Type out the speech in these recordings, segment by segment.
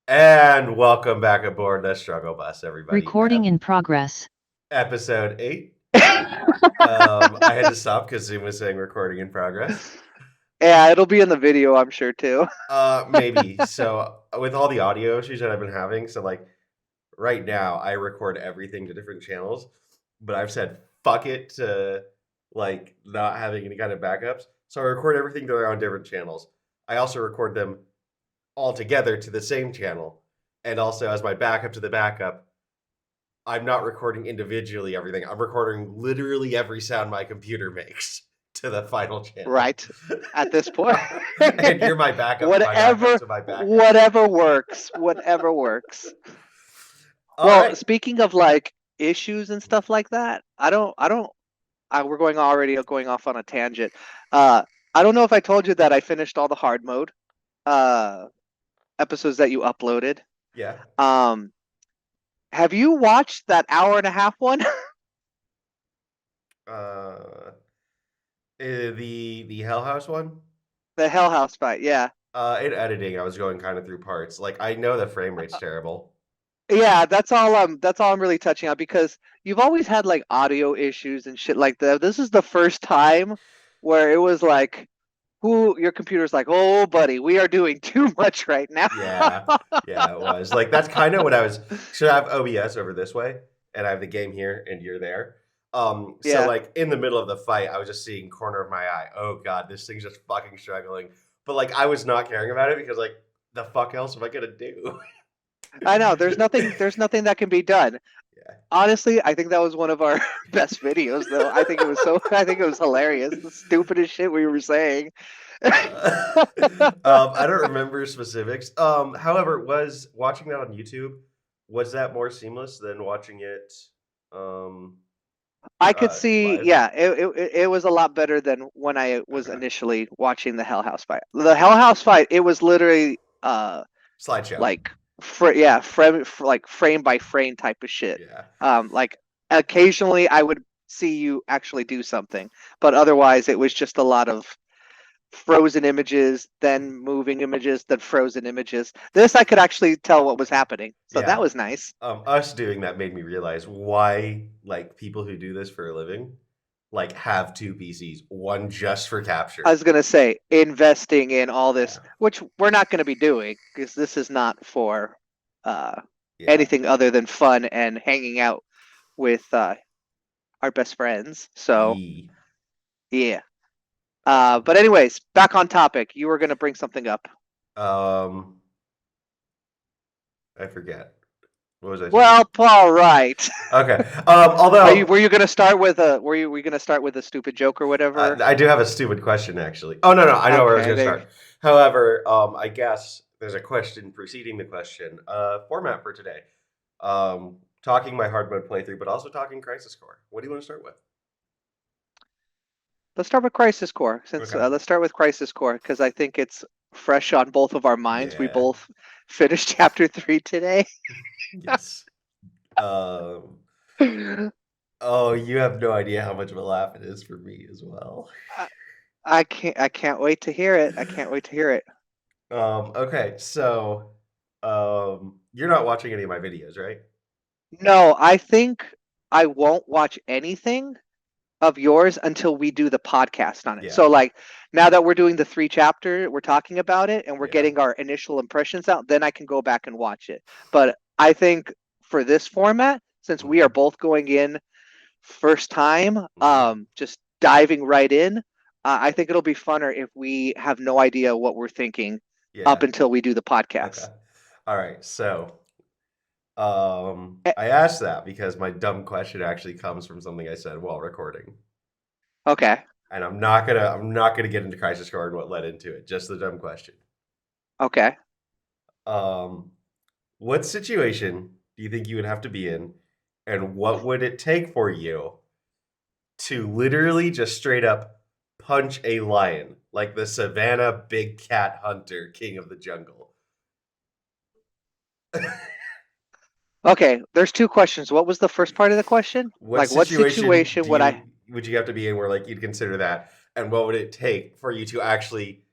And welcome back aboard the Struggle Bus, everybody. Recording in progress. Episode 8. I had to stop because Zoom was saying recording in progress. Yeah, it'll be in the video, I'm sure too. Maybe. So, with all the audio issues that I've been having, right now I record everything to different channels, but I've said fuck it to not having any kind of backups. So, I record everything that are on different channels. I also record them all together to the same channel. And also, as my backup to the backup, I'm not recording individually everything. I'm recording literally every sound my computer makes to the final channel. Right. At this point. And you're my backup. Whatever, to my backup. whatever works. Whatever works. Well, Right. speaking of like issues and stuff like that, we're going off on a tangent. I don't know if I told you that I finished all the hard mode episodes that you uploaded. Yeah. Have you watched that hour and a half one? The Hell House one? The Hell House fight, yeah. In editing, I was going kind of through parts. I know the frame rate's terrible. Yeah, that's all I'm really touching on, because you've always had like audio issues and shit like that. This is the first time where it was like, your computer's like, oh buddy, we are doing too much right now. Yeah, it was. That's kind of what I was. Should I have OBS over this way, and I have the game here, and you're there. Yeah. In the middle of the fight, I was just seeing corner of my eye. Oh god, this thing's just fucking struggling. But I was not caring about it because the fuck else am I gonna do? I know there's nothing that can be done. Yeah. Honestly, I think that was one of our best videos, though. I think it was hilarious. The stupidest shit we were saying. I don't remember specifics. However, was watching that on YouTube, was that more seamless than watching it? I could see, live? yeah, it was a lot better than when I was initially watching the Hell House fight. The Hell House fight, it was literally slideshow, frame by frame type of shit. Yeah. Occasionally I would see you actually do something, but otherwise it was just a lot of frozen images, then moving images, then frozen images. This I could actually tell what was happening, so that was nice. Us doing that made me realize why people who do this for a living have two PCs, one just for capture. I was gonna say, investing in all this, which we're not going to be doing, because this is not for anything other than fun and hanging out with our best friends. So yeah. But anyways, back on topic. You were going to bring something up. I forget. What was I saying? Well, all right. Okay. Although, were you going to start with a stupid joke or whatever? I do have a stupid question, actually. Oh no, I know where I was going to start. However, I guess there's a question preceding the question. Format for today. Talking my hard mode playthrough, but also talking Crisis Core. What do you want to start with? Let's start with Crisis Core. Let's start with Crisis Core, because I think it's fresh on both of our minds. Yeah. We both finished Chapter 3 today. Yes. Oh, you have no idea how much of a laugh it is for me as well. I can't wait to hear it. Okay, so you're not watching any of my videos, right? No, I think I won't watch anything of yours until we do the podcast on it. Yeah. So now that we're doing the 3 chapter, we're talking about it and we're getting our initial impressions out, then I can go back and watch it. But I think for this format, since we are both going in first time, just diving right in, I think it'll be funner if we have no idea what we're thinking up until we do the podcast. Okay. All right. So I asked that because my dumb question actually comes from something I said while recording. Okay. And I'm not gonna get into Crisis Core and what led into it. Just the dumb question. Okay. What situation do you think you would have to be in, and what would it take for you to literally just straight up punch a lion like the Savannah Big Cat Hunter, King of the Jungle? Okay, there's 2 questions. What was the first part of the question? What situation would you have to be in where you'd consider that, and what would it take for you to actually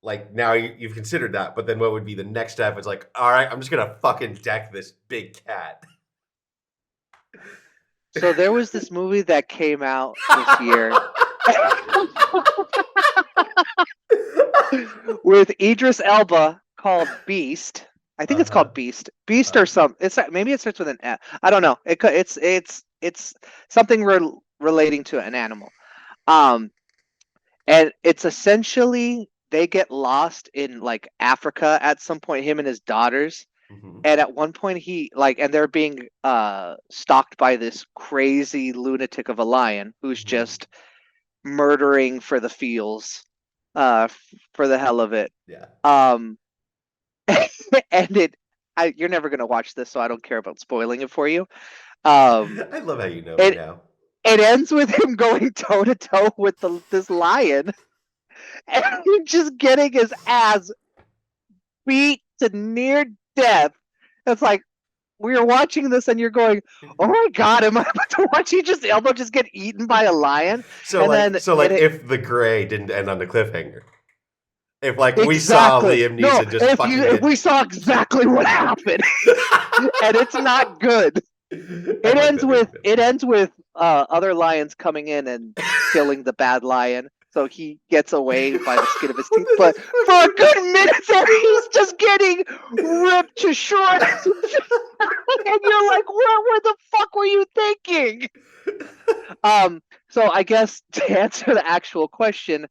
like now you've considered that, but then what would be the next step? It's like, all right, I'm just gonna fucking deck this big cat. So there was this movie that came out this year with Idris Elba called Beast. I think it's Uh-huh. called Beast. Beast or some. It's maybe it starts with an F. I don't know. It's something relating to an animal. Um, and it's essentially they get lost in like Africa at some point. Him and his daughters. Mhm. And at one point and they're being stalked by this crazy lunatic of a lion who's Mhm. just murdering for the feels, for the hell of it. Yeah. Um, and you're never gonna watch this, so I don't care about spoiling it for you. I love how you know me It now. it ends with him going toe to toe with this lion, and him just getting his ass beat to near death. It's like we are watching this, and you're going, "Oh my god, am I about to watch Idris Elba just get eaten by a lion?" So And like, then so like, if The Gray didn't end on the cliffhanger, if like we saw exactly Liam no, Neeson just fucking if get, we saw exactly what happened, and it's not good. I'd like that movie. It ends with other lions coming in and killing the bad lion, so he gets away by the skin of his teeth. But for a good minute there, he's just getting ripped to shreds, and you're like, where the fuck were you thinking? So I guess to answer the actual question,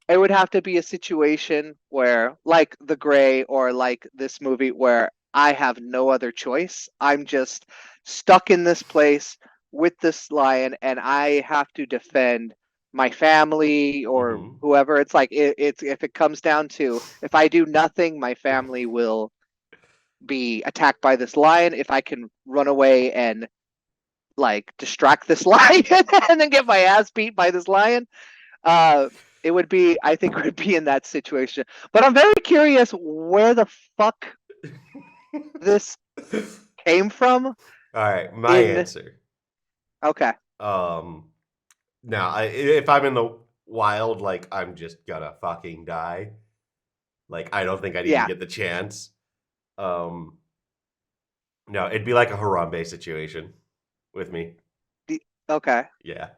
it would have to be a situation where, like The Gray or like this movie, where I have no other choice. I'm just stuck in this place with this lion, and I have to defend my family or Mhm. whoever. It's like it's if it comes down to if I do nothing, my family will be attacked by this lion. If I can run away and like distract this lion and then get my ass beat by this lion, uh it would be, I think it would be in that situation. But I'm very curious where the fuck this came from. All right, my In answer. Okay. Um, Now, if I'm in the wild, like I'm just gonna fucking die. Like I don't think I'd even Yeah. get the chance. Um, no, it'd be like a Harambe situation with me. Okay. Yeah,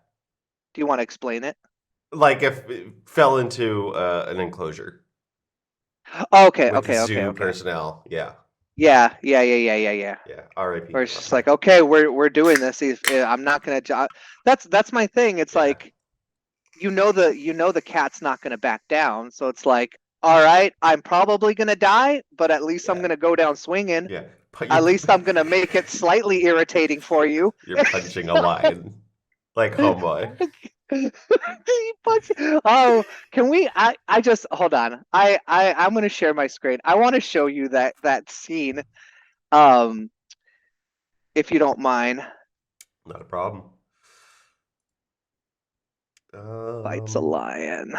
Do you want to explain it? like if it fell into an enclosure Okay, with okay, okay, zoo okay. personnel. Yeah, Yeah. yeah. R.I.P. Where it's just Harambe. like, okay, we're doing this. I'm not gonna. That's my thing. It's Yeah, like you know the cat's not gonna back down. So it's like, all right, I'm probably gonna die, but at least I'm yeah, gonna go down swinging. yeah. But At least I'm gonna make it slightly irritating for you. you're punching a lion like homeboy. Oh, can we? I just hold on. I'm gonna share my screen. I want to show you that scene. Um, if you don't mind. Not a problem. Fights a Um, lion.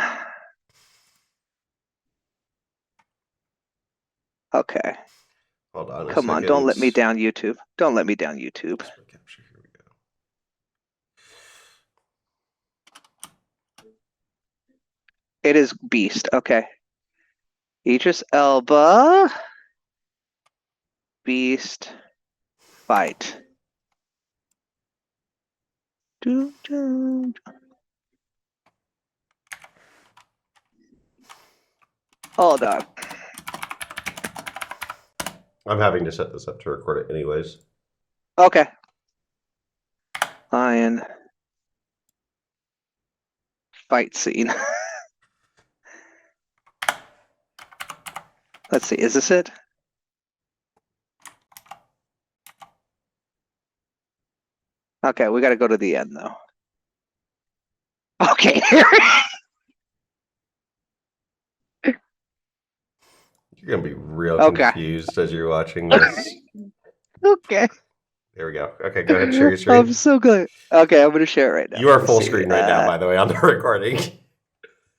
Okay, Hold on a come on. Don't second. let me down, YouTube. Don't let me down, YouTube. Split capture. Here we go. It is Beast. Okay, Idris Elba. Beast. Fight. Doo, doo. Hold on. I'm having to set this up to record it anyways. Okay. Lion. Fight scene. Let's see. Is this it? Okay, we got to go to the end though. Okay. You're gonna be real Okay. confused as you're watching this. Okay. There we go. Okay, go ahead, share your I'm screen. so good. Okay, I'm gonna share it right now. You are Let me full see. screen right now, by the way, on the recording.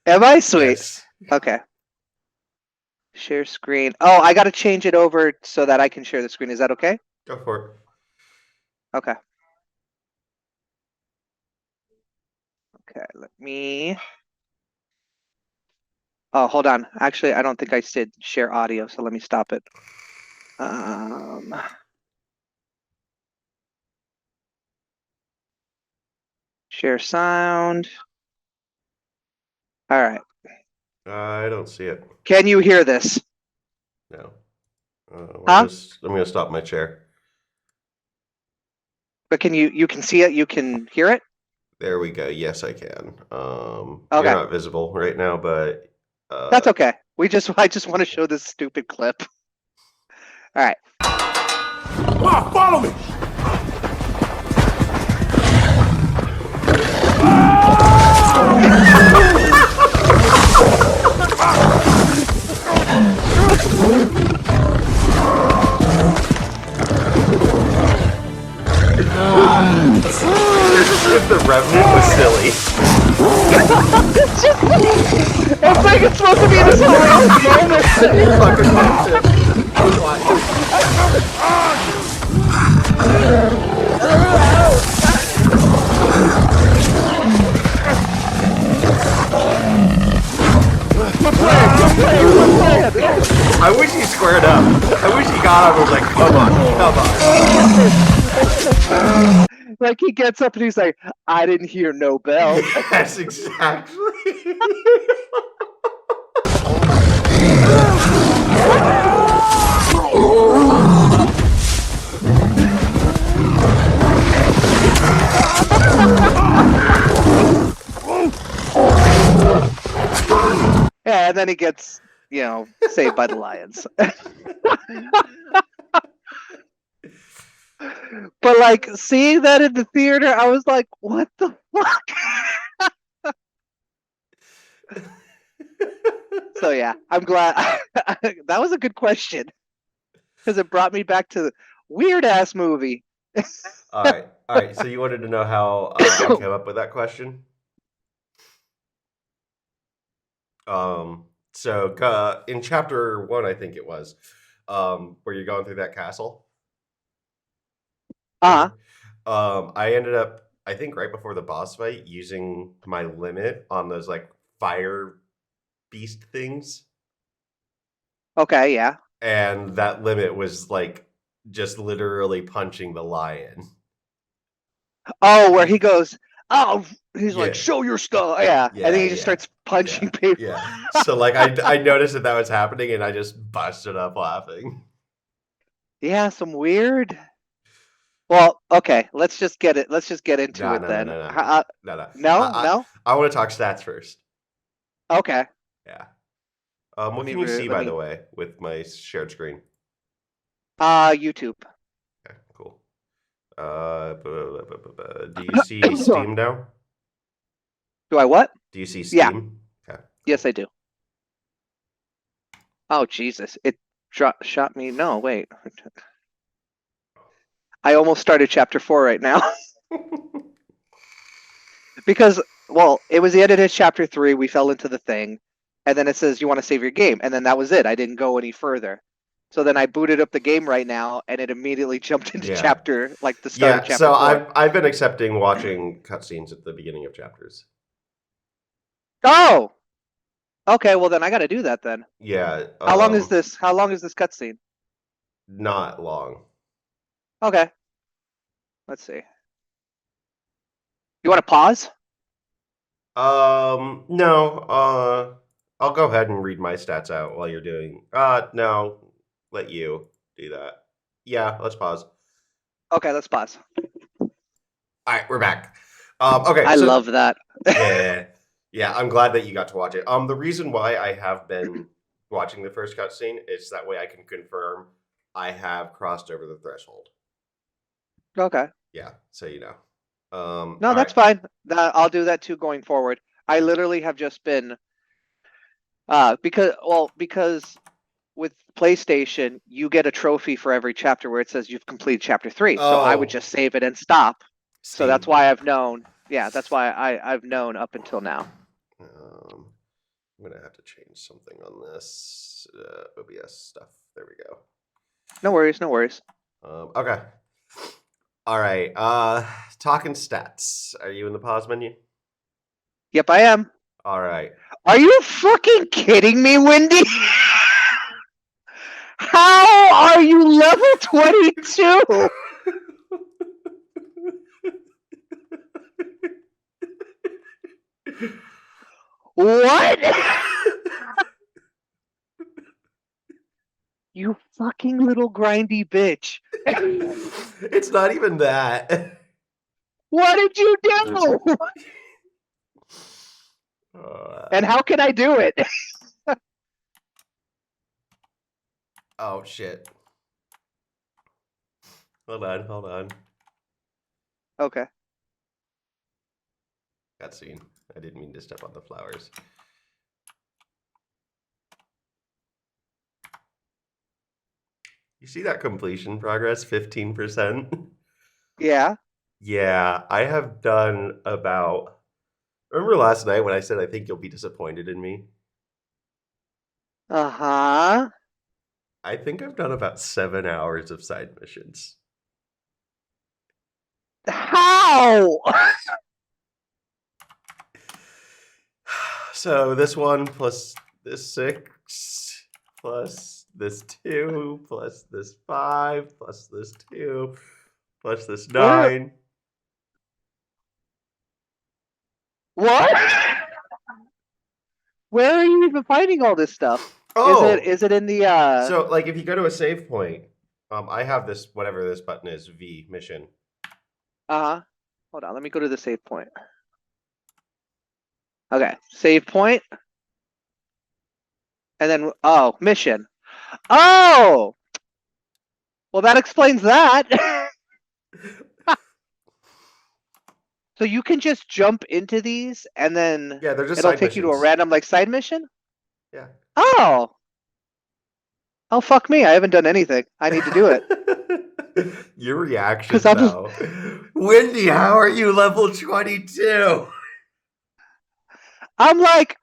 Am I sweet? Yes. Okay. Share screen. Oh, I gotta change it over so that I can share the screen. Is that okay? Go for it. Okay. Okay, let me Oh, hold on. Actually, I don't think I said share audio, so let me stop it. Share sound. All right. I don't see it. Can you hear this? No. Huh? I'm gonna stop my chair. But you can see it? You can hear it? There we go. Yes, I can. You're Okay. not visible right now, but That's okay. I just want to show this stupid clip. All right. Ma, follow me! if the Revenant was silly. It's like it's supposed to be this hilarious moment. Fucking watch it. Watch it. I wish he squared up. I wish he got up and was like, come on. Like he gets up and he's like, I didn't hear no bell. Yes, exactly. Yeah, and then he gets, saved by the lions. But like seeing that in the theater, I was like, what the fuck? So yeah, I'm glad. That was a good question because it brought me back to the weird ass movie. All right. So you wanted to know how I came up with that question? So in chapter 1, I think it was, where you're going through that castle. Uh-huh. I ended up, I think, right before the boss fight, using my limit on those like fire beast things, Okay, yeah. and that limit was like just literally punching the lion. Oh, where he goes, oh, he's like, Yeah. show your stuff. Yeah. And then he just Yeah. starts punching people. Yeah. So like I noticed that was happening, and I just busted up laughing. Yeah, some weird. Well, okay, let's just get it. Let's just get into No, it no, no, then. no, no, no. No? I want to talk stats first. Okay. Yeah. What can you see, by the way, with my shared screen? YouTube. Okay, cool. Do you see Steam now? Do I what? Do you see Yeah. Steam? Okay. Cool. Yes, I do. Oh, Jesus. It shot me. No, wait. I almost started chapter 4 right now. Because, well, it was the end of chapter 3. We fell into the thing. And then it says, you want to save your game. And then that was it. I didn't go any further. So then I booted up the game right now, and it immediately jumped into chapter, like the start of chapter 4. So I've been accepting watching cutscenes at the beginning of chapters. Oh! Okay, well then I got to do that then. Yeah. How long is this? How long is this cutscene? Not long. Okay. Let's see. You want to pause? No. I'll go ahead and read my stats out while you're doing. No. Let you do that. Yeah, let's pause. Okay, let's pause. All right, we're back. Okay. I love that. Yeah, I'm glad that you got to watch it. The reason why I have been watching the first cutscene is that way I can confirm I have crossed over the threshold. Okay. Yeah, so you know. No, that's fine. I'll do that too going forward. I literally have just been because with PlayStation, you get a trophy for every chapter where it says you've completed chapter 3. So I would just save it and stop. So that's why I've known. Yeah, that's why I've known up until now. I'm gonna have to change something on this OBS stuff. There we go. No worries, no worries. Okay. All right. Talking stats. Are you in the pause menu? Yep, I am. All right. Are you fucking kidding me, Wendy? How are you level 22? What? You fucking little grindy bitch. It's not even that. What did you do? And how can I do it? Oh shit. Hold on. Okay. Cutscene. I didn't mean to step on the flowers. You see that completion progress? 15%? Yeah. Yeah, I have done about. Remember last night when I said I think you'll be disappointed in me? Uh-huh. I think I've done about 7 hours of side missions. How? So this one plus this 6 plus this 2 plus this 5 plus this 2 plus this 9. What? Where are you even finding all this stuff? Oh, Is it in the so like if you go to a save point, I have this whatever this button is, V mission. Uh-huh. Hold on, let me go to the save point. Okay, save point. And then mission. Oh! Well, that explains that. So you can just jump into these and then Yeah, they're just it'll side take you to a missions. random like side mission? Yeah. Oh. Oh fuck me, I haven't done anything. I need to do it. Your reaction 'Cause I'm though. Wendy, how are you level 22? I'm like,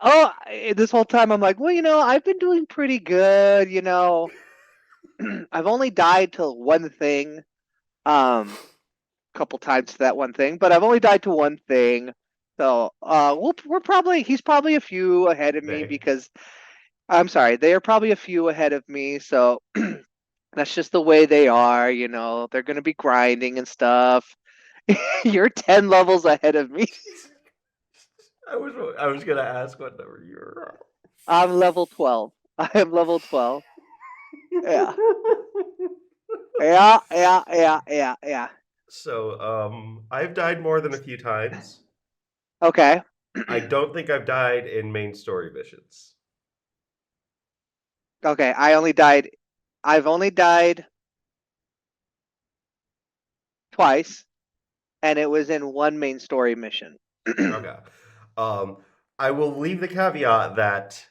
this whole time I'm like, well, I've been doing pretty good, I've only died to one thing, couple times to that one thing, but I've only died to one thing. So, he's probably a few ahead of me They. because I'm sorry, they are probably a few ahead of me. So that's just the way they are, they're going to be grinding and stuff. You're 10 levels ahead of me. I was gonna ask what number you were I'm level 12. I am level 12. Yeah. Yeah. So, I've died more than a few times. Okay. I don't think I've died in main story missions. Okay, I've only died twice, and it was in one main story mission. Okay. I will leave the caveat that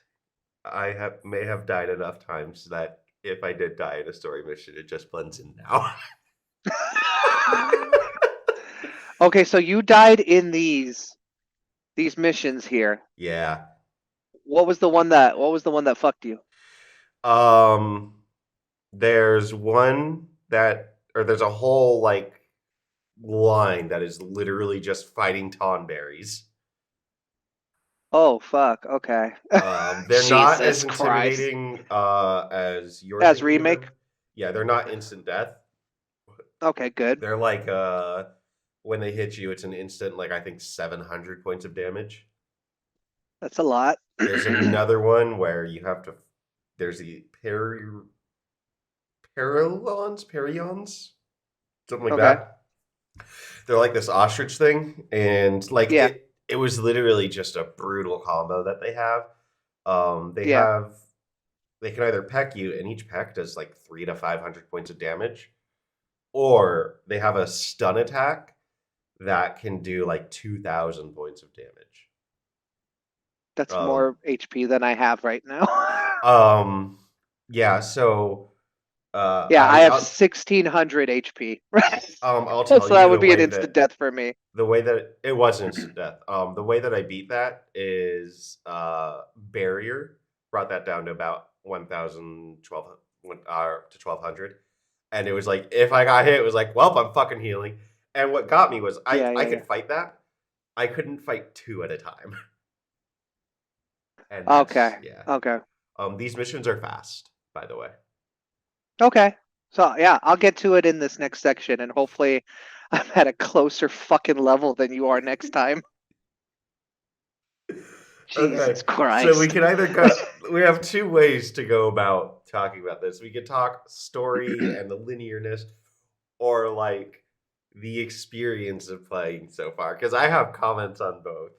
may have died enough times that if I did die in a story mission, it just blends in now. Okay, so you died in these missions here. Yeah. What was the one that fucked you? There's one there's a whole like line that is literally just fighting Tonberries. Oh fuck, okay. They're not as Jesus Christ. intimidating as you're As thinking of remake? them. Yeah, they're not instant death. Okay, good. They're like when they hit you, it's an instant like I think 700 points of damage. That's a lot. There's another one where you have to. There's the Perions, something like Okay. that. They're like this ostrich thing, and like Yeah. it was literally just a brutal combo that they have. Yeah. They can either peck you, and each peck does like 300 to 500 points of damage, or they have a stun attack that can do like 2,000 points of damage. That's more HP than I have right now. Yeah. So, Yeah, I have 1,600 HP. I'll So tell that you would the be an way instant that death for me. the way that it was instant death. The way that I beat that is barrier brought that down to about 1,000, to 1,200, and it was like if I got hit, it was like, well, I'm fucking healing. And what got me was I Yeah. could fight that. I couldn't fight two at a time. And that's Okay. yeah. Okay. These missions are fast, by the way. Okay. So yeah, I'll get to it in this next section, and hopefully, I'm at a closer fucking level than you are next time. Okay, Jesus so we Christ. can either go. We have two ways to go about talking about this. We could talk story and the linearness, or like the experience of playing so far. Because I have comments on both.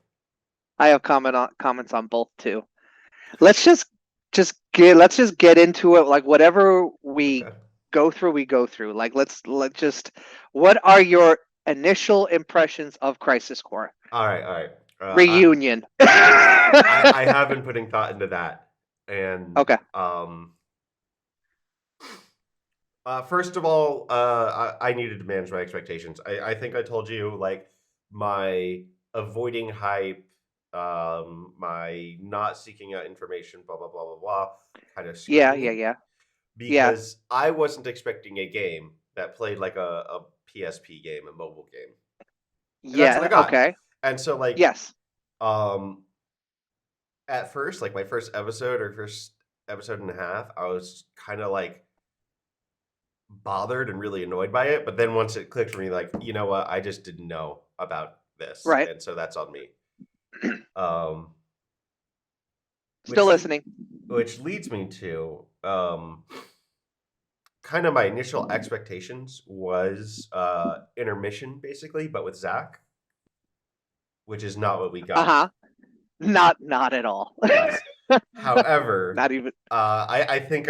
I have comments on both too. Let's just get into it. Like whatever we Okay. go through, we go through. Like let's just. What are your initial impressions of Crisis Core All right. All right. Reunion? I have been putting thought into that, and Okay. First of all, I needed to manage my expectations. I think I told you like my avoiding hype, my not seeking out information, blah blah blah blah blah, kind of screwed Yeah. me Yeah. because I wasn't expecting a game that played like a PSP game, a mobile game, and that's what I Yeah. got. Okay. And so like, Yes. um, at first, like my first episode or first episode and a half, I was kind of like bothered and really annoyed by it. But then once it clicked for me, like, you know what, I just didn't know about this, Right. and so that's on me. Um, Still which listening. which leads me to kind of my initial expectations was intermission basically, but with Zach, which is not what we got. Uh-huh. Not at all. Yes. However, Not even. I think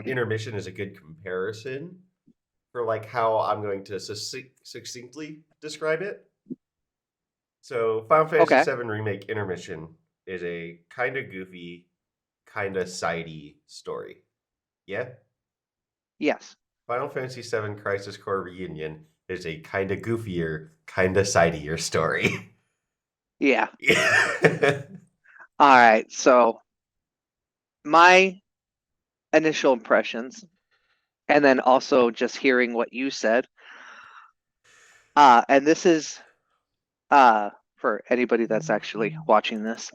intermission is a good comparison for like how I'm going to succinctly describe it. So, Final Fantasy Okay. VII Remake Intermission is a kind of goofy, kind of sidey story. Yeah? Yes. Final Fantasy VII Crisis Core Reunion is a kind of goofier, kind of sidier story. Yeah. Yeah. All right. So my initial impressions, and then also just hearing what you said. And this is for anybody that's actually watching this.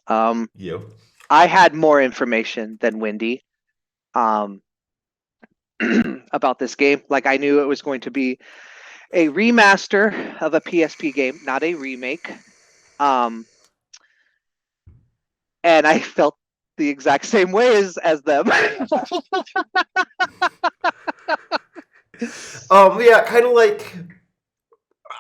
You. I had more information than Wendy about this game. Like I knew it was going to be a remaster of a PSP game, not a remake. And I felt the exact same way as them. Yeah, kind of like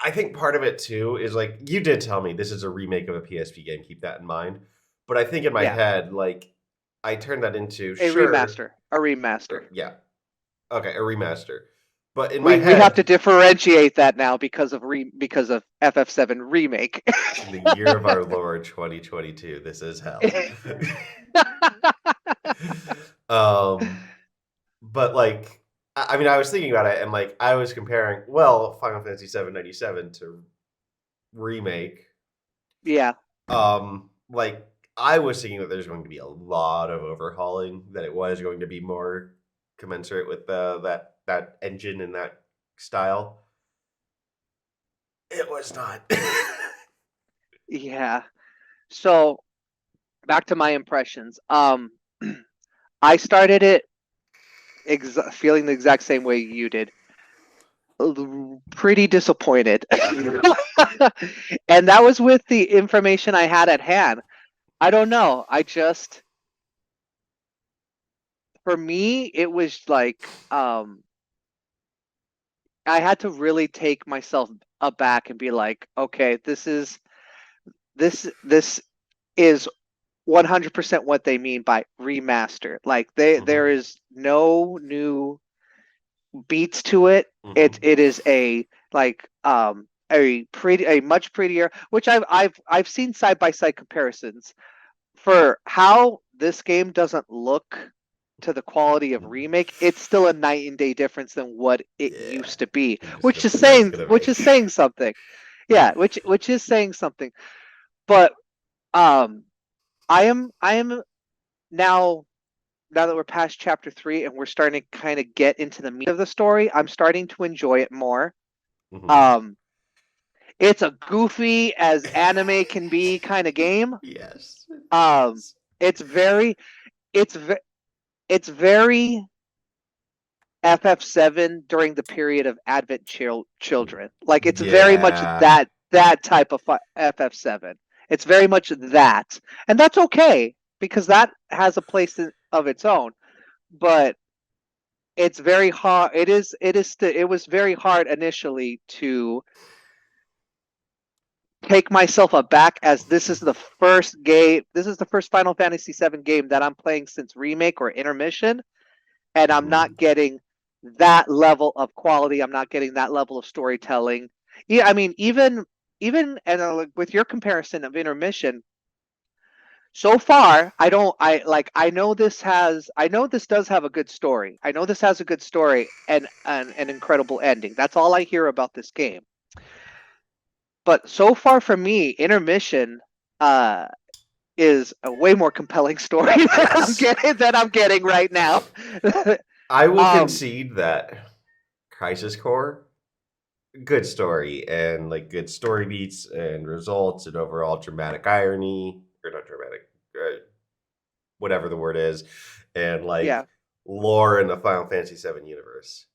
I think part of it too is like you did tell me this is a remake of a PSP game. Keep that in mind. But I think in my head, like I turned that into a remaster. A remaster. Yeah. Okay, a remaster. But in we my head, we have to differentiate that now because of FF7 remake. In the year of our Lord 2022, this is hell. But like I mean, I was thinking about it, and like I was comparing, well, Final Fantasy VII 97 to remake. Yeah. Like I was thinking that there's going to be a lot of overhauling, that it was going to be more commensurate with that engine and that style. It was not. Yeah. So back to my impressions. I started it feeling the exact same way you did. Pretty disappointed. And that was with the information I had at hand. I don't know. For me, it was like I had to really take myself aback and be like, okay, this is 100% what they mean by remaster. Like there is no new beats to it. It is a like a much prettier, which I've seen side by side comparisons for how this game doesn't look to the quality of remake. It's still a night and day difference than what it used to be, which is saying something. Yeah, which is saying something. But I am now that we're past chapter 3 and we're starting to kind of get into the meat of the story, I'm starting to enjoy it more. It's a goofy as anime can be kind of game. Yes. it's very it's it's very FF7 during the period of Advent Children. Like it's very much Yeah. that type of FF7. It's very much that, and that's okay because that has a place of its own. But it's very hard. It was very hard initially to take myself aback as this is the first game. This is the first Final Fantasy VII game that I'm playing since remake or intermission, and I'm not getting that level of quality. I'm not getting that level of storytelling. Yeah, I mean, even and with your comparison of intermission, so far I know this does have a good story. I know this has a good story and an incredible ending. That's all I hear about this game. But so far for me, intermission is a way more compelling story than I'm getting right now. I will concede that Crisis Core, good story and like good story beats and results and overall dramatic irony, or not dramatic, whatever the word is, and like lore in the Final Fantasy VII universe.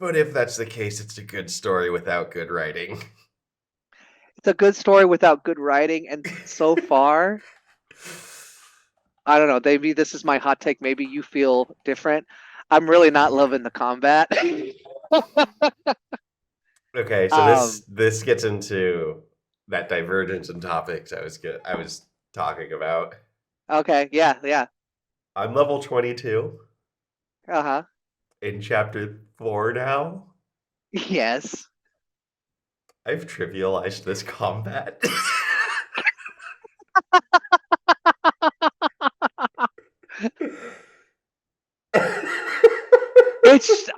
But if that's the case, it's a good story without good writing. It's a good story without good writing, and so far, I don't know. Maybe this is my hot take. Maybe you feel different. I'm really not loving the combat. Okay, so this gets into that divergence in topics I was talking about. Okay, yeah. I'm level 22. Uh-huh. In chapter 4 now. Yes. I've trivialized this combat.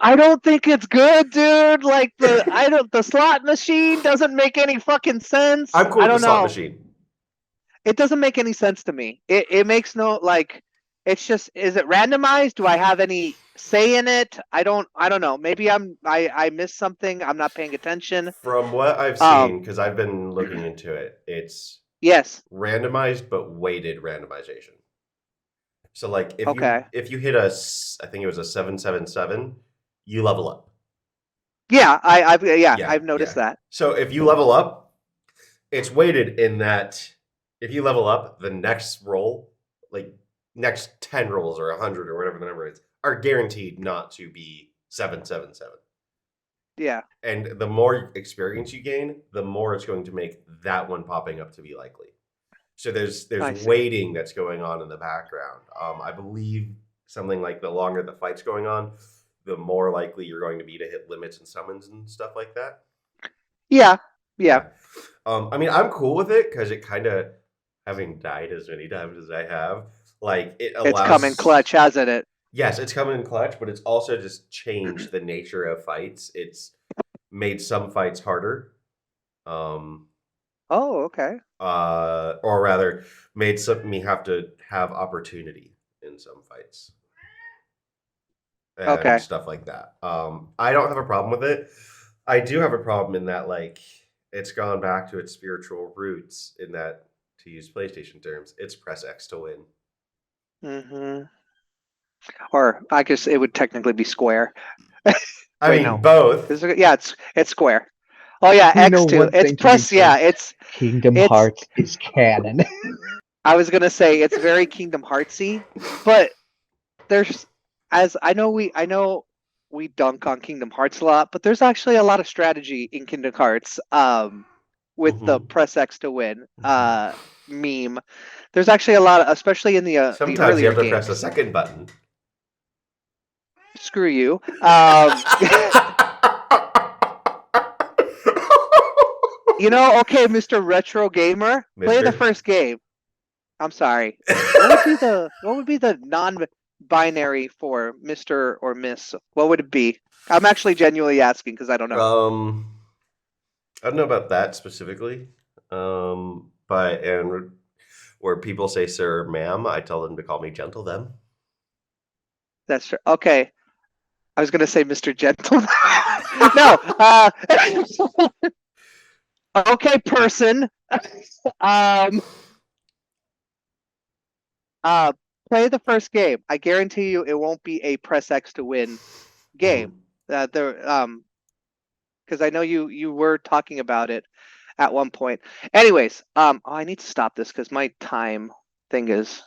I don't think it's good, dude. Like the slot machine doesn't make any fucking sense. I'm cool with the slot machine. It doesn't make any sense to me. It makes no like. It's just, is it randomized? Do I have any say in it? I don't know. Maybe I missed something. I'm not paying attention. From what I've seen, because I've been looking into it, it's randomized but weighted randomization. So like if you hit I think it was a 777, you level up. Yeah, I've noticed that. So if you level up, it's weighted in that if you level up, the next roll, like next 10 rolls or 100 or whatever the number is, are guaranteed not to be 777. Yeah. And the more experience you gain, the more it's going to make that one popping up to be likely. So there's weighting that's going on in the background. I believe something like the longer the fight's going on, the more likely you're going to be to hit limits and summons and stuff like that. Yeah. I mean, I'm cool with it because it kind of, having died as many times as I have, like it allows. It's come in clutch, hasn't it? Yes, it's come in clutch, but it's also just changed the nature of fights. It's made some fights harder. Oh, okay. Or rather, made me have to have opportunity in some fights. And stuff like that. I don't have a problem with it. I do have a problem in that, like, it's gone back to its spiritual roots in that, to use PlayStation terms, it's press X to win. Mm-hmm. Or I guess it would technically be square. I mean, both. Yeah, it's square. Oh yeah, X2. It's press. Yeah, it's Kingdom Hearts is canon. I was gonna say it's very Kingdom Heartsy, but there's, as I know we dunk on Kingdom Hearts a lot, but there's actually a lot of strategy in Kingdom Hearts. With the press X to win meme, there's actually a lot, especially in the sometimes the you have to games. Press a second button. Screw you. You know, okay, Mr. Retro Gamer, play the first game. I'm sorry. What would be the non-binary for Mr. or Miss? What would it be? I'm actually genuinely asking because I don't know. I don't know about that specifically. But where people say sir or ma'am, I tell them to call me gentle them. That's true. Okay. I was gonna say Mr. Gentleman. No. Okay, person. Uh, play the first game. I guarantee you, it won't be a press X to win game. Because I know you were talking about it at one point. Anyways, I need to stop this because my time thing is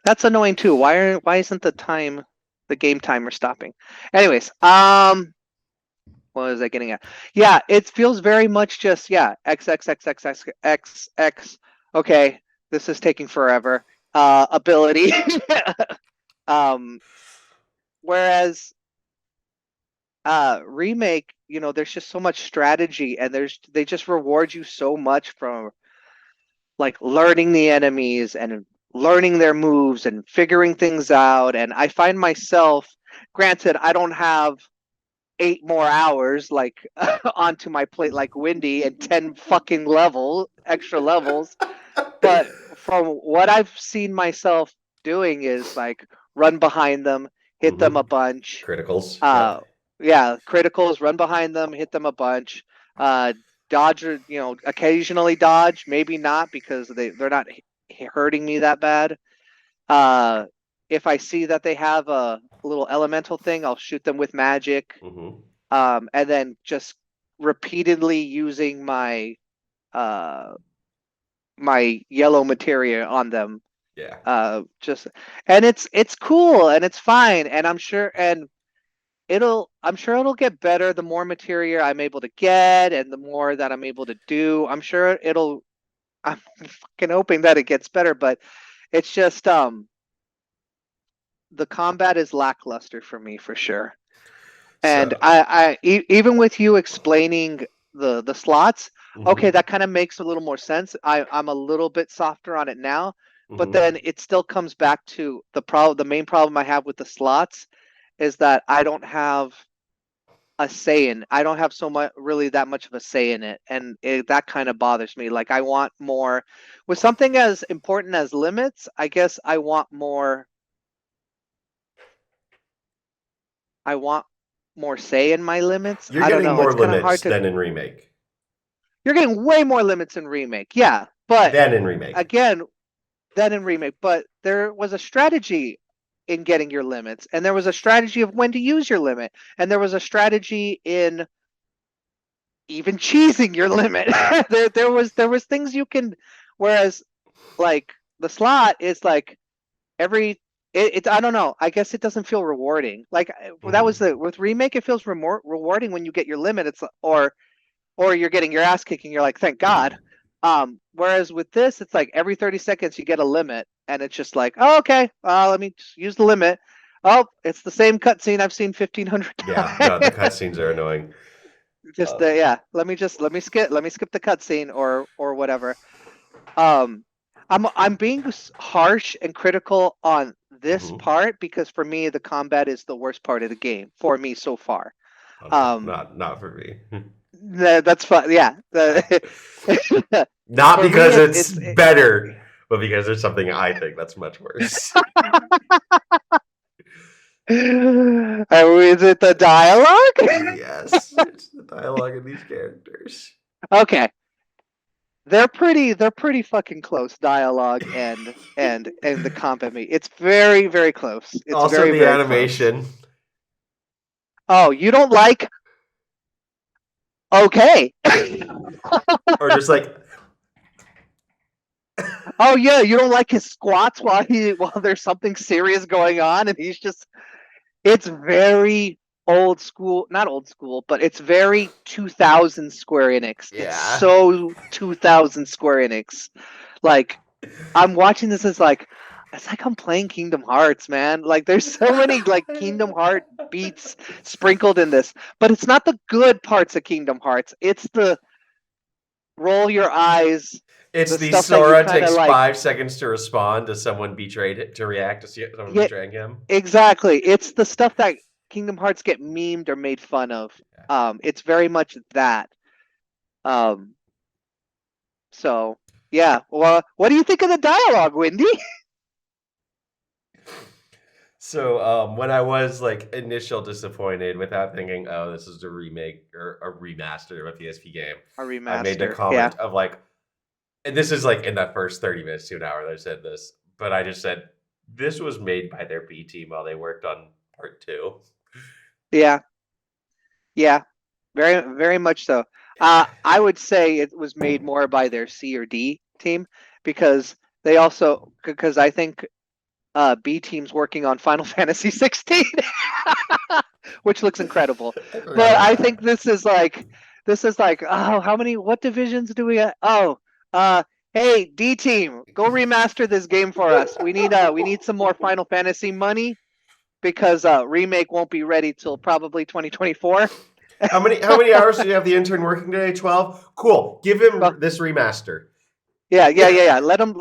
that's annoying too. Why isn't the game timer stopping? Anyways, what was I getting at? Yeah, it feels very much just X X X X X X X. Okay, this is taking forever. Ability. Whereas remake, there's just so much strategy, and they just reward you so much from like learning the enemies and learning their moves and figuring things out. And I find myself, granted, I don't have 8 more hours like onto my plate like Windy and 10 fucking extra levels. But from what I've seen myself doing is like run behind them, hit them a bunch. Criticals. Yeah, criticals, run behind them, hit them a bunch. Dodge, occasionally dodge, maybe not because they're not hurting me that bad. If I see that they have a little elemental thing, I'll shoot them with magic. And then just repeatedly using my my yellow materia on them. Yeah. And it's cool and it's fine, and I'm sure it'll get better the more materia I'm able to get and the more that I'm able to do. I'm fucking hoping that it gets better, but it's just the combat is lackluster for me for sure. And even with you explaining the slots, okay, that kind of makes a little more sense. I'm a little bit softer on it now, but then it still comes back to the main problem I have with the slots is that I don't have a say in. I don't have that much of a say in it, and that kind of bothers me. Like I want more with something as important as limits. I guess I want more. I want more say in my limits. You're getting more limits than in remake. You're getting way more limits in remake, yeah, but than in remake. Again, than in remake, but there was a strategy in getting your limits, and there was a strategy of when to use your limit, and there was a strategy in even cheesing your limit. there was things you can, whereas like the slot is like I don't know. I guess it doesn't feel rewarding. Like that was with remake, it feels rewarding when you get your limit. It's or you're getting your ass kicking. You're like, thank God. Whereas with this, it's like every 30 seconds you get a limit, and it's just like, oh, okay, let me just use the limit. Oh, it's the same cutscene I've seen 1,500 times. Yeah, no, the cutscenes are annoying. Just let me skip the cutscene or whatever. I'm being harsh and critical on this part because for me the combat is the worst part of the game for me so far. Not for me. That's fine. Yeah. Not because it's better, but because there's something I think that's much worse. Is it the dialogue? Yes, it's the dialogue of these characters. Okay. They're pretty fucking close, dialogue and the combat. It's very, very close. It's also very, the very animation. Close. Oh, you don't like? Okay. Or just like. Oh yeah, you don't like his squats while there's something serious going on, and he's just. It's very old school, not old school, but it's very 2000 Square Enix. Yeah. It's so 2000 Square Enix. Like, I'm watching this as like, it's like I'm playing Kingdom Hearts, man. Like, there's so many like Kingdom Heart beats sprinkled in this, but it's not the good parts of Kingdom Hearts. It's the roll your eyes. It's the Sora takes 5 seconds to respond to someone to react to someone betraying him. Exactly. It's the stuff that Kingdom Hearts get memed or made fun of. It's very much that. So yeah. Well, what do you think of the dialogue, Windy? So when I was like initial disappointed without thinking, oh, this is a remake or a remaster of a PSP game, I made the comment of like, and this is like in that first 30 minutes to an hour that I said this, but I just said this was made by their B team while they worked on part 2. Yeah, yeah, very very much so. I would say it was made more by their C or D team because I think B team's working on Final Fantasy 16, which looks incredible. I forgot But about I that. think this is like what divisions do we have? Hey, D team, go remaster this game for us. We need some more Final Fantasy money because remake won't be ready till probably 2024. How many hours do you have the intern working today? 12? Cool. Give him Well, this remaster. yeah. Let him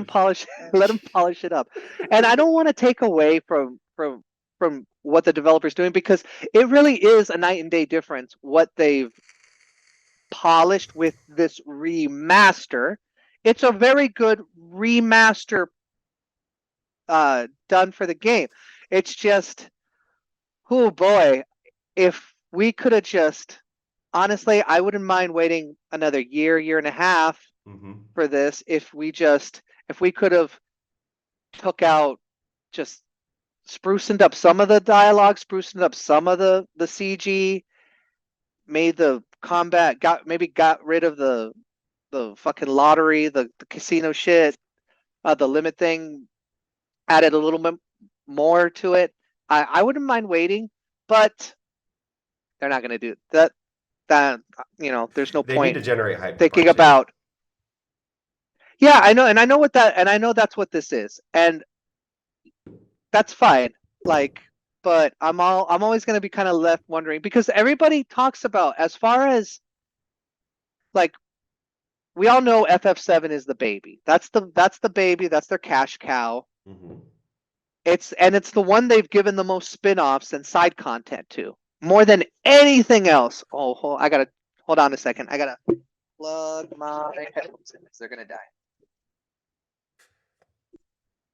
polish let him polish it up. And I don't want to take away from what the developer's doing because it really is a night and day difference what they've polished with this remaster. It's a very good remaster done for the game. It's just, oh boy, if we could have just honestly, I wouldn't mind waiting another year and a half for this if we could have took out just sprucened up some of the dialogue, sprucened up some of the CG, made the combat got rid of the fucking lottery, the casino shit, the limit thing, added a little bit more to it. I wouldn't mind waiting, but they're not gonna do that. That there's no They need point to generate hype. thinking about. Yeah, I know, and I know that's what this is, and that's fine. Like, but I'm always gonna be kind of left wondering because everybody talks about as far as like we all know FF7 is the baby. That's the baby. That's their cash cow. It's the one they've given the most spin-offs and side content to more than anything else. Oh, I gotta hold on a second. I gotta plug my headphones in because they're gonna die.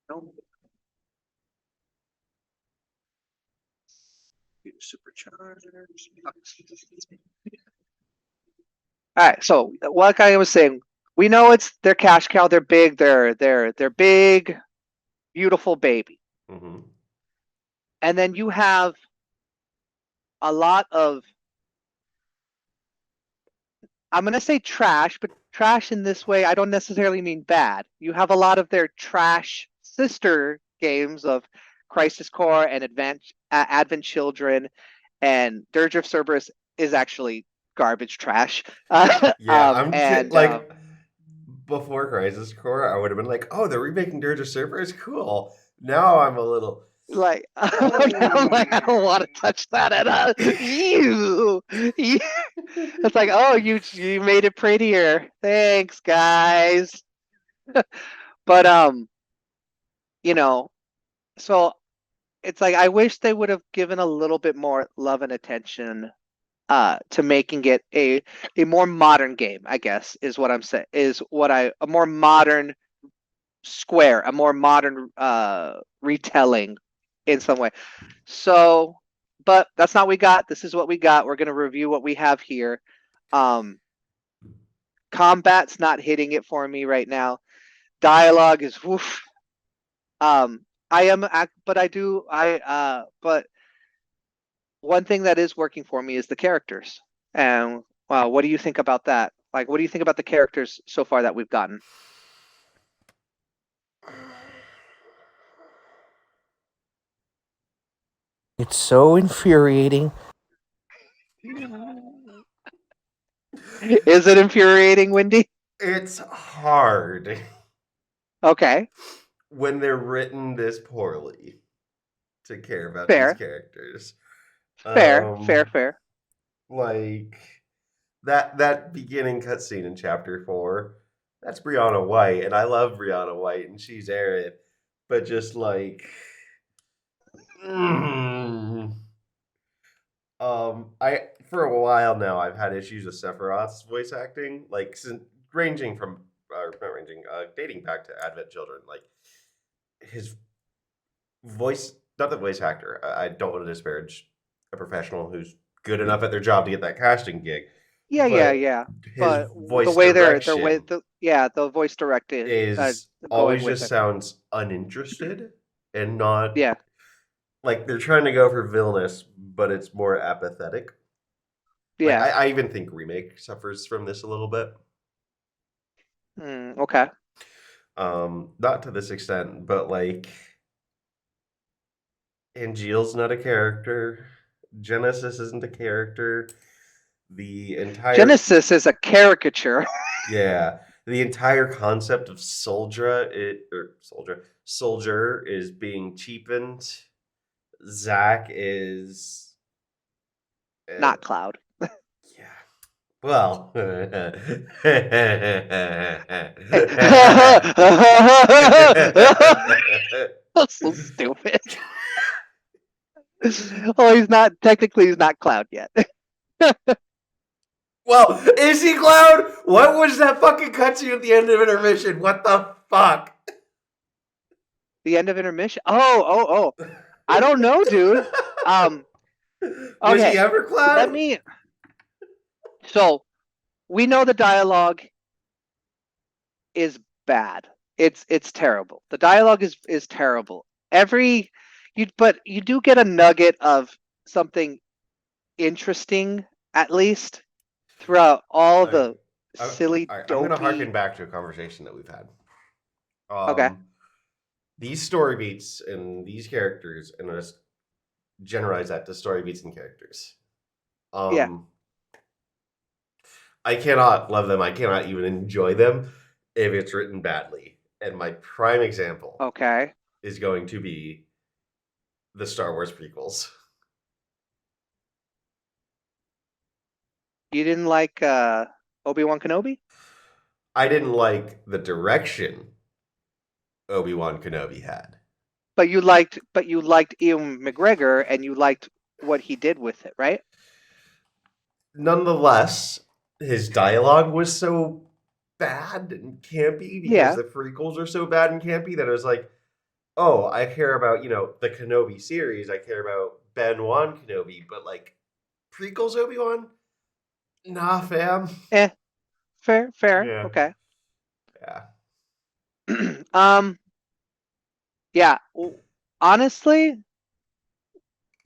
No. Superchargers. All right. So like I was saying, we know it's their cash cow. They're big. They're big, beautiful baby. And then you have a lot of, I'm gonna say trash, but trash in this way I don't necessarily mean bad. You have a lot of their trash sister games of Crisis Core and Advent Children, and Dirge of Cerberus is actually garbage trash. Before Crisis Core, I would have been like, "Oh, they're remaking Dirge of Cerberus, cool." Now I'm a little like, I'm like, I don't want to touch that at all. It's like, oh, you made it prettier. Thanks, guys. But so it's like I wish they would have given a little bit more love and attention to making it a more modern game, I guess, is what I'm saying. A more modern Square, a more modern retelling in some way. So, but that's not what we got. This is what we got. We're gonna review what we have here. Combat's not hitting it for me right now. Dialogue is woof. But one thing that is working for me is the characters. And wow, what do you think about that? Like, what do you think about the characters so far that we've gotten? It's so infuriating. Is it infuriating, Wendy? It's hard. Okay. When they're written this poorly to care about Fair. these characters. Fair. Like that beginning cutscene in chapter 4, that's Brianna White, and I love Brianna White, and she's Aerith, but just like I for a while now I've had issues with Sephiroth's voice acting, like dating back to Advent Children. Like his voice, not the voice actor. I don't want to disparage a professional who's good enough at their job to get that casting gig, Yeah, but his but the voice way direction the voice directed is going always with just it. sounds uninterested and not Yeah. like they're trying to go for villainous, but it's more apathetic. Like Yeah. I even think remake suffers from this a little bit. Okay. Not to this extent, but like Angeal's not a character. Genesis isn't a character. The entire Genesis is a caricature. yeah, the entire concept of soldier is being cheapened. Zach is Not Cloud. yeah. Well, That's so stupid. Oh, he's not Cloud yet. well, is he Cloud? What was that fucking cutscene at the end of intermission? What the fuck? The end of intermission. Oh. I don't know, dude. Was Okay. he ever Cloud? So we know the dialogue is bad. It's terrible. The dialogue is terrible. But you do get a nugget of something interesting at least throughout all the silly I'm dopey. going to harken back to a conversation that we've had. Okay. These story beats and these characters, and let's generalize that to story beats and characters. Yeah. I cannot love them. I cannot even enjoy them if it's written badly. And my prime example is going to be the Star Wars prequels. You didn't like Obi-Wan Kenobi? I didn't like the direction Obi-Wan Kenobi had. But you liked Ewan McGregor and you liked what he did with it, right? Nonetheless, his dialogue was so bad and campy because the prequels are so bad and campy that it was like, oh, I care about, the Kenobi series. I care about Ben-Wan Kenobi, but like prequels Obi-Wan? Nah, fam. Fair. Yeah. Okay. Yeah. Yeah. Honestly,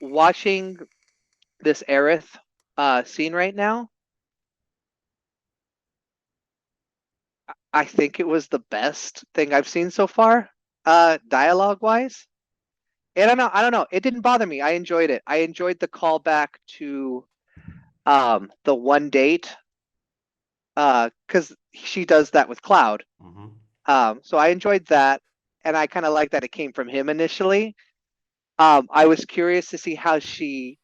watching this Aerith scene right now, I think it was the best thing I've seen so far, dialogue wise. And I don't know. It didn't bother me. I enjoyed it. I enjoyed the callback to the one date. Because she does that with Cloud. Mm-hmm. So I enjoyed that, and I kind of like that it came from him initially. I was curious to see how she.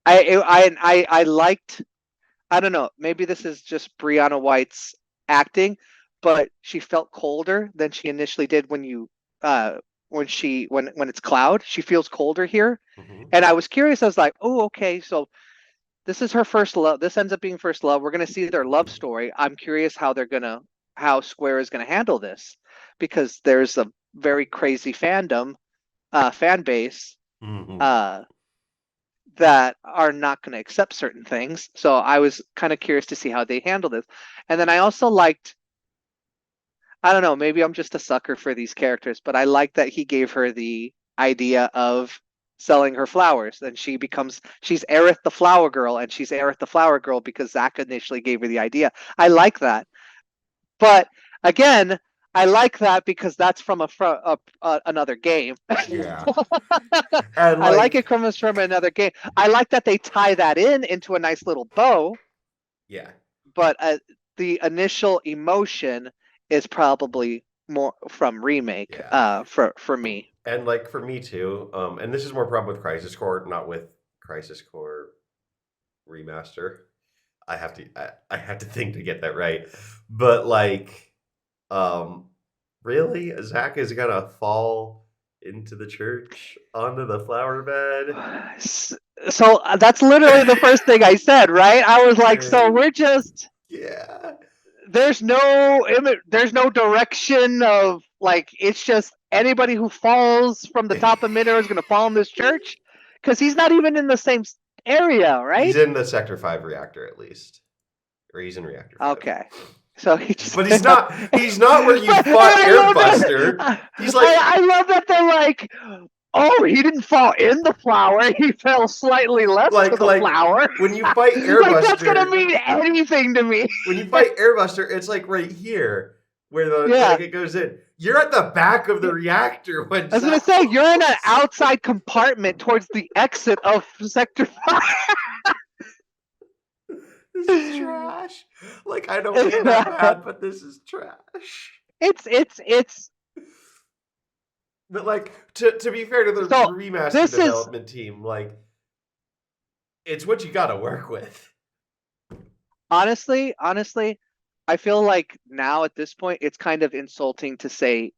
I liked. I don't know. Maybe this is just Brianna White's acting, but she felt colder than she initially did when it's Cloud. She feels colder here, and I was curious. I was like, oh, okay, so. This is her first love. This ends up being first love. We're going to see their love story. I'm curious how Square is going to handle this, because there's a very crazy fan base, that are not going to accept certain things. So I was kind of curious to see how they handle this. And then I also liked, I don't know, maybe I'm just a sucker for these characters, but I like that he gave her the idea of selling her flowers. Then she's Aerith the flower girl, and she's Aerith the flower girl because Zach initially gave her the idea. I like that. But again, I like that because that's from another game. Yeah. And I like it comes from another game. I like that they tie that into a nice little bow. Yeah. But the initial emotion is probably more from remake, for me. And like for me too, and this is more problem with Crisis Core, not with Crisis Core Remaster. I have to think to get that right. But like, really, Zach is gonna fall into the church onto the flower bed. So that's literally the first thing I said, right? I was like, so we're just there's no direction of like, it's just anybody who falls from the top of midair is going to fall in this church, because he's not even in the same area, right? He's in the Sector 5 reactor at least. Or he's in Reactor 5. Okay. So he just. But he's not. He's not where you fought I love that- Airbuster. He's like. I love that they're like, oh, he didn't fall in the flower. He fell slightly left to the flower. When you fight Airbuster, like that's gonna mean anything to me. When you fight Airbuster, it's like right here where the like it goes in. You're at the back of the reactor. When I was gonna say you're in an outside compartment towards the exit of Sector 5. This is trash. Like I don't mean that bad, but this is trash. It's. But like to be fair to the remaster development team, like it's what you got to work with. Honestly, I feel like now at this point it's kind of insulting to say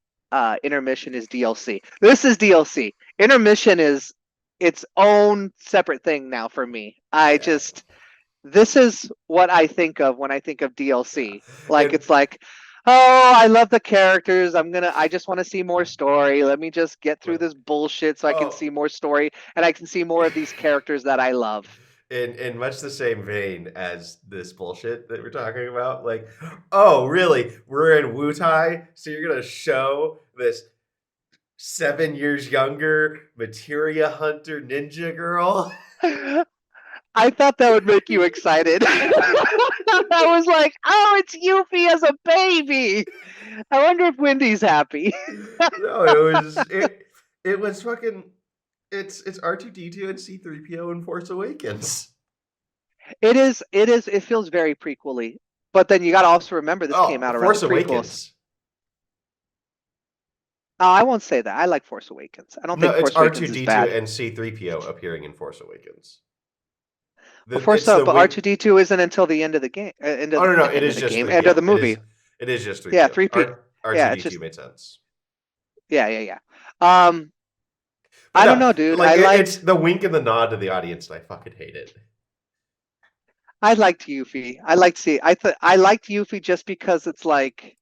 intermission is DLC. This is DLC. Intermission is its own separate thing now for me. This is what I think of when I think of DLC. Like it's like, oh, I love the characters. I just want to see more story. Let me just get through this bullshit so I can see more story and I can see more of these characters that I love. In much the same vein as this bullshit that we're talking about, like, oh, really? We're in Wutai, so you're gonna show this 7 years younger materia hunter ninja girl? I thought that would make you excited. I was like, oh, it's Yuffie as a baby. I wonder if Wendy's happy. No, it was fucking. It's R2-D2 and C-3PO in Force Awakens. It is. It feels very prequel-y. But then you got to also remember this came out around Force the prequels. Awakens. I won't say that. I like Force Awakens. I don't think Force Awakens is bad. R2-D2 and C-3PO appearing in Force Awakens. But R2-D2 isn't until the end of the game. End of the movie. It is just 3PO. Yeah, 3PO. R2-D2 made sense. Yeah. I don't know, dude. It's the wink and the nod to the audience, and I fucking hate it. I liked Yuffie. I liked Yuffie just because it's like,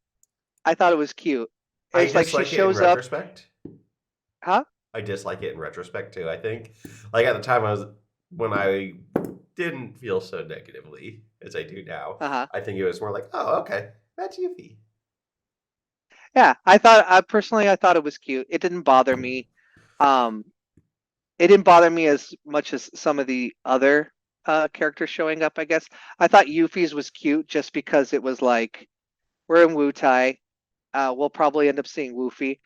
I thought it was cute. It's like she shows up. Huh? I dislike it in retrospect too. I think, like at the time, when I didn't feel so negatively as I do now. I think it was more like, oh, okay, that's Yuffie. Yeah, I thought it was cute. It didn't bother me. It didn't bother me as much as some of the other characters showing up, I guess. I thought Yuffie's was cute just because it was like, we're in Wutai. We'll probably end up seeing Yuffie.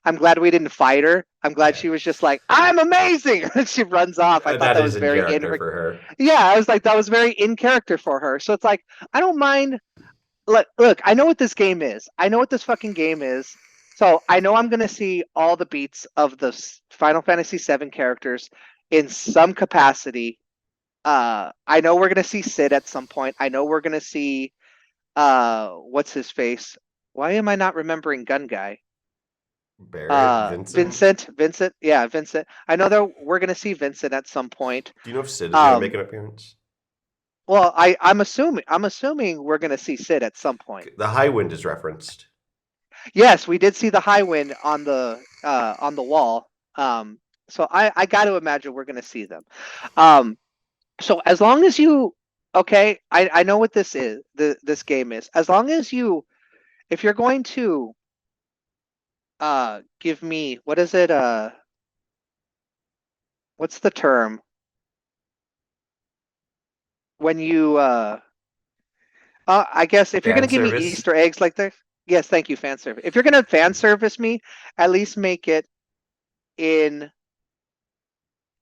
I'm glad we didn't fight her. I'm glad she was just like, I'm amazing. She runs off. I thought that was very in character for her. Yeah, I was like, that was very in character for her. So it's like, I don't mind. Look, I know what this game is. I know what this fucking game is. So I know I'm going to see all the beats of the Final Fantasy VII characters in some capacity. I know we're going to see Sid at some point. I know we're going to see, what's his face? Why am I not remembering Gun Guy? Vincent. Yeah, Vincent. I know that we're going to see Vincent at some point. Do you know if Sid is going to make an appearance? Well, I'm assuming we're going to see Sid at some point. The Highwind is referenced. Yes, we did see the Highwind on the wall. So I got to imagine we're going to see them. So as long as you, okay, I know what this is. This game is. As long as you, if you're going to give me, what is it? What's the term? When you, I guess if you're going to give me Easter eggs like this, yes, thank you, fan service. If you're going to fan service me, at least make it in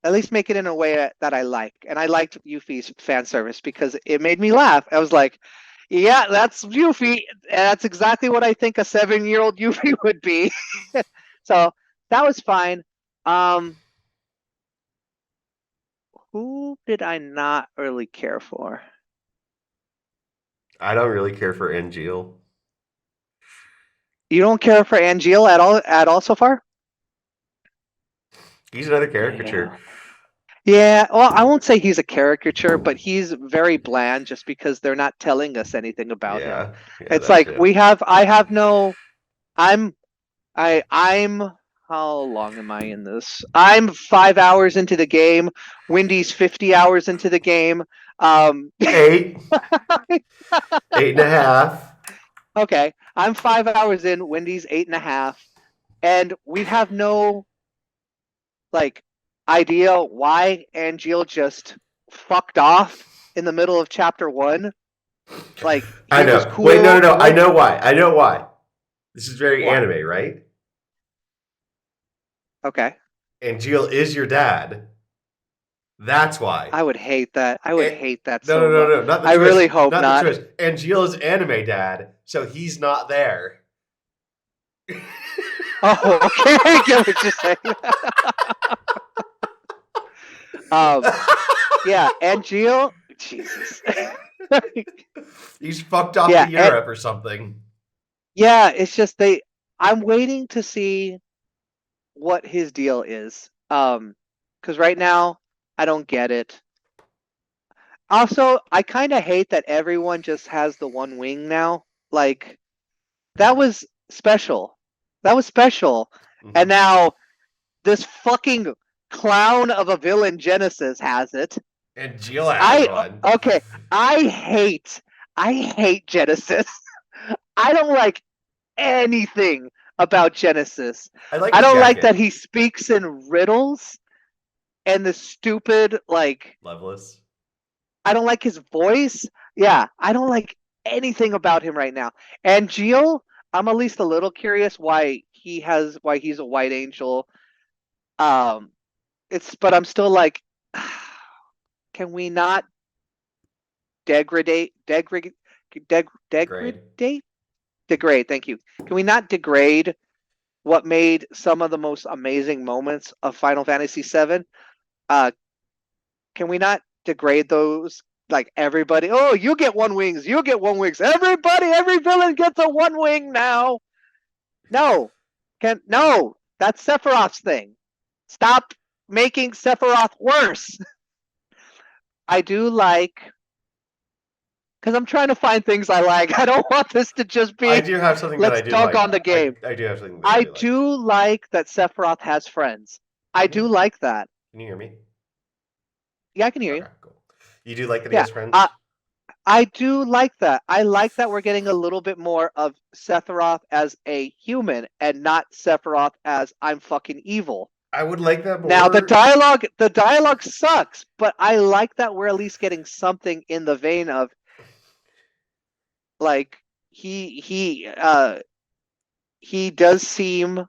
a way that I like. And I liked Yuffie's fan service because it made me laugh. I was like, yeah, that's Yuffie. That's exactly what I think a 7-year-old Yuffie would be. So that was fine. Who did I not really care for? I don't really care for Angeal. You don't care for Angeal at all so far? He's another caricature. Yeah, well, I won't say he's a caricature, but he's very bland just because they're not telling us anything about him. Yeah, it's like I'm how long am I in this? I'm 5 hours into the game. Wendy's 50 hours into the game. 8, 8.5. Okay, I'm 5 hours in. Wendy's 8.5, and we have no like idea why Angeal just fucked off in the middle of chapter 1. Like I he was know. cool. Wait, no. I know why. This is very Why? anime, right? Okay. Angeal is your dad. That's why. I would hate that. I would And- hate that no, so much. no, not the I twist. really hope not. not. The twist. Angeal is anime dad, so he's not there. Oh, okay. I get what you're saying. Yeah, Angeal. Jesus. He's fucked off Yeah, to Europe or something. Yeah, it's just I'm waiting to see what his deal is. Because right now I don't get it. Also, I kind of hate that everyone just has the one wing now. Like that was special. That was special. And now this fucking clown of a villain Genesis has it. Angeal has one. Okay, I hate Genesis. I don't like anything about Genesis. I don't like jacket. that he speaks in riddles and the stupid Loveless. I don't like his voice. Yeah, I don't like anything about him right now. And Geo, I'm at least a little curious why he's a white angel. But I'm still like, can we not degrade? Degrade, thank you. Can we not degrade what made some of the most amazing moments of Final Fantasy VII? Can we not degrade those? Like everybody, oh, you get one wings, you get one wings. Everybody, every villain gets a one wing now. No, that's Sephiroth's thing. Stop making Sephiroth worse. I do like, because I'm trying to find things I like. I don't want this to just be. I do have something that I do talk like. on the game. I do have something. I do like that Sephiroth has friends. I do like that. Can you hear me? Yeah, I can hear you. Cool. You do like that he has friends? I do like that. I like that we're getting a little bit more of Sephiroth as a human and not Sephiroth as I'm fucking evil. I would like that more. Now the dialogue sucks, but I like that we're at least getting something in the vein of like he does seem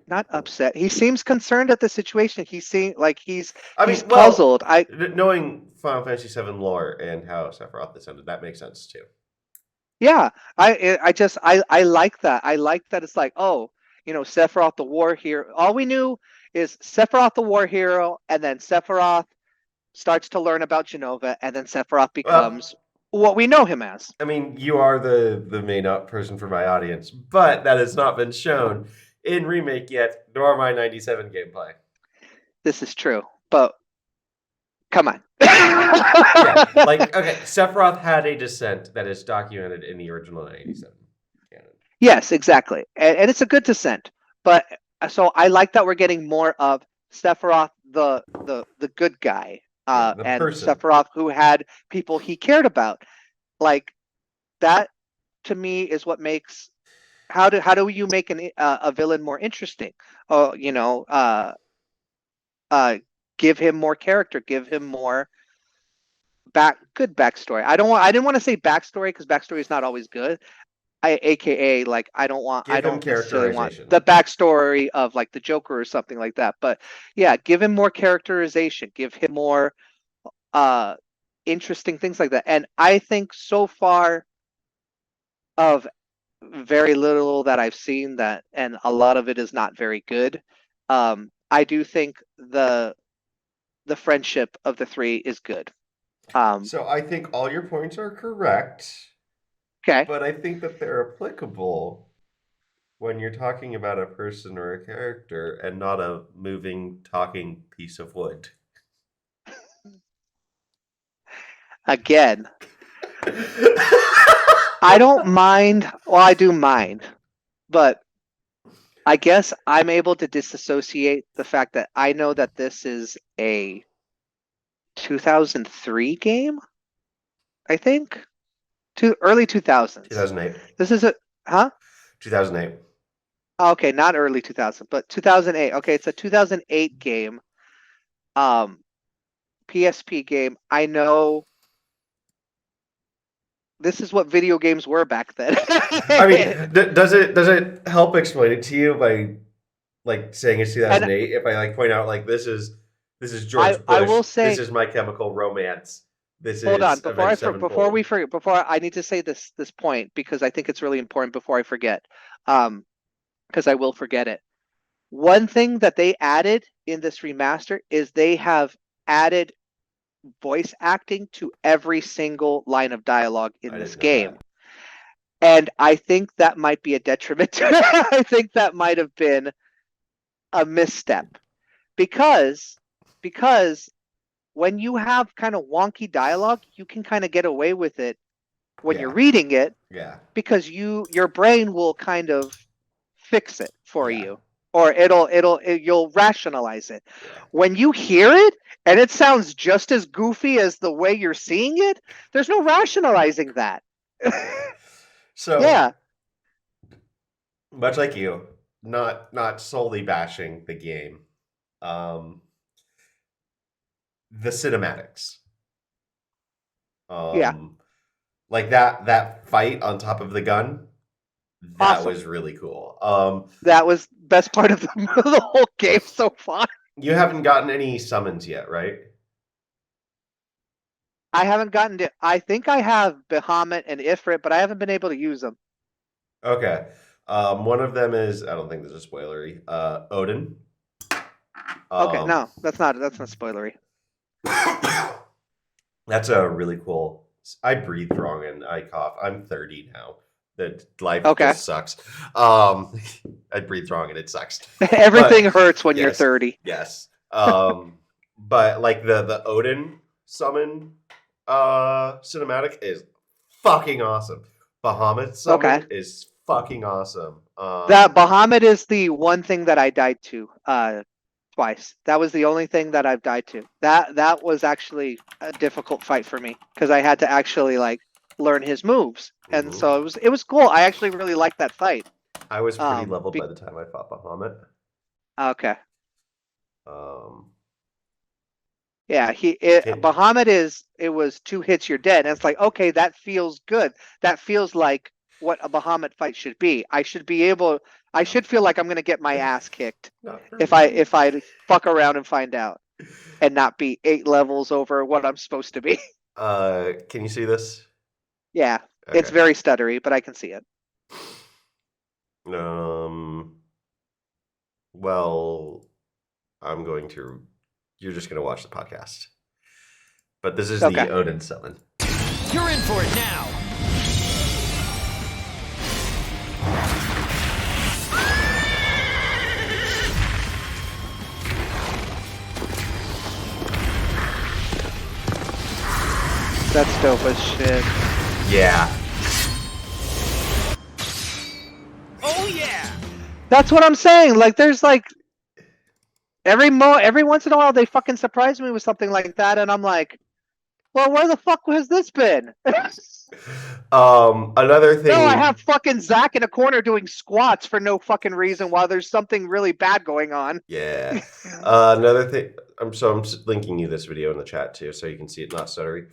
not upset. He seems concerned at the situation. He seems like he's puzzled. Knowing Final Fantasy VII lore and how Sephiroth descended, that makes sense too. Yeah, I like that. I like that it's like, oh, Sephiroth the war hero. All we knew is Sephiroth the war hero, and then Sephiroth starts to learn about Jenova, and then Sephiroth becomes what we know him as. I mean, you are the main person for my audience, but that has not been shown in Remake yet, nor my 97 gameplay. This is true, but come on. Okay, Sephiroth had a descent that is documented in the original 97 canon. Yes, exactly, and it's a good descent. But so I like that we're getting more of Sephiroth, the good guy, and person. Sephiroth who had people he cared about. Like that, to me, is what makes. How do you make a villain more interesting? Give him more character, give him more good backstory. I didn't want to say backstory because backstory is not always good. AKA like I don't necessarily want the backstory of like the Joker or something like that. But yeah, give him more characterization, give him more interesting things like that. And I think so far of very little that I've seen and a lot of it is not very good. I do think the friendship of the three is good. So I think all your points are correct. Okay. But I think that they're applicable when you're talking about a person or a character and not a moving, talking piece of wood. Again. I don't mind. Well, I do mind. But I guess I'm able to disassociate the fact that I know that this is a 2003 game, I think. Early 2000s. 2008. This is huh? 2008. Okay, not early 2000, but 2008. Okay, it's a 2008 game. PSP game. I know this is what video games were back then. I mean, does it help explain it to you by like saying it's 2008? If I like point out like this is George Bush. I will say, this is My Chemical Romance. This hold is on before we forget. Before I need to say this point because I think it's really important before I forget. Because I will forget it. One thing that they added in this remaster is they have added voice acting to every single line of dialogue in this game. And I think that might be a detriment. I think that might have been a misstep because when you have kind of wonky dialogue, you can kind of get away with it when you're reading it. Yeah. Because your brain will kind of fix it for you, or you'll rationalize it. When you hear it and it sounds just as goofy as the way you're seeing it, there's no rationalizing that. So yeah, much like you, not solely bashing the game, the cinematics, like that fight on top of the gun. That was really cool. That was best part of the whole game so far. You haven't gotten any summons yet, right? I haven't gotten to. I think I have Bahamut and Ifrit, but I haven't been able to use them. Okay. One of them is, I don't think this is spoilery. Odin. Okay, no, that's not spoilery. That's a really cool. I breathe wrong and I cough. I'm 30 now. That life just sucks. I breathe wrong and it sucks. Everything hurts when you're 30. Yes. But like the Odin summon cinematic is fucking awesome. Bahamut summon is fucking awesome. That Bahamut is the one thing that I died to twice. That was the only thing that I've died to. That was actually a difficult fight for me because I had to actually like learn his moves, and so it was cool. I actually really liked that fight. I was pretty leveled by the time I fought Bahamut. Okay. Yeah, Bahamut it was 2 hits you're dead, and it's like, okay, that feels good. That feels like what a Bahamut fight should be. I should feel like I'm gonna get my ass kicked if I fuck around and find out, and not be 8 levels over what I'm supposed to be. Can you see this? Yeah, it's very stuttery, but I can see it. Well, you're just going to watch the podcast. But this is the Odin summon. You're in for it now. That's dope as shit. Yeah. Oh yeah. That's what I'm saying. Like, there's like every once in a while they fucking surprise me with something like that, and I'm like, well, where the fuck has this been? Another thing. No, I have fucking Zach in a corner doing squats for no fucking reason while there's something really bad going on. Yeah. Another thing. I'm linking you this video in the chat too, so you can see it not stuttery.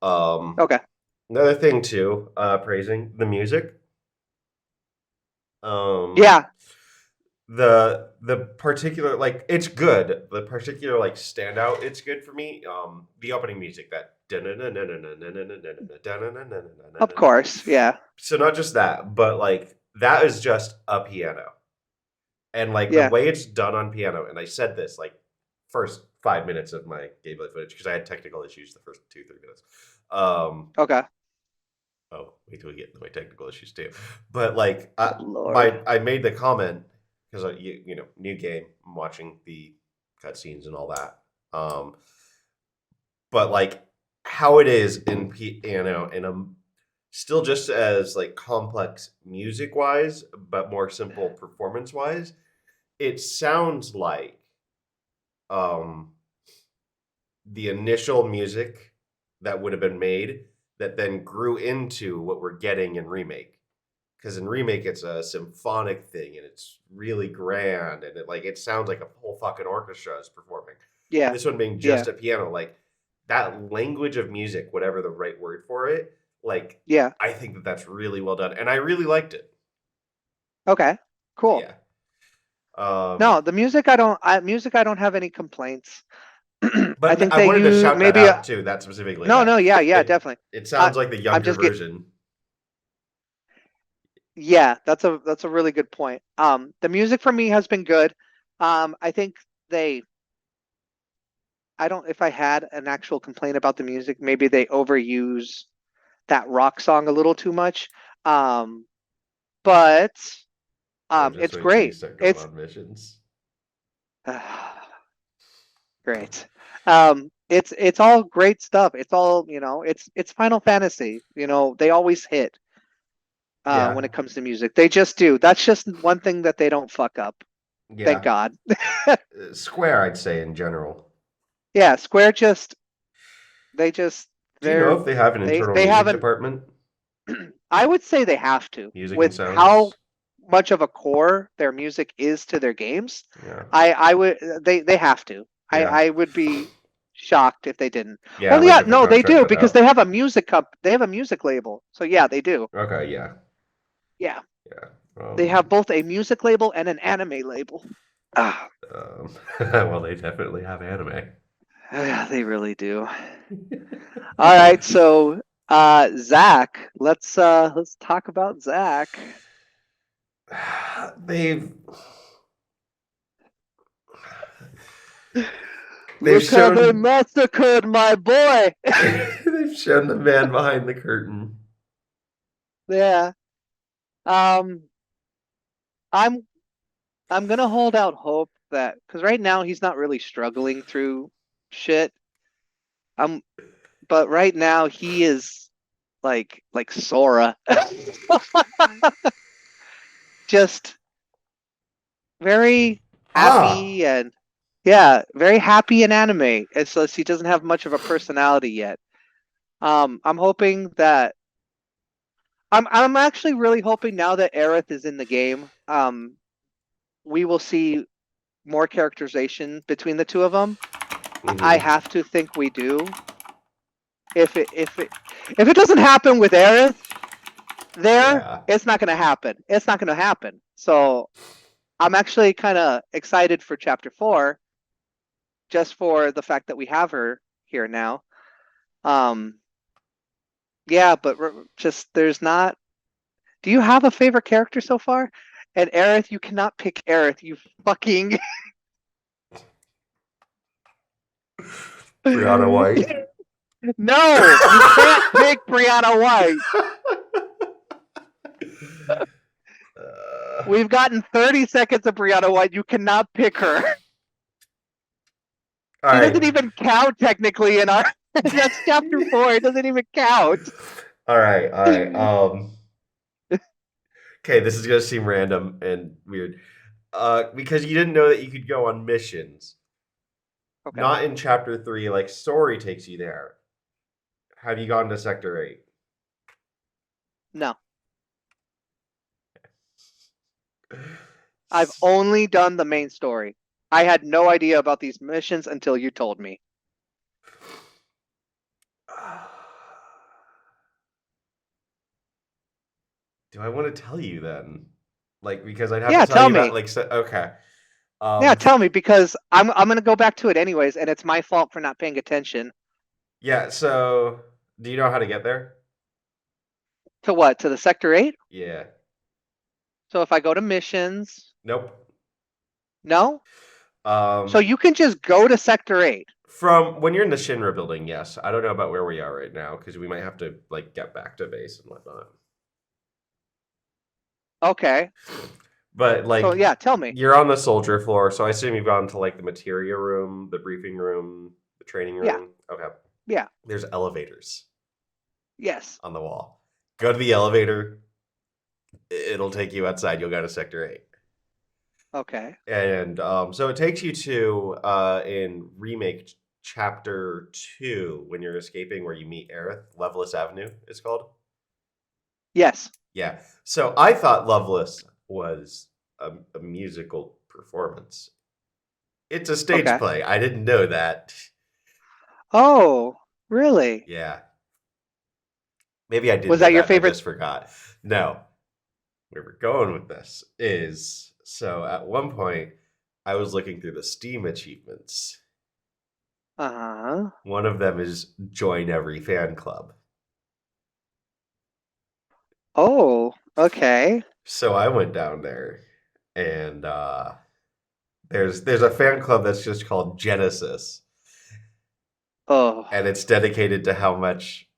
Okay. Another thing too, praising the music. Yeah. The particular, like, it's good. The particular like standout, it's good for me. The opening music, that of course, yeah. So not just that, but like that is just a piano, and like the way it's done on piano. And I said this like first 5 minutes of my gameplay footage because I had technical issues the first 2-3 minutes. Okay. Oh, wait till we get into my technical issues too. But like, I made the comment because you know, new game, I'm watching the cutscenes and all that. But like how it is in piano in a still just as like complex music wise, but more simple performance wise. It sounds like um the initial music that would have been made that then grew into what we're getting in remake. Because in remake it's a symphonic thing and it's really grand and it sounds like a whole fucking orchestra is performing. Yeah. This one being Yeah. just a piano, like that language of music, whatever the right word for it, like Yeah. I think that that's really well done, and I really liked it. Okay. Cool. Yeah. No, the music I don't have any complaints. I But think I they wanted to use shout that maybe out too. That specifically. no, That no, yeah, it, definitely. it sounds like the younger just version. Yeah, that's a really good point. The music for me has been good. I think if I had an actual complaint about the music, maybe they overuse that rock song a little too much. But Just it's wait till you great. start going It's on missions. great. It's all great stuff. It's all, it's Final Fantasy. They always hit Yeah. when it comes to music. They just do. That's just one thing that they don't fuck up. Yeah. Thank God. Square, I'd say in general. Yeah, Square Do you know if they have an internal music department? I would say they have to. Music With and how sounds? much of a core their music is to their games, Yeah. I would they have to. Yeah. I would be shocked if they didn't. Yeah. Well, like yeah, if they're no, not they trying do to because put they have a music label. So yeah, they do. out- Okay. Yeah. Yeah, Yeah. they have both a music label and an anime label. Ah, Well, they definitely have anime. yeah, they really do. All right, so Zach, let's talk about Zach. They've Look how they shown massacred my boy. they've shown the man behind the curtain. Yeah. I'm gonna hold out hope that because right now he's not really struggling through shit. But right now he is like Sora. Just very happy and very happy in anime. It's just he doesn't have much of a personality yet. I'm hoping that I'm actually really hoping now that Aerith is in the game, we will see more characterization between the two of them. Mhm. I have to think we do. If it doesn't happen with Aerith, Yeah. it's not gonna happen. It's not gonna happen. So I'm actually kind of excited for Chapter 4, just for the fact that we have her here now. Yeah, but just there's not. Do you have a favorite character so far? And Aerith, you cannot pick Aerith. You fucking Brianna White. No, you can't pick Brianna White. We've gotten 30 seconds of Brianna White. You cannot pick her. All She right. doesn't even count technically in our. That's Chapter 4. It doesn't even count. All right. Okay, this is gonna seem random and weird. Because you didn't know that you could go on missions. Okay. Not in Chapter 3, like story takes you there. Have you gone to Sector 8? No. I've only done the main story. I had no idea about these missions until you told me. Do I want to tell you then? Like, because I'd have Yeah, to tell tell you me. about, like, okay. Yeah, tell me because I'm gonna go back to it anyways, and it's my fault for not paying attention. Yeah, so do you know how to get there? To what? To the Sector 8? Yeah. So if I go to missions, Nope. no? So So you can just go to Sector 8. from when you're in the Shinra building, yes. I don't know about where we are right now because we might have to like get back to base and whatnot. Okay. But like, So yeah, tell me. you're on the soldier floor, so I assume you've gone to like the materia room, the briefing room, the training room. Yeah. Okay. Yeah. There's elevators Yes. on the wall. Go to the elevator. It'll take you outside. You'll go to Sector 8. Okay. And so it takes you to in Remake Chapter 2 when you're escaping where you meet Aerith. Loveless Avenue is called. Yes. Yeah. So I thought Loveless was a musical performance. It's a stage Okay. play. I didn't know that. Oh, really? Yeah. Maybe I did. Was know that your and I favorite? just forgot. No. Where we're going with this is so at one point I was looking through the Steam achievements. Uh-huh. One of them is join every fan club. Oh, okay. So I went down there and there's a fan club that's just called Genesis. Oh. And it's dedicated to how much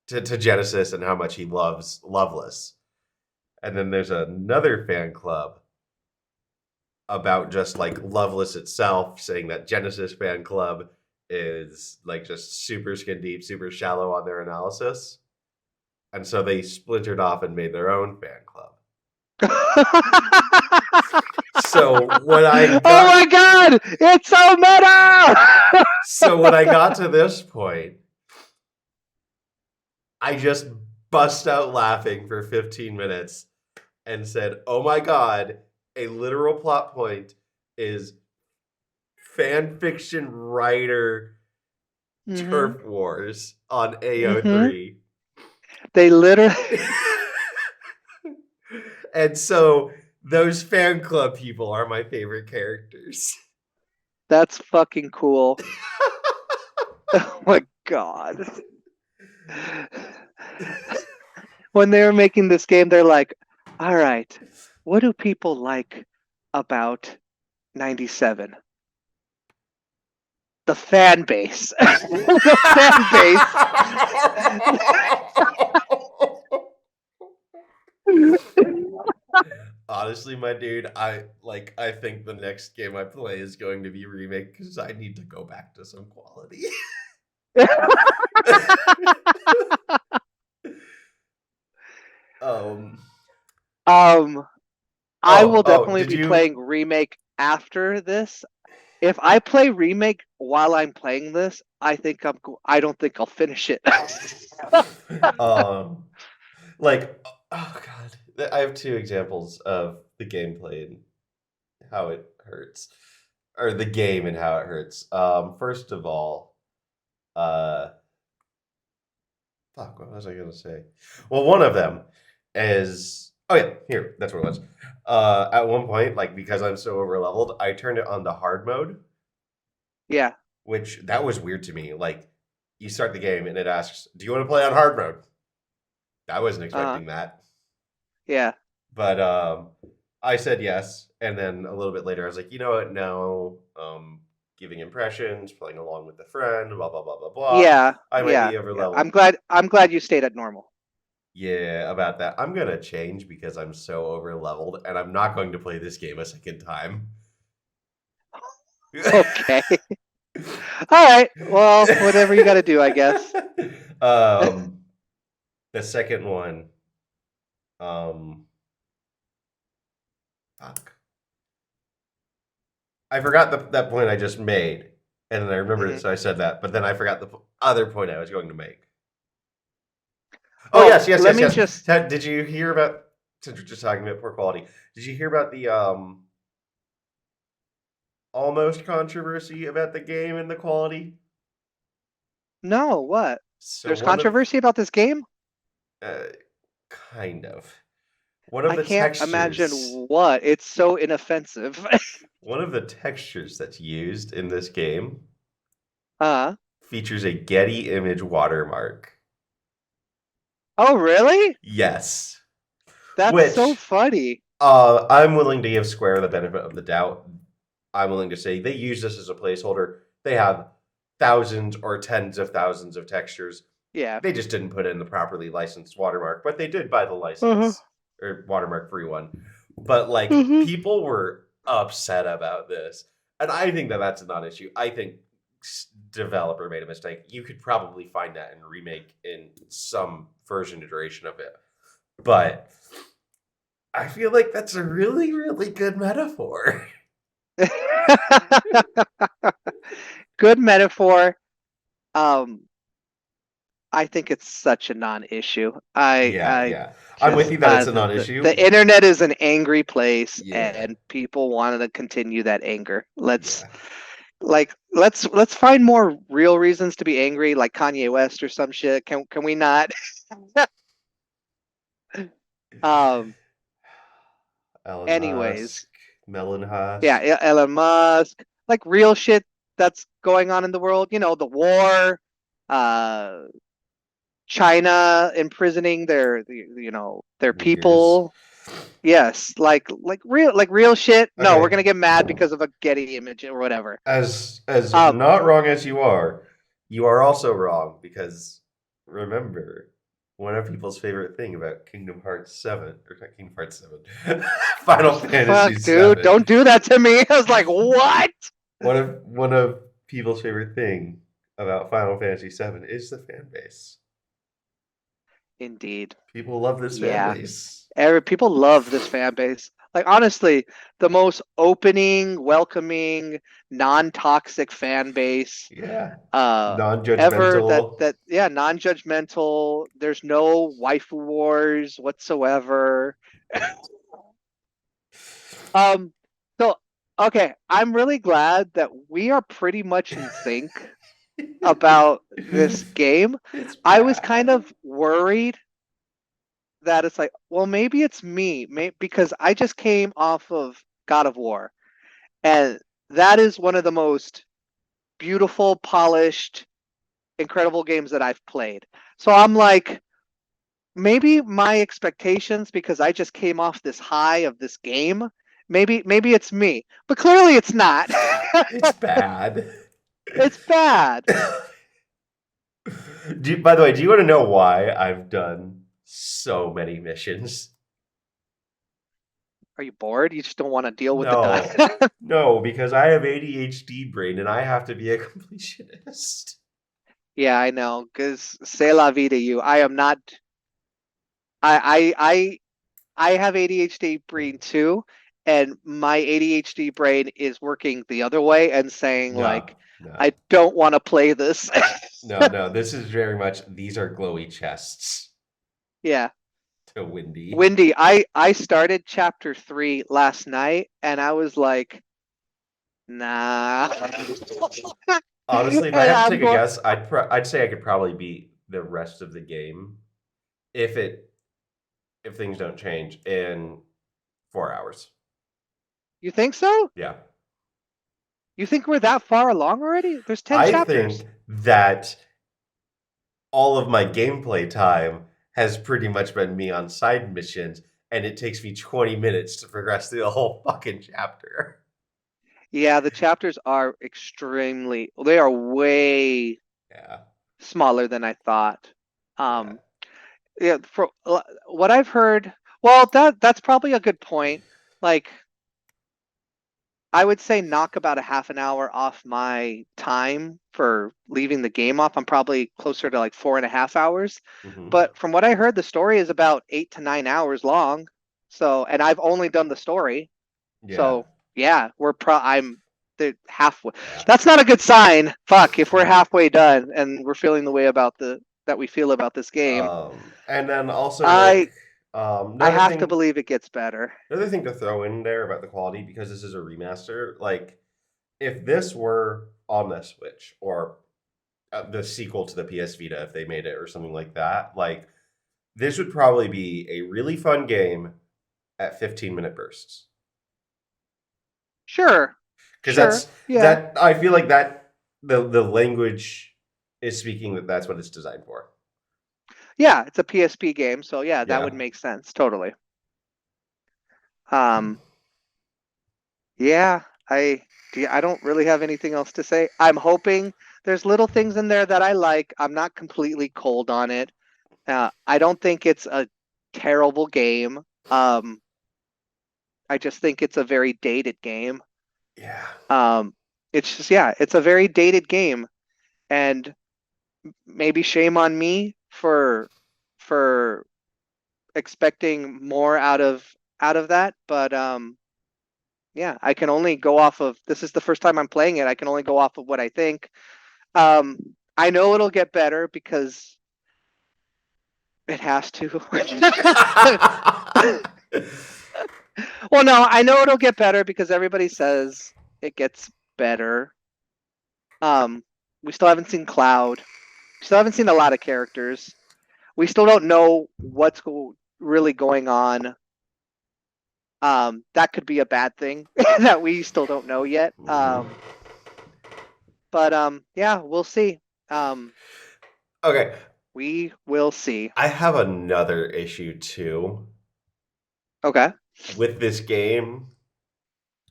to Genesis and how much he loves Loveless. And then there's another fan club about just like Loveless itself, saying that Genesis fan club is like just super skin deep, super shallow on their analysis. And so they splintered off and made their own fan club. So when I got, oh my god, it's so meta. So when I got to this point, I just bust out laughing for 15 minutes and said, "Oh my god, a literal plot point is fan fiction writer turf wars on AO3." They literally And so those fan club people are my favorite characters. That's fucking cool. Oh my god. When they were making this game, they're like, all right, what do people like about 97? The fan base. The fan base. Honestly, my dude, I think the next game I play is going to be Remake because I need to go back to some quality. I will definitely did be playing Remake after this. If I play Remake while I'm playing this, I don't think I'll finish it. Like, oh god, I have two examples of the gameplay and how it hurts, or the game and how it hurts. First of all, fuck, what was I gonna say? Well, one of them is, oh yeah, here, that's what it was. At one point, like because I'm so over leveled, I turned it on the hard mode. Yeah. Which that was weird to me. Like, you start the game and it asks, "Do you want to play on hard mode?" I wasn't expecting that. Yeah. But I said yes, and then a little bit later I was like, you know what? No, giving impressions, playing along with the friend, blah blah blah blah blah. Yeah. I might be over Yeah. leveled. I'm glad you stayed at normal. Yeah, about that. I'm gonna change because I'm so over leveled, and I'm not going to play this game a second time. Okay. All right. Well, whatever you got to do, I guess. The second one, fuck. I forgot that point I just made, and then I remembered it, so I said that. But then I forgot the other point I was going to make. Oh yes. Did you hear about? Since we're just talking about poor quality, did you hear about the almost controversy about the game and the quality? No, what? So there's controversy about this game? Kind of. One of I the can't textures, imagine what. It's so inoffensive. One of the textures that's used in this game features a Getty image watermark. Oh, really? Yes. That's so funny. I'm willing to give Square the benefit of the doubt. I'm willing to say they use this as a placeholder. They have thousands or tens of thousands of textures. Yeah. They just didn't put in the properly licensed watermark, but they did buy the license or watermark free one. But like people were upset about this. And I think that that's a non-issue. I think developer made a mistake. You could probably find that and remake in some version iteration of it. But I feel like that's a really, really good metaphor. Good metaphor. I think it's such a non-issue. Yeah. I'm with you that it's a non-issue. The internet is an angry place, Yeah. and people wanted to continue that anger. Let's find more real reasons to be angry, like Kanye West or some shit. Can we not? Elon Anyways. Musk, Melon Husk. Yeah, Elon Musk, like real shit that's going on in the world. You know, the war, China imprisoning their people. Yes, like real shit. No, Okay. we're gonna get mad because of a Getty image or whatever. As not wrong as you are also wrong, because remember, one of people's favorite thing about Kingdom Hearts 7, or not Kingdom Hearts 7, Final Fantasy Fuck, 7. dude, don't do that to me. I was like, what? One of people's favorite thing about Final Fantasy 7 is the fan base. Indeed. People love this fan base. People love this fan base. Like, honestly, the most opening, welcoming, non-toxic fan base. Yeah. Non-judgmental. Ever non-judgmental. There's no waifu wars whatsoever. So, okay, I'm really glad that we are pretty much in sync about this game. I was kind of worried that it's like, well, maybe it's me, because I just came off of God of War, and that is one of the most beautiful, polished, incredible games that I've played. So I'm like, maybe my expectations, because I just came off this high of this game, maybe it's me, but clearly it's not. It's bad. It's bad. By the way, do you want to know why I've done so many missions? Are you bored? You just don't want to deal with the No, because I have ADHD brain and I have to be a completionist. Yeah, I know. Because c'est la vie to you. I am not. I have ADHD brain too, and my ADHD brain is working the other way and saying I don't want to play this. No, this is very much, these are glowy chests. Yeah. To Windy. Windy, I started chapter 3 last night, and I was like, nah. Honestly, if I have to take a guess, I'd say I could probably beat the rest of the game if things don't change in 4 hours. You think so? Yeah. You think we're that far along already? There's 10 chapters. I think that all of my gameplay time has pretty much been me on side missions, and it takes me 20 minutes to progress through the whole fucking chapter. Yeah, the chapters are they are way smaller than I thought. Yeah, for what I've heard, well, that's probably a good point. Like, I would say knock about a half an hour off my time for leaving the game off. I'm probably closer to like 4.5 hours. Mm-hmm. But from what I heard, the story is about 8 to 9 hours long. So, and I've only done the story. Yeah. So yeah, I'm halfway. Yeah. That's not a good sign. Fuck, if we're halfway done and we're feeling the way that we feel about this game. And then also, I have to believe it gets better. Another thing to throw in there about the quality, because this is a remaster, like, if this were on the Switch, or the sequel to the PS Vita, if they made it, or something like that, like, this would probably be a really fun game at 15-minute bursts. Sure. Because I feel like that the language is speaking that's what it's designed for. Yeah, it's a PSP game, so that would make sense totally. Yeah, I don't really have anything else to say. I'm hoping there's little things in there that I like. I'm not completely cold on it. I don't think it's a terrible game. I just think it's a very dated game. Yeah. It's just, yeah, it's a very dated game, and maybe shame on me for expecting more out of that, but yeah, I can only go off of, this is the first time I'm playing it. I can only go off of what I think. I know it'll get better because it has to. Well, no, I know it'll get better because everybody says it gets better. We still haven't seen Cloud. We still haven't seen a lot of characters. We still don't know what's really going on. That could be a bad thing that we still don't know yet. But yeah, we'll see. Okay, We will see. I have another issue too Okay. with this game,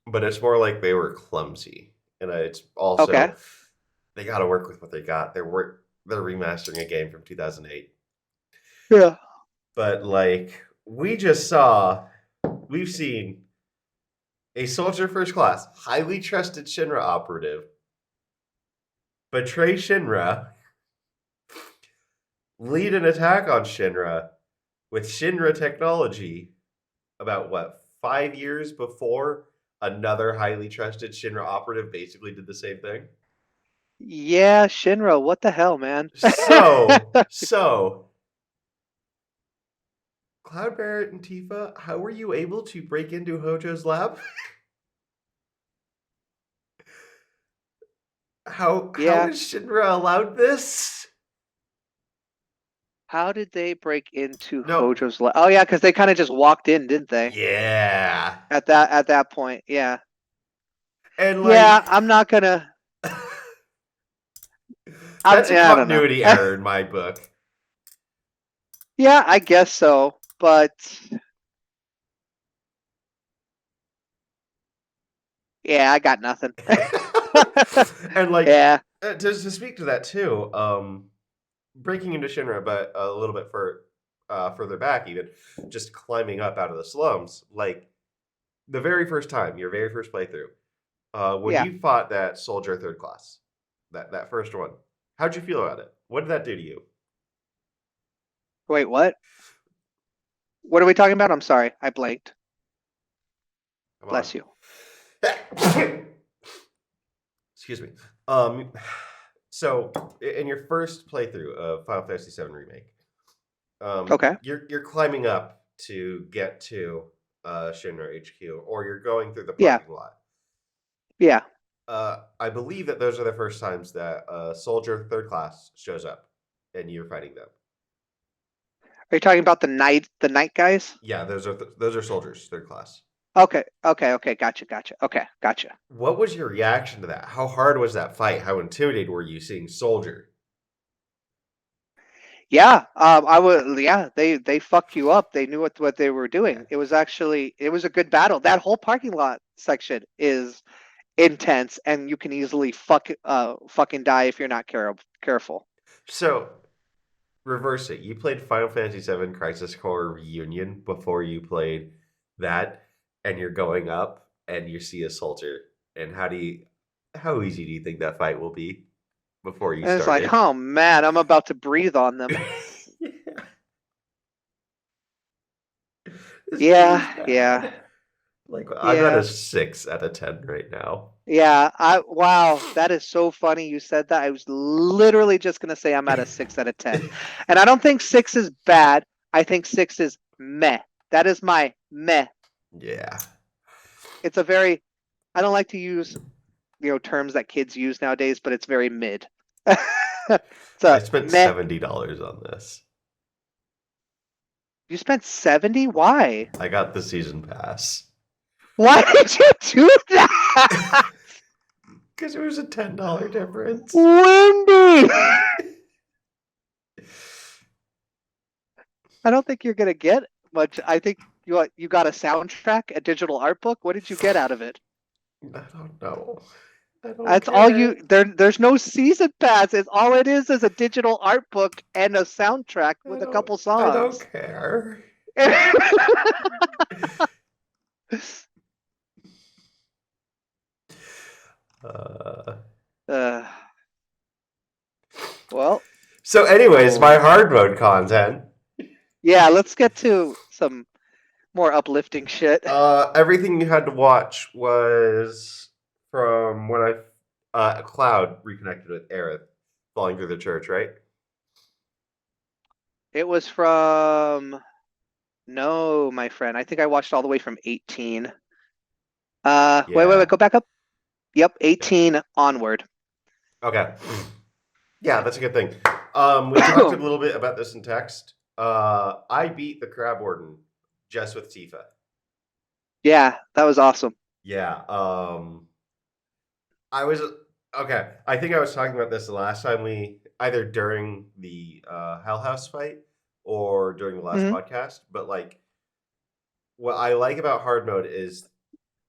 but it's more like they were clumsy, and it's also Okay. they got to work with what they got. They're remastering a game from 2008, Yeah. but like we've seen a soldier first class, highly trusted Shinra operative betray Shinra, lead an attack on Shinra with Shinra technology about what, 5 years before another highly trusted Shinra operative basically did the same thing. Yeah, Shinra, what the hell, man? So Cloud Barrett and Tifa, how were you able to break into Hojo's lab? How is Shinra allowed this? How did they break into No. Hojo's lab? Oh yeah, because they kind of just walked in, didn't they? Yeah. At that point, yeah. And like, yeah, I'm not gonna. that's a I don't know. continuity error in my book. Yeah, I guess so, but yeah, I got nothing. And like, yeah, to speak to that too, breaking into Shinra, but a little bit further back, even just climbing up out of the slums, like the very first time, your very first playthrough, when Yeah. you fought that soldier third class, that first one, how'd you feel about it? What did that do to you? Wait, what? What are we talking about? I'm sorry, I blanked. Come Bless on. you. Excuse me. So in your first playthrough of Final Fantasy VII Remake, Okay. you're climbing up to get to Shinra HQ, or you're going through the Yeah. parking lot. Yeah. I believe that those are the first times that a soldier third class shows up, and you're fighting them. Are you talking about the night guys? Yeah, those are soldiers third class. Okay. Gotcha. Okay, gotcha. What was your reaction to that? How hard was that fight? How intimidated were you seeing soldier? Yeah, I would. Yeah, they fucked you up. They knew what they were doing. Yeah. It was a good battle. That whole parking lot section is intense, and you can easily fucking die if you're not careful. So, reverse it. You played Final Fantasy VII Crisis Core Reunion before you played that, and you're going up and you see a soldier. And how easy do you think that fight will be before you And start? it's like, oh man, I'm about to breathe on them. Yeah. Like, I'm at a 6 out of 10 right now. Yeah, wow, that is so funny you said that. I was literally just gonna say I'm at a 6 out of 10. And I don't think 6 is bad. I think 6 is meh. That is my meh. Yeah. It's I don't like to use, terms that kids use nowadays, but it's very mid. I spent $70 on this. You spent 70? Why? I got the season pass. Why did you do that? Because it was a $10 difference. Wendy! I don't think you're gonna get much. I think you got a soundtrack, a digital art book. What did you get out of it? I don't know. That's all you. There's no season pass. All it is a digital art book and a soundtrack with a couple songs. I don't care. Uh, Uh, well, so, anyways, so my hard mode content. yeah, let's get to some more uplifting shit. Everything you had to watch was from when Cloud reconnected with Aerith, falling through the church, right? It was from no, my friend. I think I watched all the way from 18. Wait, Yeah. go back up. Yep, 18 onward. Okay. Yeah, that's a good thing. We talked a little bit about this in text. I beat the Crab Warden just with Tifa. Yeah, that was awesome. Yeah. I was okay. I think I was talking about this the last time we either during the Hell House fight or during the last Mhm. podcast. But like, what I like about hard mode is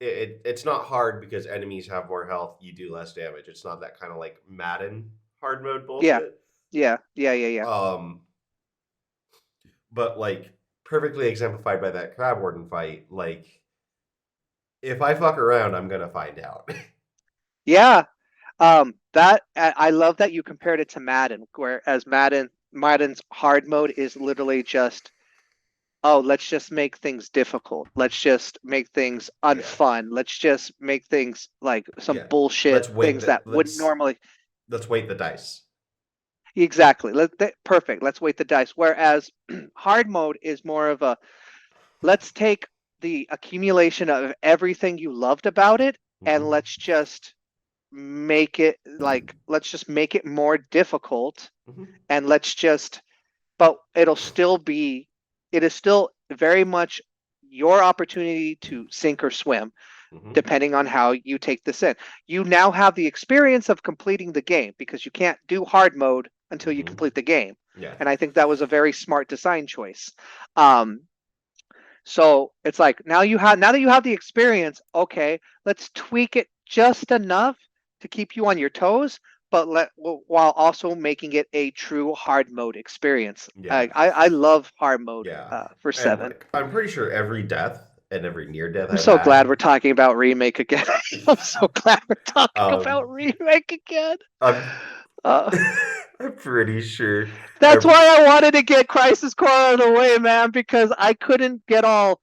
it's not hard because enemies have more health, you do less damage. It's not that kind of like Madden hard mode Yeah, bullshit. yeah. But like perfectly exemplified by that Crab Warden fight. Like, if I fuck around, I'm gonna find out. Yeah. That I love that you compared it to Madden, whereas Madden's hard mode is literally just, oh, let's just make things difficult. Let's just make things unfun. Let's just make things like some Yeah. bullshit things that wouldn't normally. Let's weight the dice. Exactly. Perfect. Let's weight the dice. Whereas hard mode is more of a, let's take the accumulation of everything you loved about it and Mhm. let's just make it more difficult, Mhm. and but it is still very much your opportunity to sink or swim, Mhm. depending on how you take this in. You now have the experience of completing the game because you can't do hard mode until you Mhm. complete the game. Yeah. And I think that was a very smart design choice. So it's like now that you have the experience, okay, let's tweak it just enough to keep you on your toes, but while also making it a true hard mode experience. Yeah. I love hard mode Yeah. for And 7. like, I'm pretty sure every death and every near death I'm I've so glad had. we're talking about remake again. I'm so glad we're talking Um, about remake again. I'm Uh, I'm pretty sure. that's why I wanted to get Crisis Core out of the way, man, because I couldn't get all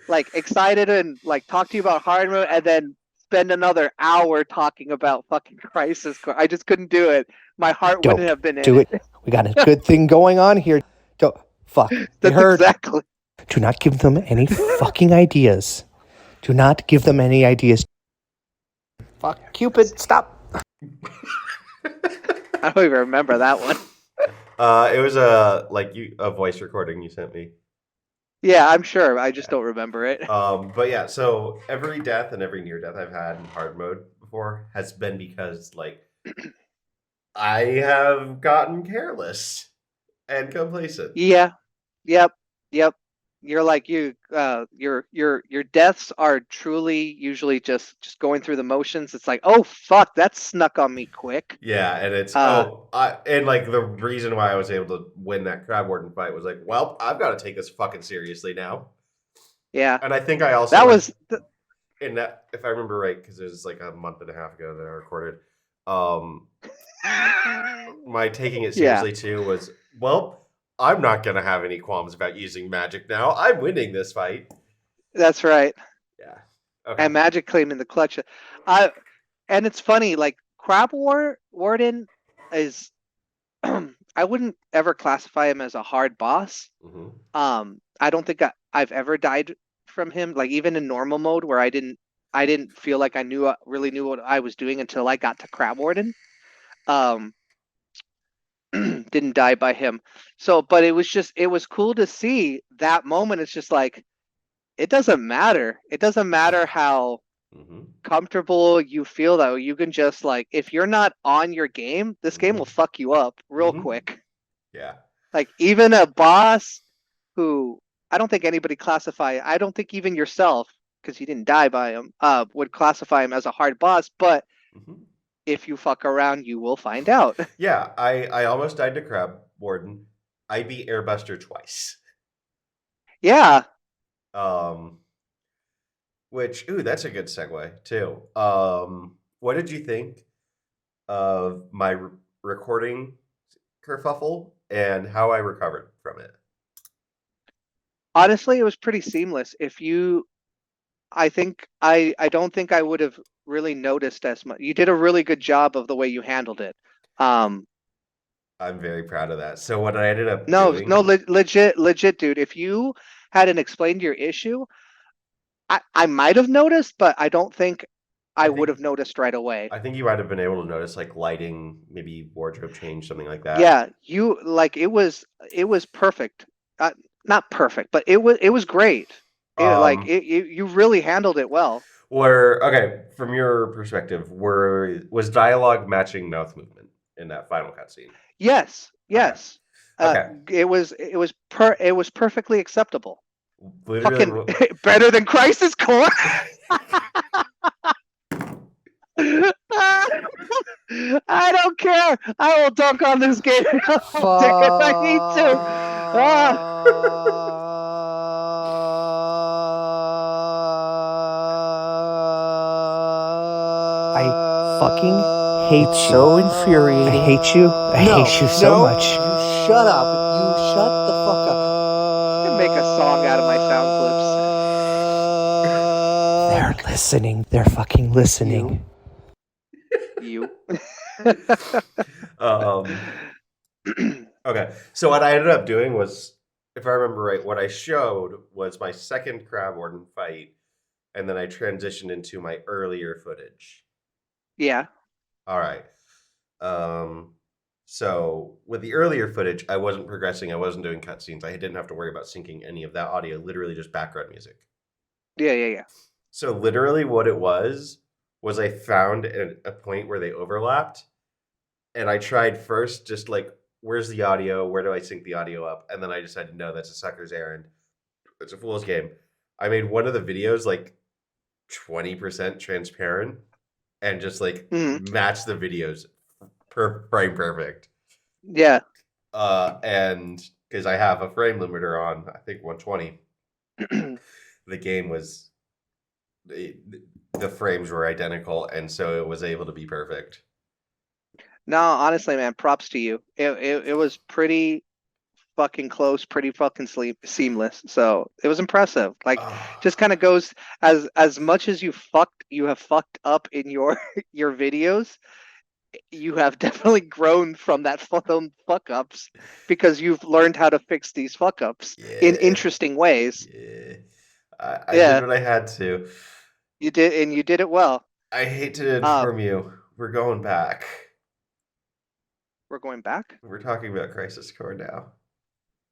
like excited and like talk to you about hard mode and then spend another hour talking about fucking Crisis Core. I just couldn't do it. My heart wouldn't Don't have been in do it. it. We got a good thing going on here. Don't. Fuck. You That's heard. exactly. Do not give them any fucking ideas. Do not give them any ideas. Fuck. Cupid, stop. I don't even remember that one. It was a voice recording you sent me. Yeah, I'm sure. I just don't remember it. But yeah, so every death and every near death I've had in hard mode before has been because like I have gotten careless and complacent. Yeah. Yep. You're like your deaths are truly usually just going through the motions. It's like, oh fuck, that snuck on me quick. Yeah, and it's and like the reason why I was able to win that Crab Warden fight was like, well, I've got to take this fucking seriously now. Yeah. And I think I also That was in that, if I remember right, because it was like a month and a half ago that I recorded. My taking it seriously too was, well, I'm not gonna have any qualms about using magic now. I'm winning this fight. That's right. Yeah. Okay. And magic claiming the clutch. And it's funny, like Crab Warden is I wouldn't ever classify him as a hard boss. Mm-hmm. I don't think I've ever died from him, like even in normal mode where I didn't feel like I really knew what I was doing until I got to Crab Warden. Didn't die by him. So, but it was cool to see that moment. It's just like, it doesn't matter. It doesn't matter how comfortable you feel, that you can just like, if you're not on your game, this game will fuck you up real quick. Yeah. Like even a boss who I don't think even yourself, because you didn't die by him, would classify him as a hard boss, but if you fuck around, you will find out. Yeah, I almost died to Crab Warden. I beat Airbuster twice. Yeah. Which, ooh, that's a good segue too. what did you think of my recording kerfuffle and how I recovered from it? Honestly, it was pretty seamless. I don't think I would have really noticed as much. You did a really good job of the way you handled it. Um, I'm very proud of that. So what I ended up no, doing, no, legit, dude. If you hadn't explained your issue, I might have noticed, but I don't think I I think would have noticed right away. I think you might have been able to notice like lighting, maybe wardrobe change, something like that. Yeah, you like it was perfect. Not perfect, but it was great. You really handled it well. Okay, from your perspective, was dialogue matching mouth movement in that final cutscene? Yes, Okay. yes. Okay. It was perfectly acceptable. Literally, Fucking better than Crisis Core. I don't care. I will dunk on this game all day if I need to. I fucking hate you. So infuriating. I hate you. I hate you so much. You shut up. You shut the fuck up. I can make a song out of my sound clips. They're listening. They're fucking listening. You. Okay, so what I ended up doing was, if I remember right, what I showed was my second Crab Warden fight, and then I transitioned into my earlier footage. Yeah. All right. So with the earlier footage, I wasn't progressing. I wasn't doing cutscenes. I didn't have to worry about syncing any of that audio. Literally just background music. Yeah. So literally, what it was I found a point where they overlapped, and I tried first just like, where's the audio? Where do I sync the audio up? And then I decided, no, that's a sucker's errand. It's a fool's game. I made one of the videos like 20% transparent and just like match the videos frame perfect. Yeah. And because I have a frame limiter on, I think 120, the game was the frames were identical, and so it was able to be perfect. No, honestly, man, props to you. It was pretty fucking close, pretty fucking seamless. So it was impressive. Like, just kind of goes as much as you have fucked up in your your videos. You have definitely grown from that fuck ups because you've learned how to fix these fuck ups in interesting ways. Yeah. I did what I had to. You did, and you did it well. I hate to inform you, we're going back. We're going back? We're talking about Crisis Core now.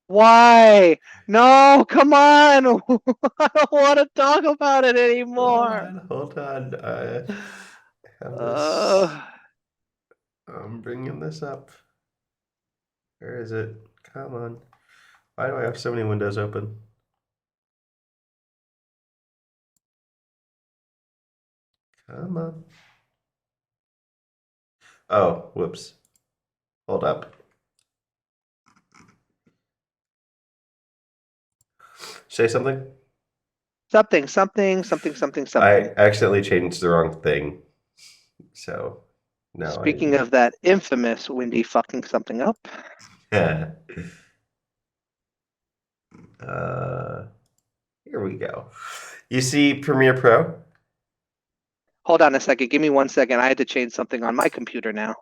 Why? No, come on. I don't want to talk about it anymore. Hold on. I'm bringing this up. Where is it? Come on. Why do I have so many windows open? Come on. Oh, whoops. Hold up. Say something? Something. I accidentally changed the wrong thing. So, no. Speaking of that infamous Windy fucking something up. Here we go. You see Premiere Pro? Hold on a second. Give me 1 second. I had to change something on my computer now.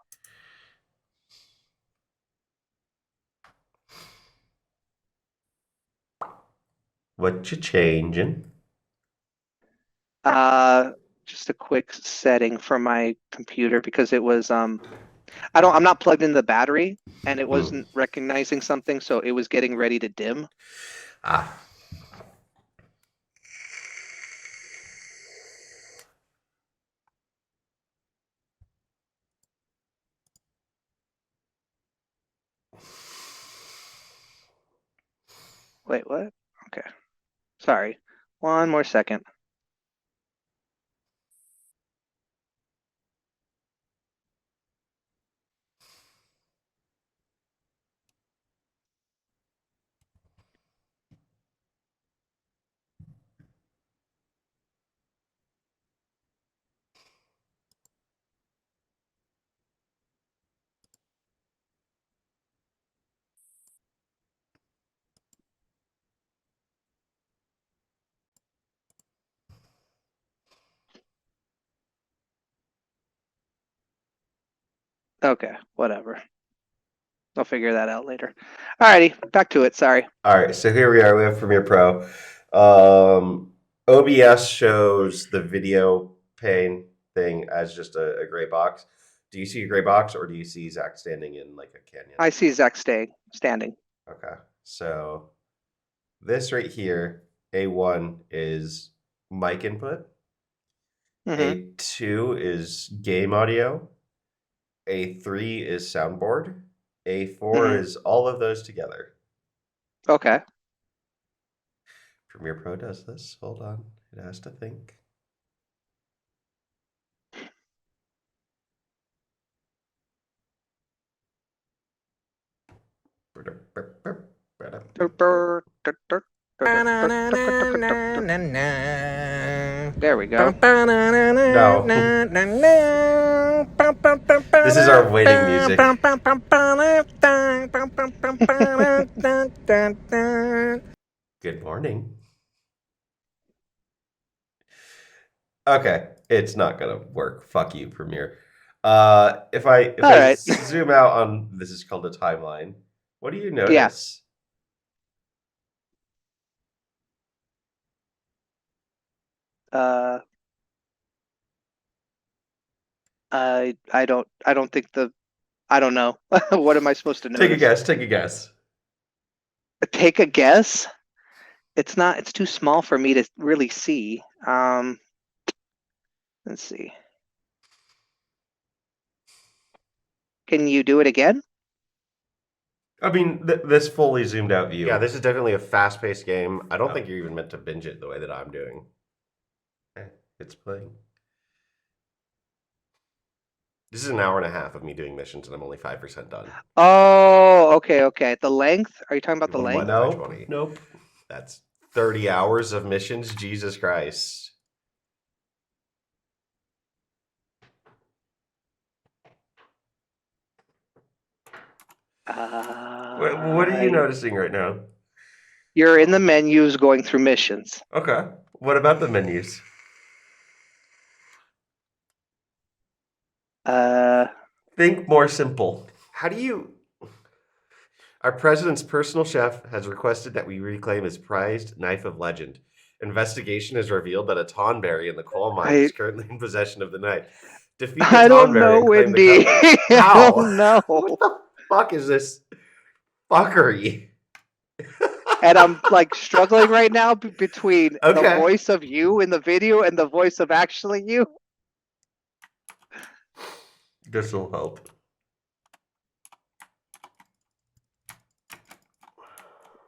What you changing? Just a quick setting for my computer because it was I'm not plugged in the battery and it wasn't recognizing something, so it was getting ready to dim. Wait, what? Okay. Sorry. 1 more second. Okay, whatever. I'll figure that out later. Alrighty, back to it. Sorry. All right, so here we are. We have Premiere Pro. OBS shows the video pane thing as just a gray box. Do you see a gray box, or do you see Zach standing in like a canyon? I see Zach standing. Okay, so this right here, A1 is mic input. Mhm. A2 is game audio. A3 is soundboard. A4 is all of those together. Okay. Premiere Pro does this. Hold on. It has to think. There we go. No. This is our waiting music. Good morning. Okay, it's not gonna work. Fuck you, Premiere. If I right. zoom out on this is called a timeline. What do you notice? I don't think I don't know. What am I supposed to notice? Take a guess. Take a guess. Take a guess? It's too small for me to really see. Let's see. Can you do it again? I mean, this fully zoomed out view. Yeah, this is definitely a fast-paced game. I don't think you're even meant to binge it the way that I'm doing. It's playing. This is an hour and a half of me doing missions, and I'm only 5% done. Oh, okay. The length? Are you talking about the length? No, nope. That's 30 hours of missions. Jesus Christ. What are you noticing right now? You're in the menus going through missions. Okay. What about the menus? Think more simple. How do you... Our president's personal chef has requested that we reclaim his prized knife of legend. Investigation has revealed that a Tonberry in the coal mine is currently in possession of the knife. Defeat the I don't know, Tonberry and claim Wendy. the cover. I How? don't know. What the fuck is this fuckery? And I'm like struggling right now between the Okay. voice of you in the video and the voice of actually you. This will help.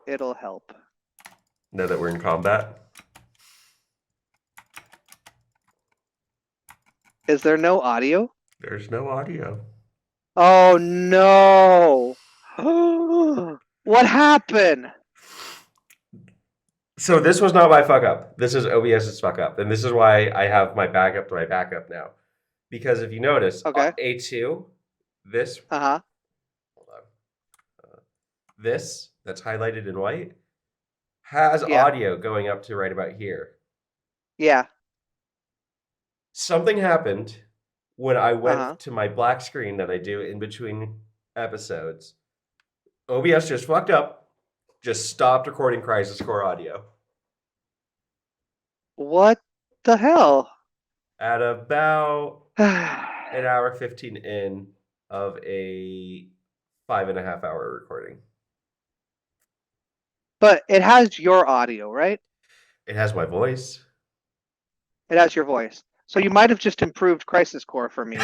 It'll help. Now that we're in combat. Is there no audio? There's no audio. Oh no. What happened? So this was not my fuck up. This is OBS's fuck up. And this is why I have my backup to my backup now. Because if you notice, Okay. A2, this, Uh-huh. hold on. This, that's highlighted in white, has Yeah. audio going up to right about here. Yeah. Something happened when I went Uh-huh. to my black screen that I do in between episodes. OBS just fucked up, just stopped recording Crisis Core audio. What the hell? At about an hour 15 in of a 5.5 hour recording. But it has your audio, right? It has my voice. It has your voice. So you might have just improved Crisis Core for me.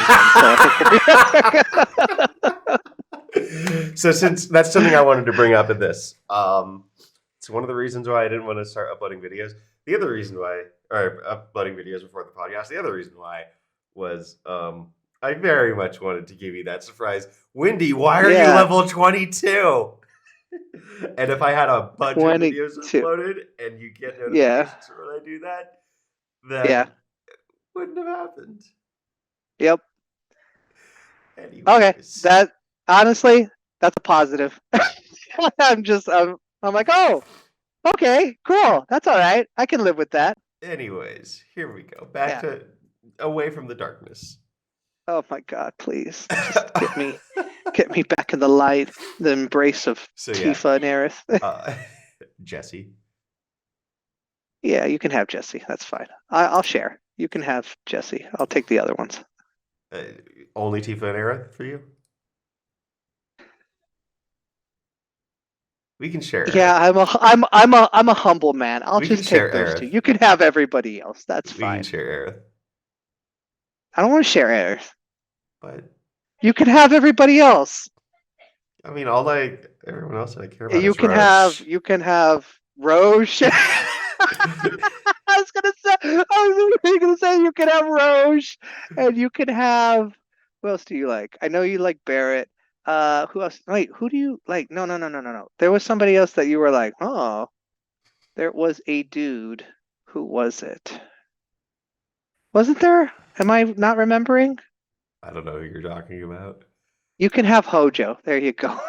So since that's something I wanted to bring up in this, it's one of the reasons why I didn't want to start uploading videos. The other reason why, or uploading videos before the podcast, the other reason why was I very much wanted to give you that surprise. Wendy, why are you level 22? And if I had a bunch of videos uploaded and you get notifications when I do that, then it wouldn't have happened. Yep. Anyways. Okay. That honestly, that's a positive. I'm like, oh, okay, cool. That's all right. I can live with that. Anyways, here we go. Back to away from the darkness. Oh my God, please. Just get me back in the light, the embrace of So yeah, Tifa and Aerith. Jesse. Yeah, you can have Jesse. That's fine. I'll share. You can have Jesse. I'll take the other ones. Only Tifa and Aerith for you? We can share. Yeah, I'm a humble man. I'll We can just share take those two. Aerith. You can have everybody else. That's We can fine. share Aerith, I don't want to share Aerith. but You can have everybody else. I mean, all everyone else that I care about You is can have Roche. I was gonna say you can have Roche, and you can have. Who else do you like? I know you like Barrett. Who else? Wait, who do you like? No. There was somebody else that you were like, oh, there was a dude. Who was it? Wasn't there? Am I not remembering? I don't know who you're talking about. You can have Hojo. There you go.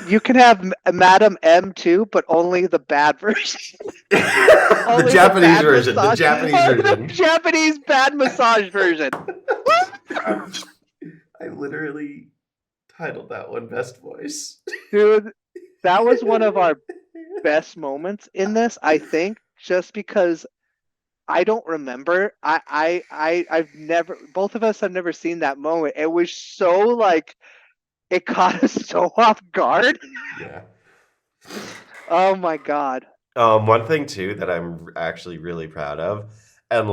You can have Madam M too, but only the bad version. The Japanese version. The massage- Japanese the version. Japanese bad massage version. I literally titled that one "Best Voice." Dude, that was one of our best moments in this, I think, just because I don't remember. I've never, both of us have never seen that moment. It was so like, it caught us so off guard. Yeah. Oh my God. One thing too that I'm actually really proud of, and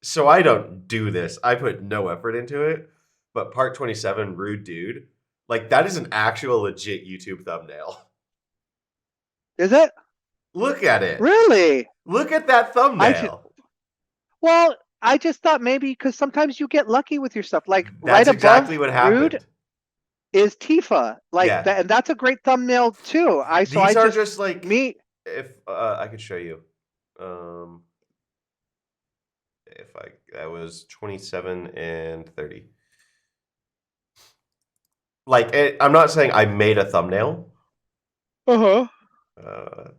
so I don't do this. I put no effort into it, but Part 27, Rude Dude, that is an actual legit YouTube thumbnail. Is it? Look at it. Really? Look at that thumbnail. Well, I just thought maybe because sometimes you get lucky with your stuff. Like That's right above exactly what happened. Rude is Tifa. Yeah. That, and that's a great thumbnail too. These are just me. If I could show you, that was 27 and 30. I'm not saying I made a thumbnail. Uh-huh.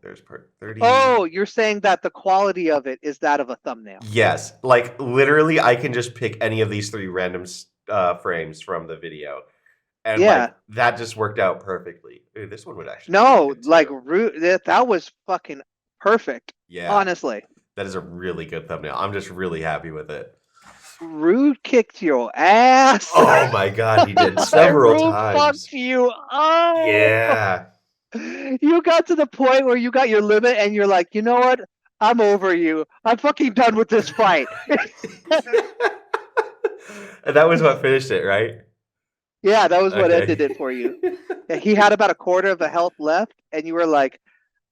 There's part 30. Oh, you're saying that the quality of it is that of a thumbnail. Yes, literally, I can just pick any of these 3 random frames from the video, and that just worked out perfectly. Ooh, this one would actually. No, that was fucking perfect. Yeah, honestly, that is a really good thumbnail. I'm just really happy with it. Rude kicked your ass. Oh my God, he did several Rude times. Fucked you up. Yeah. You got to the point where you got your limit and you're like, you know what? I'm over you. I'm fucking done with this fight. And that was what finished it, right? Yeah, that was what ended it for you. He had about a quarter of the health left, and you were like,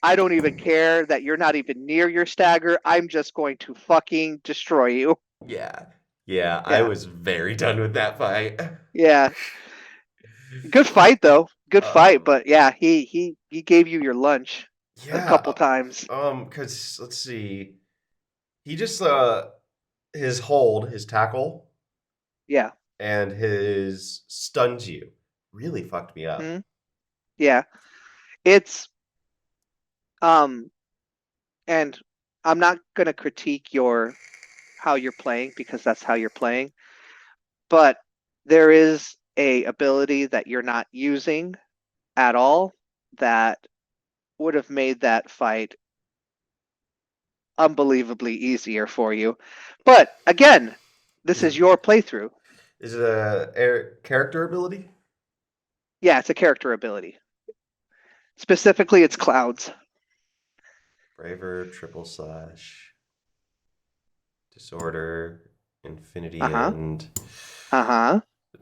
I don't even care that you're not even near your stagger. I'm just going to fucking destroy you. Yeah, I was very done with that fight. Yeah. Good fight though. Good fight, but yeah, he gave you your lunch a couple times. Because let's see, he just his tackle, yeah, and his stuns you really fucked me up. Mm-hmm. Yeah, it's and I'm not gonna critique how you're playing because that's how you're playing, but there is a ability that you're not using at all that would have made that fight unbelievably easier for you. But again, this is your playthrough. Is it a character ability? Yeah, it's a character ability. Specifically, it's clouds. Braver, triple slash, disorder, infinity end.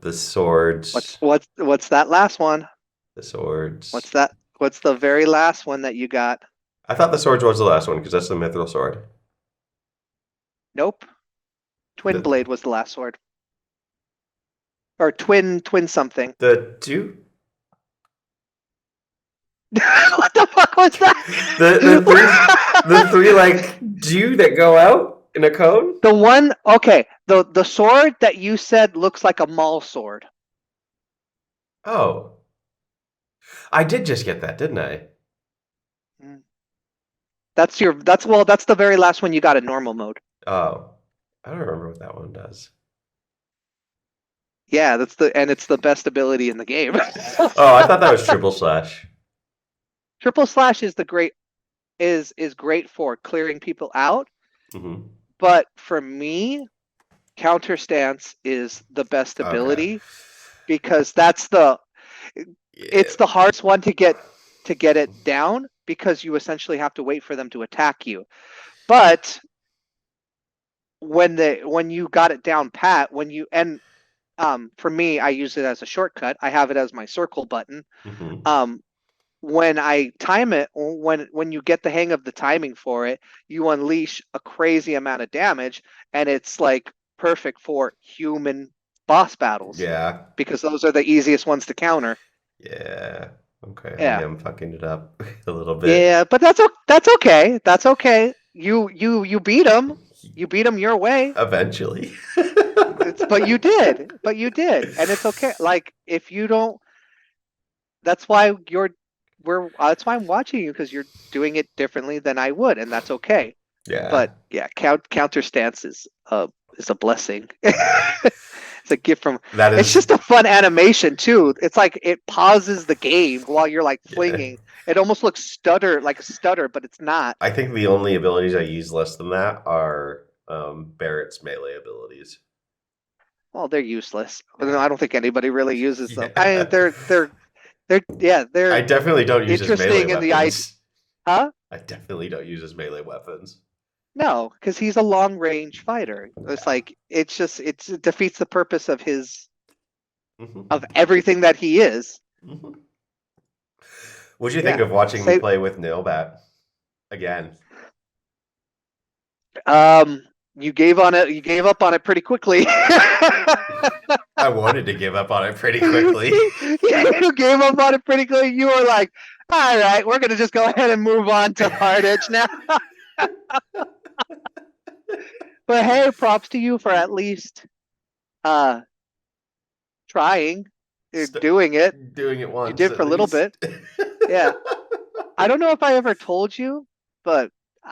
The swords. What's that last one? The swords. What's that? What's the very last one that you got? I thought the swords was the last one because that's the mithril sword. Nope. Twin blade was the last sword. Or twin something. The 2? What the fuck was that? The 3 dew that go out in a cone? The one, okay, the sword that you said looks like a Maul sword. Oh. I did just get that, didn't I? That's the very last one you got in normal mode. Oh, I don't remember what that one does. Yeah, it's the best ability in the game. Oh, I thought that was triple slash. Triple slash is great for clearing people out, Hmm. but for me, counter stance is the best ability because it's the hardest one to get it down because you essentially have to wait for them to attack you. But when you got it down pat, for me, I use it as a shortcut. I have it as my circle button. Hmm. When I time it, when you get the hang of the timing for it, you unleash a crazy amount of damage, and it's like perfect for human boss battles. Yeah. Because those are the easiest ones to counter. Yeah. Okay. Yeah. I am fucking it up a little bit. Yeah, but that's okay. That's okay. You beat him. You beat him your way. Eventually. But you did. And it's okay. Like if you don't, that's why that's why I'm watching you, because you're doing it differently than I would, and that's okay. Yeah. But yeah, counter stance is a blessing. It's a gift from. It's just a fun animation too. It's like it pauses the game while you're like flinging. It almost looks like a stutter, but it's not. I think the only abilities I use less than that are Barrett's melee abilities. Well, they're useless. I don't think anybody really uses them. Yeah. I mean, they're I definitely don't use his melee interesting in the weapons. Huh? I definitely don't use his melee weapons. No, because he's a long range fighter. It's like it defeats the purpose of of everything that he is. Mm-hmm. What do you think of watching me play with Nailbat again? You gave up on it pretty quickly. I wanted to give up on it pretty quickly. You gave up on it pretty quickly. You were like, all right, we're gonna just go ahead and move on to Hard Edge now. But hey, props to you for at least trying. Doing it once. You did for a little bit. Yeah. I don't know if I ever told you, but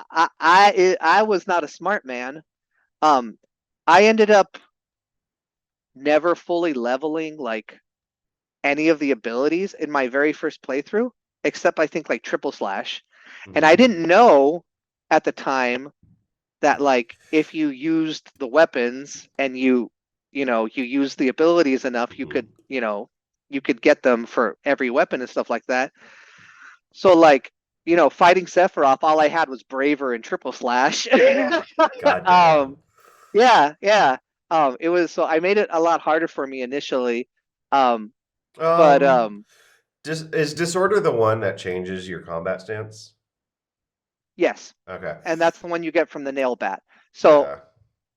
I was not a smart man. I ended up never fully leveling like any of the abilities in my very first playthrough, except I think like triple slash. And I didn't know at the time that like if you used the weapons and you used the abilities enough, you could get them for every weapon and stuff like that. So like, fighting Sephiroth, all I had was Braver and triple slash. Yeah. It was, so I made it a lot harder for me initially. Is Disorder the one that changes your combat stance? Yes. Okay. And that's the one you get from the Nailbat. So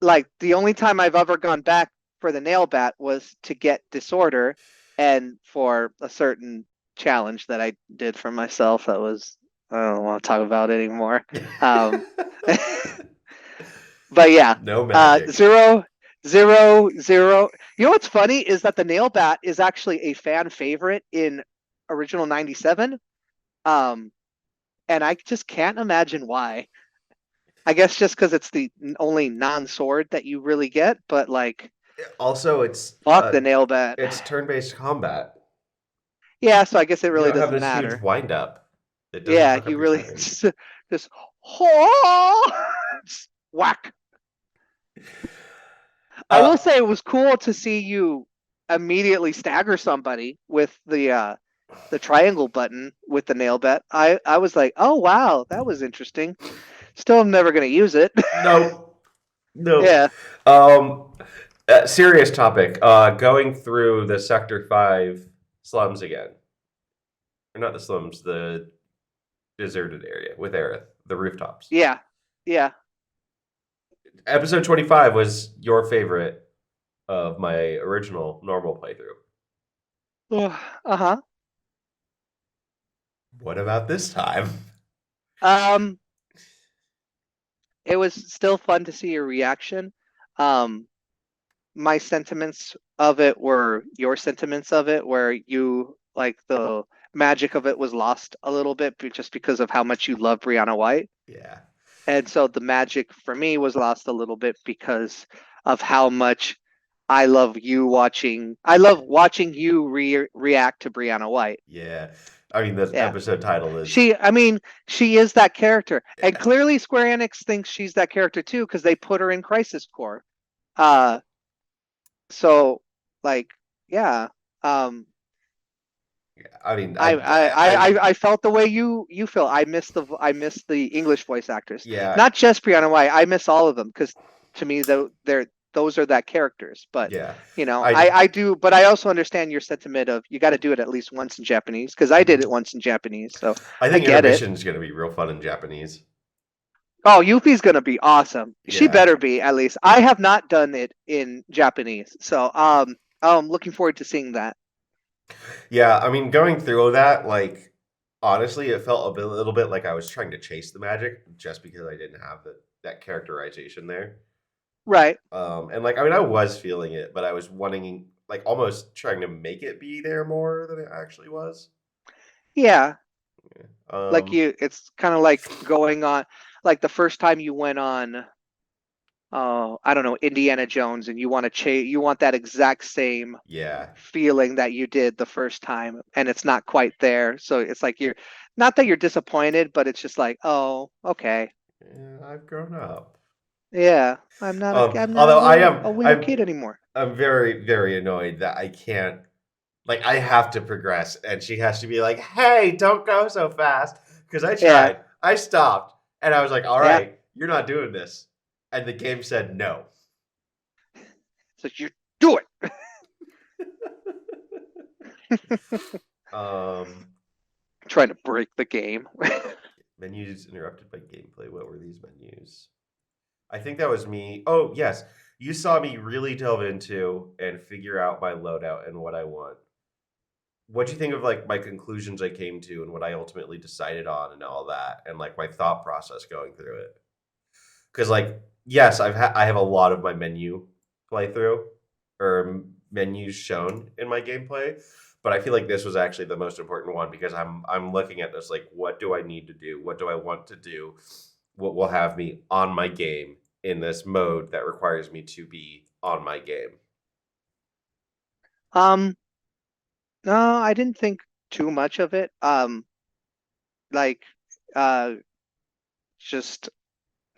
like the only time I've ever gone back for the Nailbat was to get Disorder, and for a certain challenge that I did for myself that was, I don't want to talk about it anymore. But yeah, no magic. 0, 0, 0. You know what's funny is that the Nailbat is actually a fan favorite in original 97. And I just can't imagine why. I guess just because it's the only non-sword that you really get, but like, also it's the Nailbat. It's turn-based combat. Yeah, so I guess it really doesn't have this matter. Huge wind up. Yeah, you really just whack. I will say it was cool to see you immediately stagger somebody with the triangle button with the Nailbat. I was like, oh wow, that was interesting. Still, I'm never gonna use it. No. Yeah. Serious topic. Going through the Sector 5 slums again. Or not the slums, the deserted area with Aerith, the rooftops. Yeah. Episode 25 was your favorite of my original normal playthrough. Uh-huh. What about this time? It was still fun to see your reaction. My sentiments of it were your sentiments of it, where you like the magic of it was lost a little bit just because of how much you love Brianna White. Yeah. And so the magic for me was lost a little bit because of how much I love watching you react to Brianna White. Yeah. I mean, the Yeah. episode title is. I mean, she is that character. And Yeah. clearly Square Enix thinks she's that character too, because they put her in Crisis Core. So like, yeah. I mean, I felt the way you feel. I miss the English voice actors. yeah. Not just Brianna White. I miss all of them because to me those are that characters. But Yeah. I do. But I also understand your sentiment of you got to do it at least once in Japanese because I did it once in Japanese. So I think get it. Intermission is going to be real fun in Japanese. Oh, Yuffie's gonna be awesome. She Yeah. better be at least. I have not done it in Japanese, so I'm looking forward to seeing that. Yeah, I mean, going through that, like, honestly, it felt a little bit like I was trying to chase the magic just because I didn't have that characterization there. Right. And like, I mean, I was feeling it, but I was wanting, like, almost trying to make it be there more than it actually was. Yeah. Like Um, it's kind of like going on, like the first time you went on, I don't know, Indiana Jones, and you want to you want that exact same yeah, feeling that you did the first time, and it's not quite there. So it's like you're not that you're disappointed, but it's just like, oh, okay, yeah, I've grown up. yeah, I'm not Although a weird kid anymore. I'm very, very annoyed that I can't, like, I have to progress, and she has to be like, "Hey, don't go so fast," because I Yeah. tried, I stopped, and I was like, "All Yeah. right, you're not doing this," and the game said no. So you do it. Trying to break the game. Menus interrupted by gameplay. What were these menus? I think that was me. Oh, yes. You saw me really delve into and figure out my loadout and what I want. What do you think of like my conclusions I came to and what I ultimately decided on and all that and like my thought process going through it? Because like yes, I have a lot of my menu playthrough or menus shown in my gameplay, but I feel like this was actually the most important one because I'm looking at this like what do I need to do? What do I want to do? What will have me on my game in this mode that requires me to be on my game? No, I didn't think too much of it. Like, just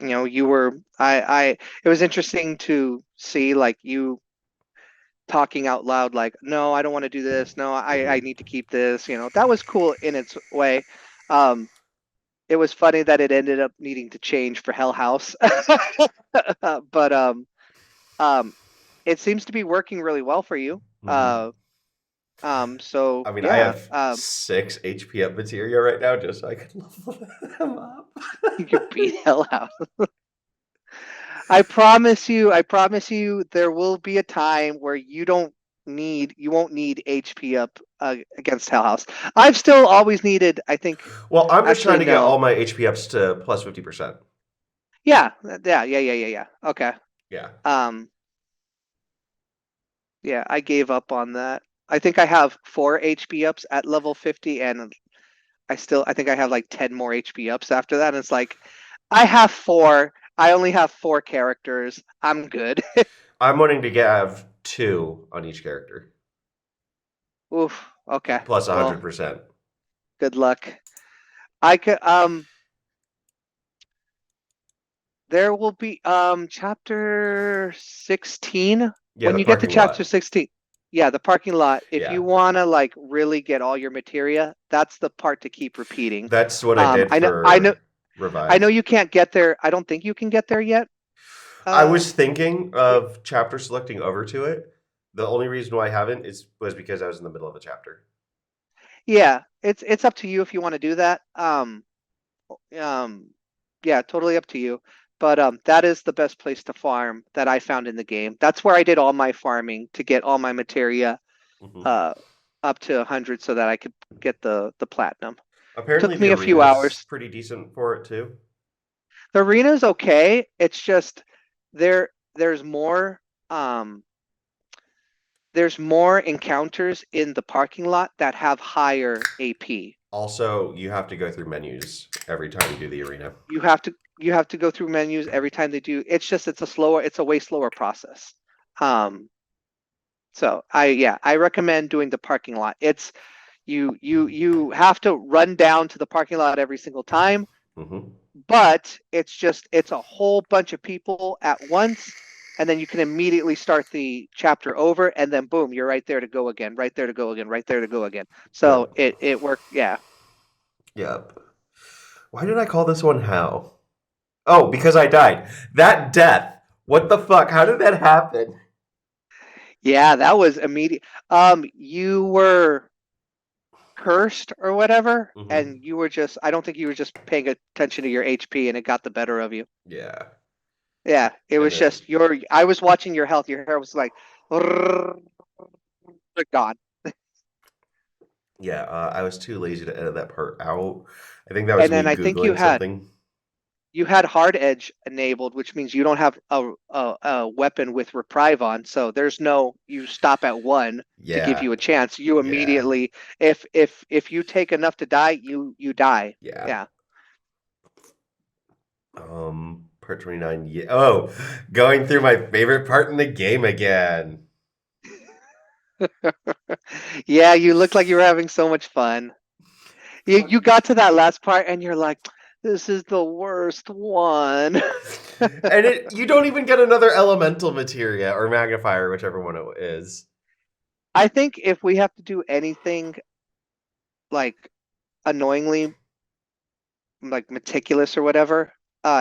you were it was interesting to see like you talking out loud like, no, I don't want to do this. No, I need to keep this. That was cool in its way. It was funny that it ended up needing to change for Hell House, but it seems to be working really well for you. So I mean, yeah, I have 6 HP up materia right now just so I can level them up. you could beat Hell House. I promise you, there will be a time where you won't need HP up against Hell House. I've still always needed, I think. Well, I'm just Actually, trying to get no. all my HP ups to plus 50%. Yeah. Okay. Yeah. Yeah, I gave up on that. I think I have 4 HP ups at level 50, and I think I have like 10 more HP ups after that. And it's like, I have 4. I only have 4 characters. I'm good. I'm wanting to have 2 on each character. Oof. Okay. Plus Well, 100%. good luck. I could there will be chapter 16 Yeah, when the you get to parking chapter lot. 16. Yeah, the parking lot. If Yeah. you want to like really get all your materia, that's the part to keep repeating. That's what I did for Revive. I know you can't get there. I don't think you can get there yet. I was thinking of chapter selecting over to it. The only reason why I haven't was because I was in the middle of a chapter. Yeah, it's up to you if you want to do that. Yeah, totally up to you. But that is the best place to farm that I found in the game. That's where I did all my farming to get all my materia up to 100 so that I could get the platinum. Apparently Took me a few hours. Pretty decent for it too. The arena's okay. It's just there's more encounters in the parking lot that have higher AP. Also, you have to go through menus every time you do the arena. You have to go through menus every time they do. It's just it's a way slower process. So I recommend doing the parking lot. It's you have to run down to the parking lot every single time, but it's a whole bunch of people at once, and then you can immediately start the chapter over, and then boom, you're right there to go again, right there to go again, right there to go again. So it worked. Yeah. Yep. Why did I call this one How? Oh, because I died. That death. What the fuck? How did that happen? Yeah, that was immediate. You were cursed or whatever, and you were I don't think you were just paying attention to your HP, and it got the better of you. Yeah. Yeah, it was just I was watching your health. Your hair was like, gone. Yeah, I was too lazy to edit that part out. I think that was And then me I think Googling something. you had hard edge enabled, which means you don't have a weapon with reprieve on. So there's no you stop at 1 to give you a chance. You immediately if you take enough to die, you die. Yeah. Part 29. Yeah. Oh, going through my favorite part in the game again. Yeah, you looked like you were having so much fun. You got to that last part and you're like, this is the worst one. And you don't even get another elemental materia or magnifier, whichever one it is. I think if we have to do anything like annoyingly like meticulous or whatever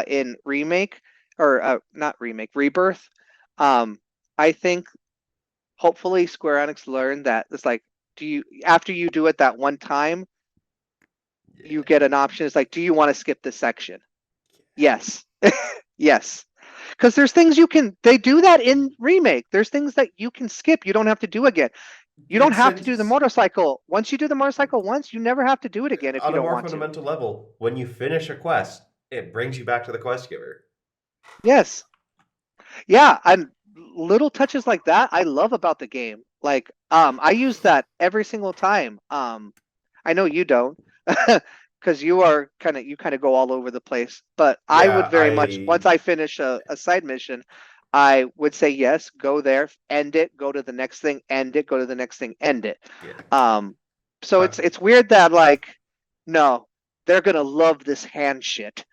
in remake or not remake, rebirth, I think hopefully Square Enix learned that it's like, after you do it that one time, you get an option. It's like, do you want to skip this section? Yes. Yes. Because there's things they do that in remake. There's things that you can skip. You don't have to do again. You don't have to do the motorcycle. Once you do the motorcycle once, you never have to do it again if you don't want to. On a more fundamental level, when you finish a quest, it brings you back to the quest giver. Yes. Yeah, and little touches like that I love about the game. Like, I use that every single time. I know you don't, because you kind of go all over the place. But I would very much, once I finish a side mission, I would say yes, go there, end it, go to the next thing, end it, go to the next thing, end it. So it's weird that like, no, they're gonna love this hand shit.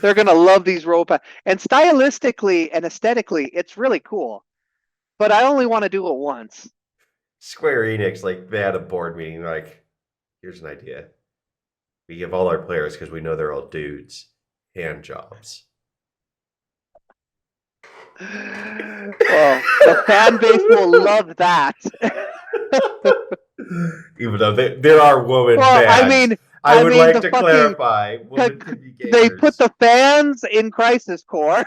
They're gonna love these robots, and stylistically and aesthetically, it's really cool. But I only want to do it once. Square Enix, like, they had a board meeting, like, here's an idea. We give all our players, because we know they're all dudes, hand jobs. Well, the fan base will love that. Even though there are women fans. I would like to clarify. They put the fans in Crisis Core.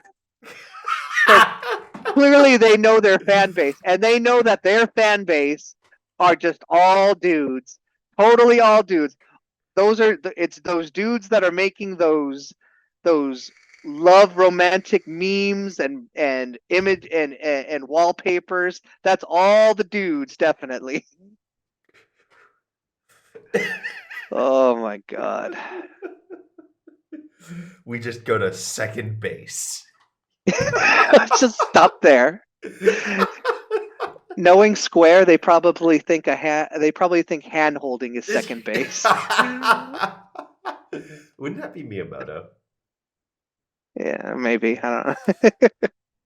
Clearly, they know their fan base, and they know that their fan base are just all dudes, totally all dudes. It's those dudes that are making those love romantic memes and image and wallpapers. That's all the dudes, definitely. Oh my god. We just go to second base. Just stop there. Knowing Square, they probably think hand holding is second base. Wouldn't that be Miyamoto? Yeah, maybe. I don't know.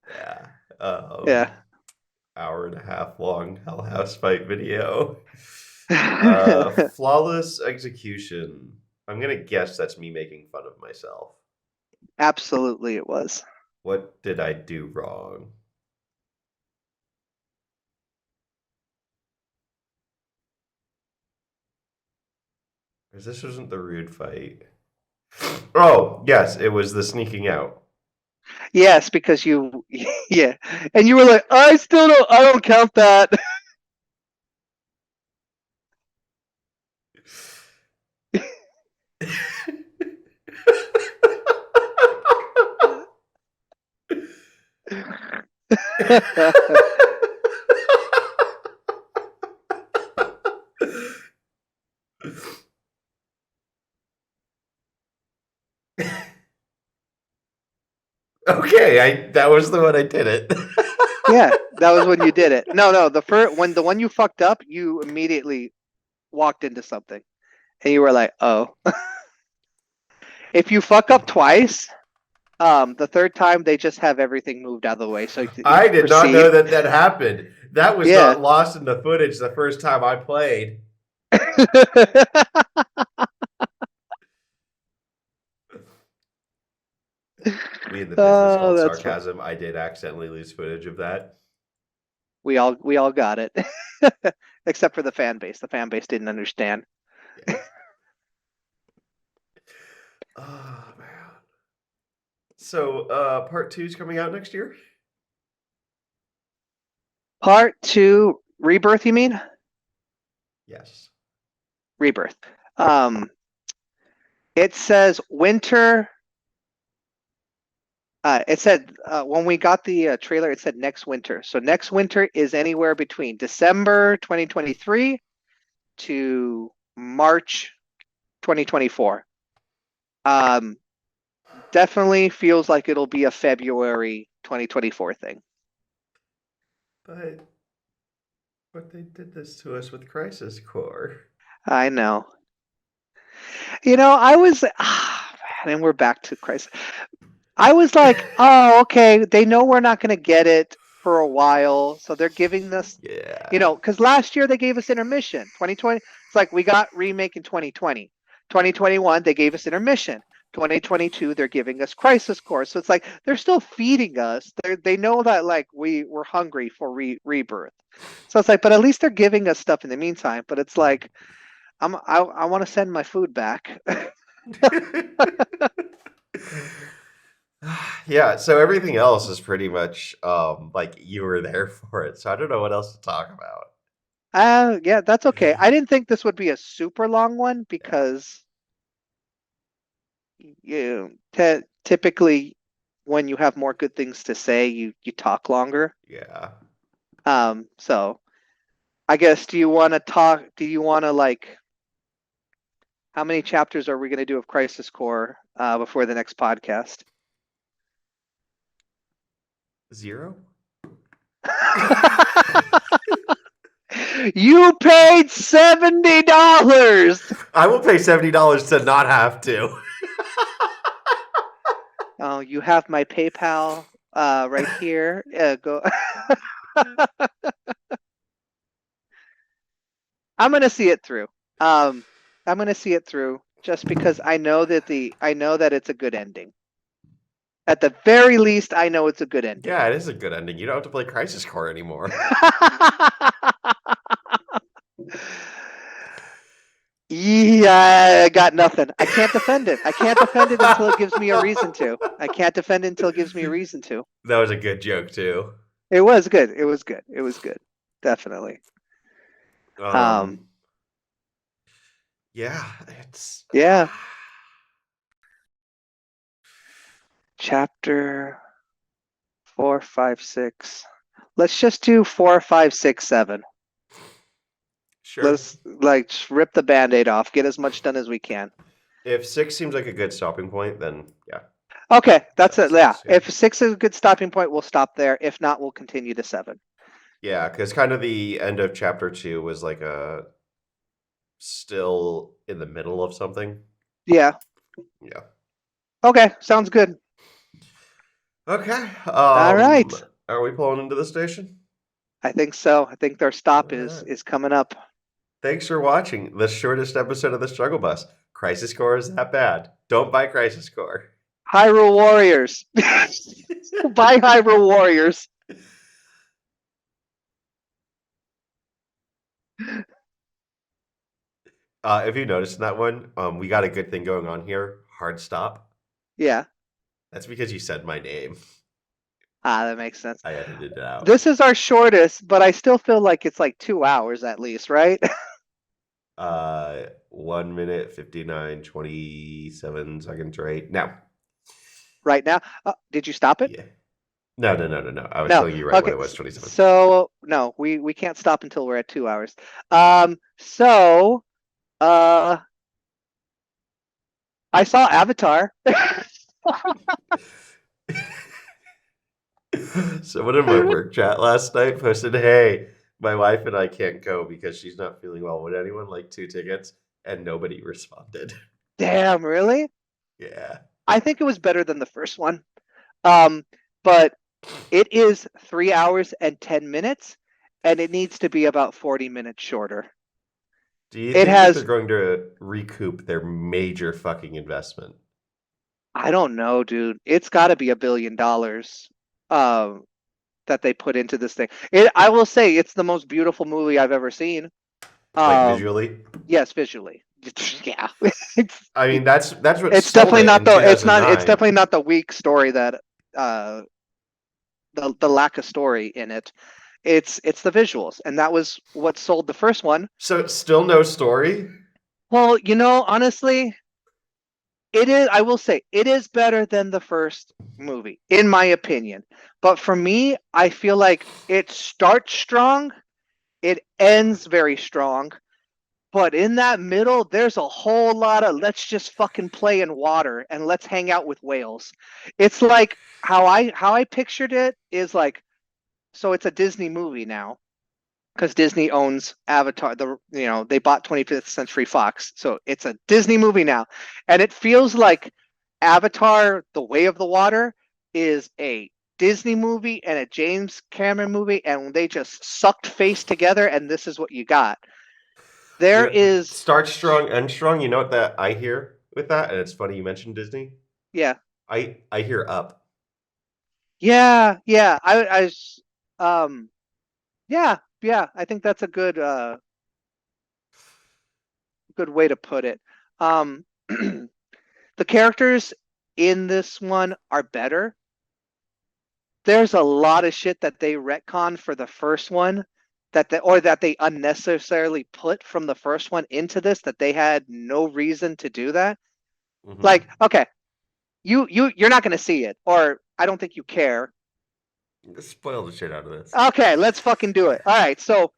Yeah. Yeah. Hour-and-a-half long Hell House fight video. Flawless execution. I'm gonna guess that's me making fun of myself. Absolutely, it was. What did I do wrong? Because this wasn't the rude fight. Oh, yes, it was the sneaking out. Yes, because yeah, and you were like, I don't count that. Okay, that was the one I did it. Yeah, that was when you did it. No, the one you fucked up, you immediately walked into something, and you were like, "Oh." If you fuck up twice, the third time they just have everything moved out of the way, so you I can did not know proceed. that happened. That was Yeah. not lost in the footage the first time I played. We in the business Oh, called that's fun. sarcasm. I did accidentally lose footage of that. We all got it, except for the fan base. The fan base didn't understand. Yeah. Oh man. So part 2 is coming out next year? Part 2, Rebirth, you mean? Yes. Rebirth. It says winter. It said when we got the trailer, it said next winter. So next winter is anywhere between December 2023 to March 2024. Definitely feels like it'll be a February 2024 thing. But they did this to us with Crisis Core. I know. You know, I was, man, and we're back to Crisis. I was like, oh, okay, they know we're not going to get it for a while, so they're giving us, Yeah. you know, because last year they gave us intermission. 2020, it's like we got remake in 2020. 2021, they gave us intermission. 2022, they're giving us Crisis Core. So it's like they're still feeding us. They know that like we're hungry for rebirth. So it's like, but at least they're giving us stuff in the meantime. But it's like, I want to send my food back. Yeah, so everything else is pretty much like you were there for it. So I don't know what else to talk about. Yeah, that's okay. I didn't think this would be a super long one because you typically when you have more good things to say, you talk longer. Yeah. So I guess do you want to like how many chapters are we going to do of Crisis Core before the next podcast? 0? You paid $70. I will pay $70 to not have to. Oh, you have my PayPal right here. Go. I'm gonna see it through. I'm gonna see it through just because I know that it's a good ending. At the very least, I know it's a good ending. Yeah, it is a good ending. You don't have to play Crisis Core anymore. Yeah, I got nothing. I can't defend it. I can't defend it until it gives me a reason to. I can't defend it until it gives me a reason to. That was a good joke too. It was good. It was good. It was good. Definitely. Yeah, it's Yeah. Chapter 4, 5, 6. Let's just do 4, 5, 6, 7. Sure. Let's like just rip the Band-Aid off. Get as much done as we can. If 6 seems like a good stopping point, then yeah. Okay, that's it. Yeah. 6, yeah. If 6 is a good stopping point, we'll stop there. If not, we'll continue to 7. Yeah, because kind of the end of chapter 2 was like a still in the middle of something. Yeah. Yeah. Okay, sounds good. Okay. All right. Are we pulling into the station? I think so. I think their stop All is right. coming up. Thanks for watching the shortest episode of the Struggle Bus. Crisis Core is that bad. Don't buy Crisis Core. Hyrule Warriors. Buy Hyrule Warriors. If you noticed in that one, we got a good thing going on here. Hard stop. Yeah. That's because you said my name. That makes sense. I edited it out. This is our shortest, but I still feel like it's like 2 hours at least, right? 1 minute 59 27 seconds right now. Right now. Did you stop it? Yeah. No. I was No. telling you right when Okay. it was 27. So no, we can't stop until we're at 2 hours. So I saw Avatar. Someone in my work chat last night posted, "Hey, my wife and I can't go because she's not feeling well. Would anyone like 2 tickets?" And nobody responded. Damn, really? Yeah. I think it was better than the first one. But it is 3 hours and 10 minutes, and it needs to be about 40 minutes shorter. Do you It think that has, they're going to recoup their major fucking investment? I don't know, dude. It's got to be $1 billion that they put into this thing. I will say it's the most beautiful movie I've ever seen. Like visually? Yes, visually. Yeah. I mean, that's what It's sold definitely it not in the it's 2009. definitely not the weak story that the lack of story in it. It's the visuals, and that was what sold the first one. So it's still no story? Well, honestly, it is, I will say, it is better than the first movie, in my opinion. But for me, I feel like it starts strong, it ends very strong, but in that middle, there's a whole lot of let's just fucking play in water and let's hang out with whales. It's like how I pictured it is like, so it's a Disney movie now because Disney owns Avatar. They bought 25th Century Fox, so it's a Disney movie now, and it feels like Avatar: The Way of the Water is a Disney movie and a James Cameron movie, and they just sucked face together, and this is what you got. There is start strong, end strong. You know what that I hear with that, and it's funny you mentioned Disney. Yeah. I hear Up. Yeah. Yeah. I think that's a good way to put it. The characters in this one are better. There's a lot of shit that they retcon for the first one that they unnecessarily put from the first one into this that they had no reason to do that. Mhm. Like, okay, you're not going to see it, or I don't think you care. Spoil the shit out of this. Okay, let's fucking do it. All right, so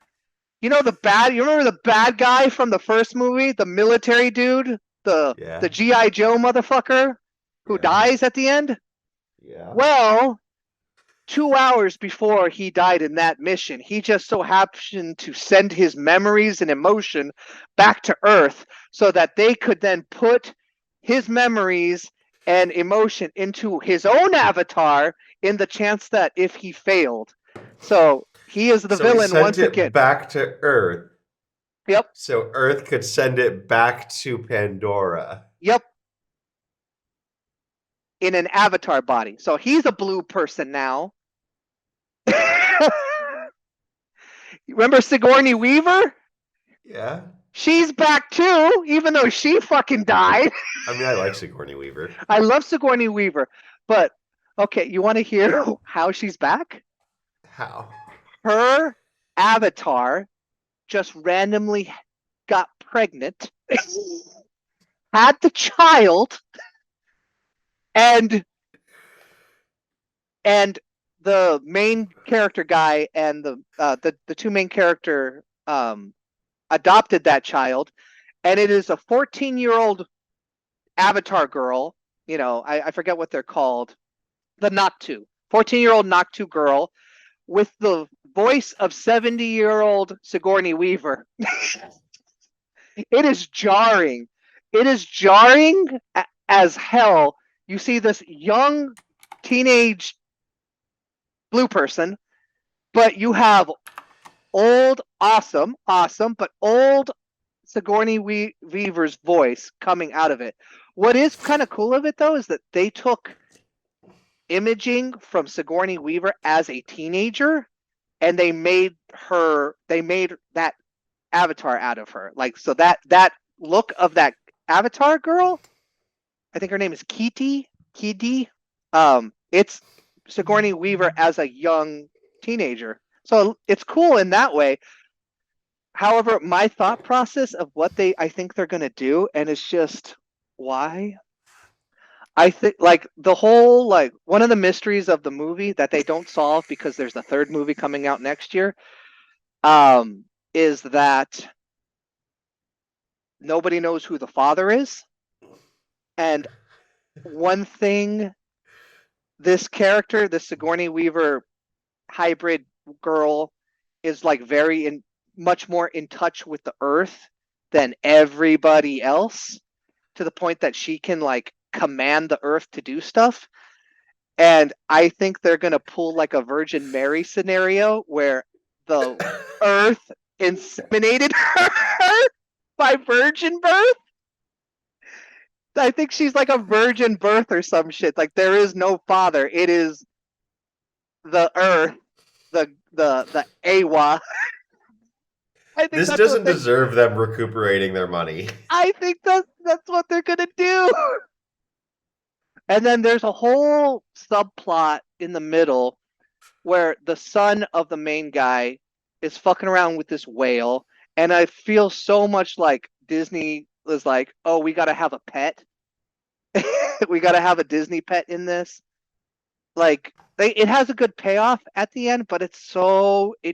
you remember the bad guy from the first movie, the military dude, the Yeah. G.I. Joe motherfucker who Yeah. dies at the end? Yeah. Well, 2 hours before he died in that mission, he just so happened to send his memories and emotion back to Earth so that they could then put his memories and emotion into his own avatar in the chance that if he failed. So he is the So he villain sent once it again. back to Earth. Yep. So Earth could send it back to Pandora. Yep. In an avatar body. So he's a blue person now. Remember Sigourney Weaver? Yeah. She's back too, even though she fucking died. I mean, I like Sigourney Weaver. I love Sigourney Weaver, but okay, you want to hear how she's back? How? Her avatar just randomly got pregnant, had the child, and the main character guy and the two main character adopted that child, and it is a 14-year-old avatar girl. I forget what they're called. The Noctu. 14-year-old Noctu girl with the voice of 70-year-old Sigourney Weaver. It is jarring. It is jarring as hell. You see this young teenage blue person, but you have old, awesome, but old Sigourney Weaver's voice coming out of it. What is kind of cool of it, though, is that they took imaging from Sigourney Weaver as a teenager, and they made that avatar out of her. Like, so that look of that avatar girl, I think her name is Kiti. It's Sigourney Weaver as a young teenager. So it's cool in that way. However, my thought process of what I think they're going to do, and it's just, why? I think, like, the whole, like, one of the mysteries of the movie that they don't solve because there's the third movie coming out next year, is that nobody knows who the father is. And one thing this character, this Sigourney Weaver hybrid girl, is like much more in touch with the Earth than everybody else, to the point that she can like command the Earth to do stuff. And I think they're gonna pull like a Virgin Mary scenario where the Earth inseminated her by virgin birth. I think she's like a virgin birth or some shit. Like there is no father. It is the Earth, the Awa. I think This that's doesn't what they- deserve them recuperating their money. I think that's what they're gonna do. And then there's a whole subplot in the middle where the son of the main guy is fucking around with this whale, and I feel so much like Disney was like, "Oh, we gotta have a pet. We gotta have a Disney pet in this." Like it has a good payoff at the end, but it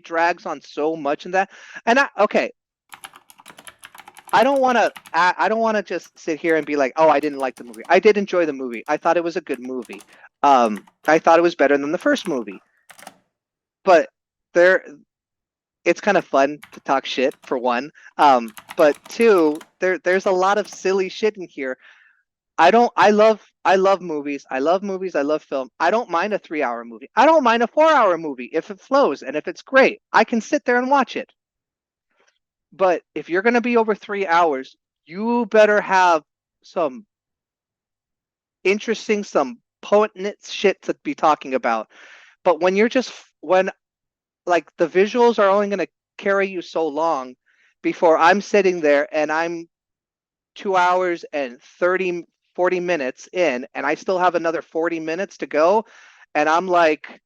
drags on so much in that. And I don't want to just sit here and be like, "Oh, I didn't like the movie." I did enjoy the movie. I thought it was a good movie. I thought it was better than the first movie. But it's kind of fun to talk shit for one. But two, there's a lot of silly shit in here. I love movies. I love movies. I love film. I don't mind a 3-hour movie. I don't mind a 4-hour movie if it flows and if it's great. I can sit there and watch it. But if you're going to be over 3 hours, you better have some interesting, some potent shit to be talking about. But when like the visuals are only going to carry you so long before I'm sitting there and I'm 2 hours and 40 minutes in, and I still have another 40 minutes to go. And I'm like,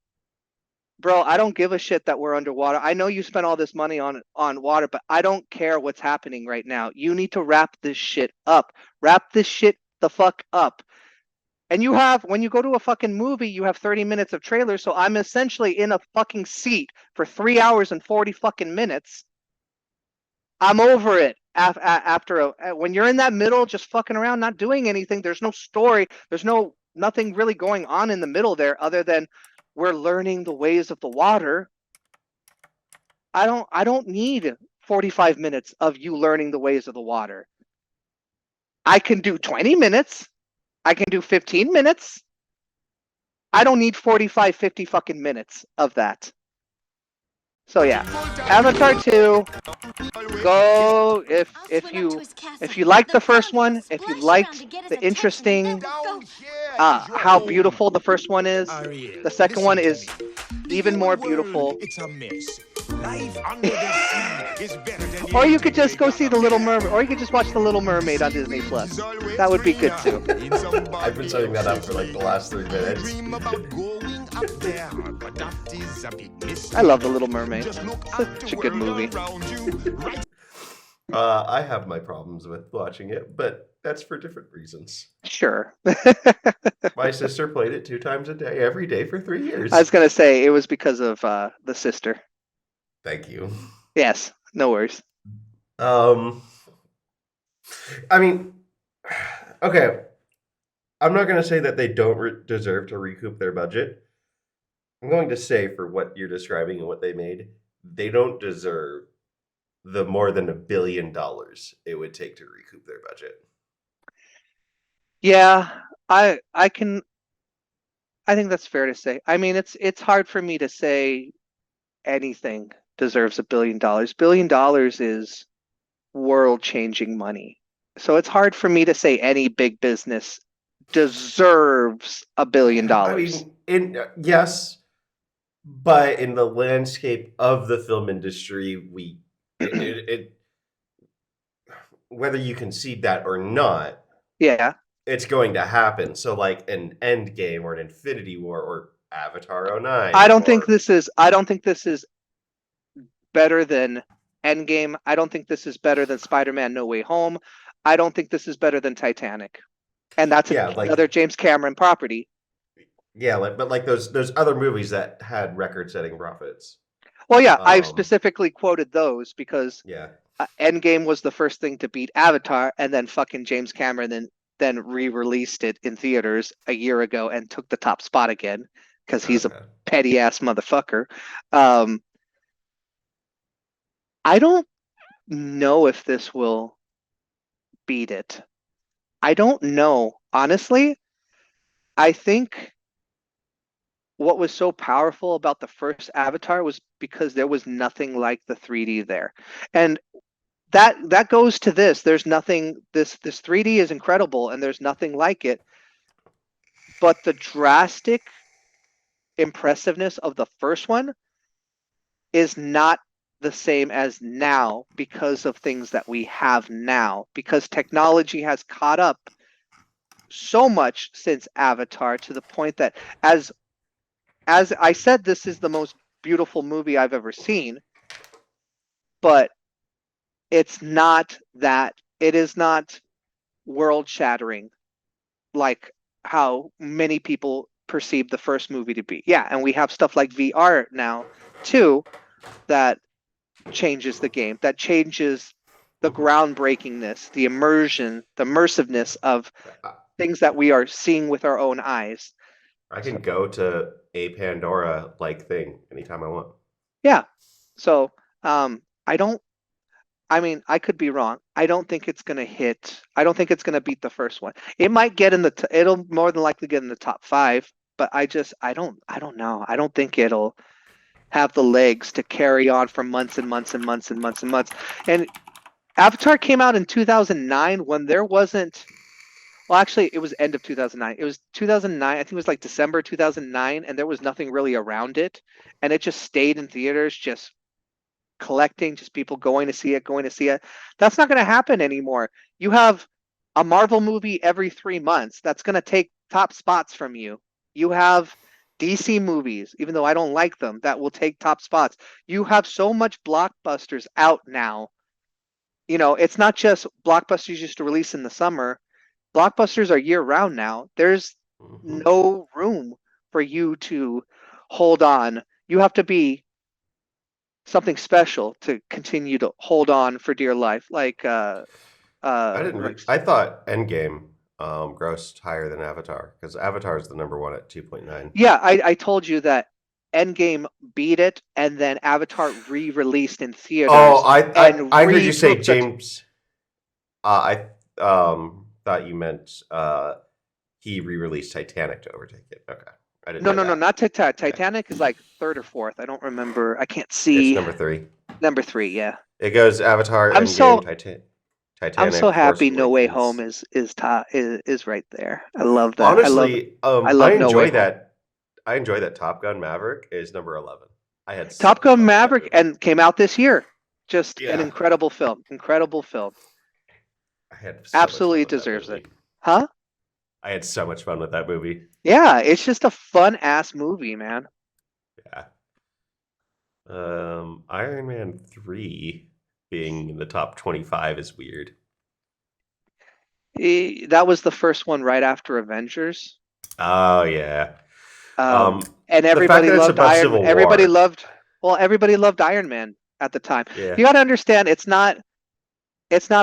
bro, I don't give a shit that we're underwater. I know you spent all this money on water, but I don't care what's happening right now. You need to wrap this shit up. Wrap this shit the fuck up. And when you go to a fucking movie, you have 30 minutes of trailers, so I'm essentially in a fucking seat for 3 hours and 40 fucking minutes. I'm over it after when you're in that middle, just fucking around, not doing anything. There's no story. There's nothing really going on in the middle there other than we're learning the ways of the water. I don't need 45 minutes of you learning the ways of the water. I can do 20 minutes. I can do 15 minutes. I don't need 45, 50 fucking minutes of that. So yeah, Avatar 2. Go if you liked the first one, if you liked the interesting how beautiful the first one is, the second one is even more beautiful. It's a mess. Life under the sea is better than Or you could just go see The Little Mermaid, or you could just watch The Little Mermaid on Disney Plus. That would be good too. I've been setting that up for like the last 3 minutes. I love The Little Mermaid. Such a good movie. I have my problems with watching it, but that's for different reasons. Sure. My sister played it 2 times a day, every day for 3 years. I was gonna say it was because of the sister. Thank you. Yes, no worries. I mean, okay. I'm not going to say that they don't deserve to recoup their budget. I'm going to say for what you're describing and what they made, they don't deserve the more than $1 billion it would take to recoup their budget. Yeah, I think that's fair to say. I mean, it's hard for me to say anything deserves $1 billion. $1 billion is world-changing money. So it's hard for me to say any big business deserves $1 billion. I mean, yes, but in the landscape of the film industry, whether you concede that or not, yeah, it's going to happen. So like an Endgame or an Infinity War or Avatar 09. I don't think this is better than Endgame. I don't think this is better than Spider-Man No Way Home. I don't think this is better than Titanic. And that's another James Cameron property. Yeah, but those other movies that had record-setting profits. Well, yeah, I specifically quoted those because yeah, Endgame was the first thing to beat Avatar, and then fucking James Cameron then re-released it in theaters a year ago and took the top spot again because he's a Okay. petty ass motherfucker. I don't know if this will beat it. I don't know. Honestly, I think what was so powerful about the first Avatar was because there was nothing like the 3D there. And that goes to this. There's nothing this 3D is incredible and there's nothing like it. But the drastic impressiveness of the first one is not the same as now because of things that we have now, because technology has caught up so much since Avatar to the point that as I said, this is the most beautiful movie I've ever seen, but it's not that, it is not world shattering like how many people perceive the first movie to be. Yeah, and we have stuff like VR now too that changes the game, that changes the groundbreakingness, the immersion, the immersiveness of things that we are seeing with our own eyes. I can go to a Pandora like thing anytime I want. Yeah. So I mean, I could be wrong. I don't think it's going to hit. I don't think it's going to beat the first one. It might get in the, it'll more than likely get in the top 5, but I don't know. I don't think it'll have the legs to carry on for months and months and months and months and months. And Avatar came out in 2009 when there wasn't, well, actually, it was end of 2009. It was 2009. I think it was like December 2009, and there was nothing really around it. And it just stayed in theaters, just collecting, just people going to see it, going to see it. That's not going to happen anymore. You have a Marvel movie every 3 months. That's going to take top spots from you. You have DC movies, even though I don't like them, that will take top spots. You have so much blockbusters out now. You know, it's not just blockbusters used to release in the summer. Blockbusters are year round now. There's no room for you to hold on. You have to be something special to continue to hold on for dear life. Like I thought Endgame grossed higher than Avatar because Avatar is the number one at 2.9. Yeah, I told you that Endgame beat it, and then Avatar re-released in theaters. Oh, I heard you say James. I thought you meant he re-released Titanic to overtake it. Okay, I didn't. No, not Titanic. Titanic is like 3rd or 4th. I don't remember. I can't see. It's number 3. Number 3, yeah. It goes Avatar. I'm Endgame, Titanic. I'm so happy No Way Home is right there. I love that. Honestly, I love No Way that. I enjoy that Top Gun Maverick is number 11. I had Top Gun Maverick and came out this year. Just an incredible film. Incredible film. I had absolutely deserves it. Huh? I had so much fun with that movie. Yeah, it's just a fun ass movie, man. Yeah. Iron Man 3 being in the top 25 is weird. That was the first one right after Avengers. Oh yeah. And everybody loved Iron Man. Everybody loved Iron Man at the time. Yeah. You got to understand, it's not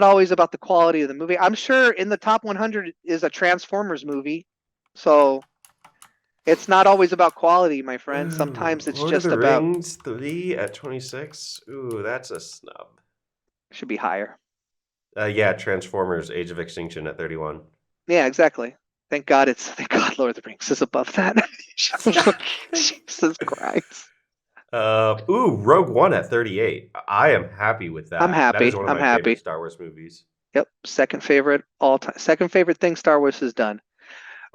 always about the quality of the movie. I'm sure in the top 100 is a Transformers movie, so it's not always about quality, my friend. Sometimes it's Lord just of the about Rings 3 at 26. Ooh, that's a snub. Should be higher. Yeah, Transformers: Age of Extinction at 31. Yeah, exactly. Thank God Lord of the Rings is above that. Jesus Christ. Rogue One at 38. I am happy with that. I'm happy. That is one of I'm my happy. favorite Star Wars movies. Yep. Second favorite all time. Second favorite thing Star Wars has done.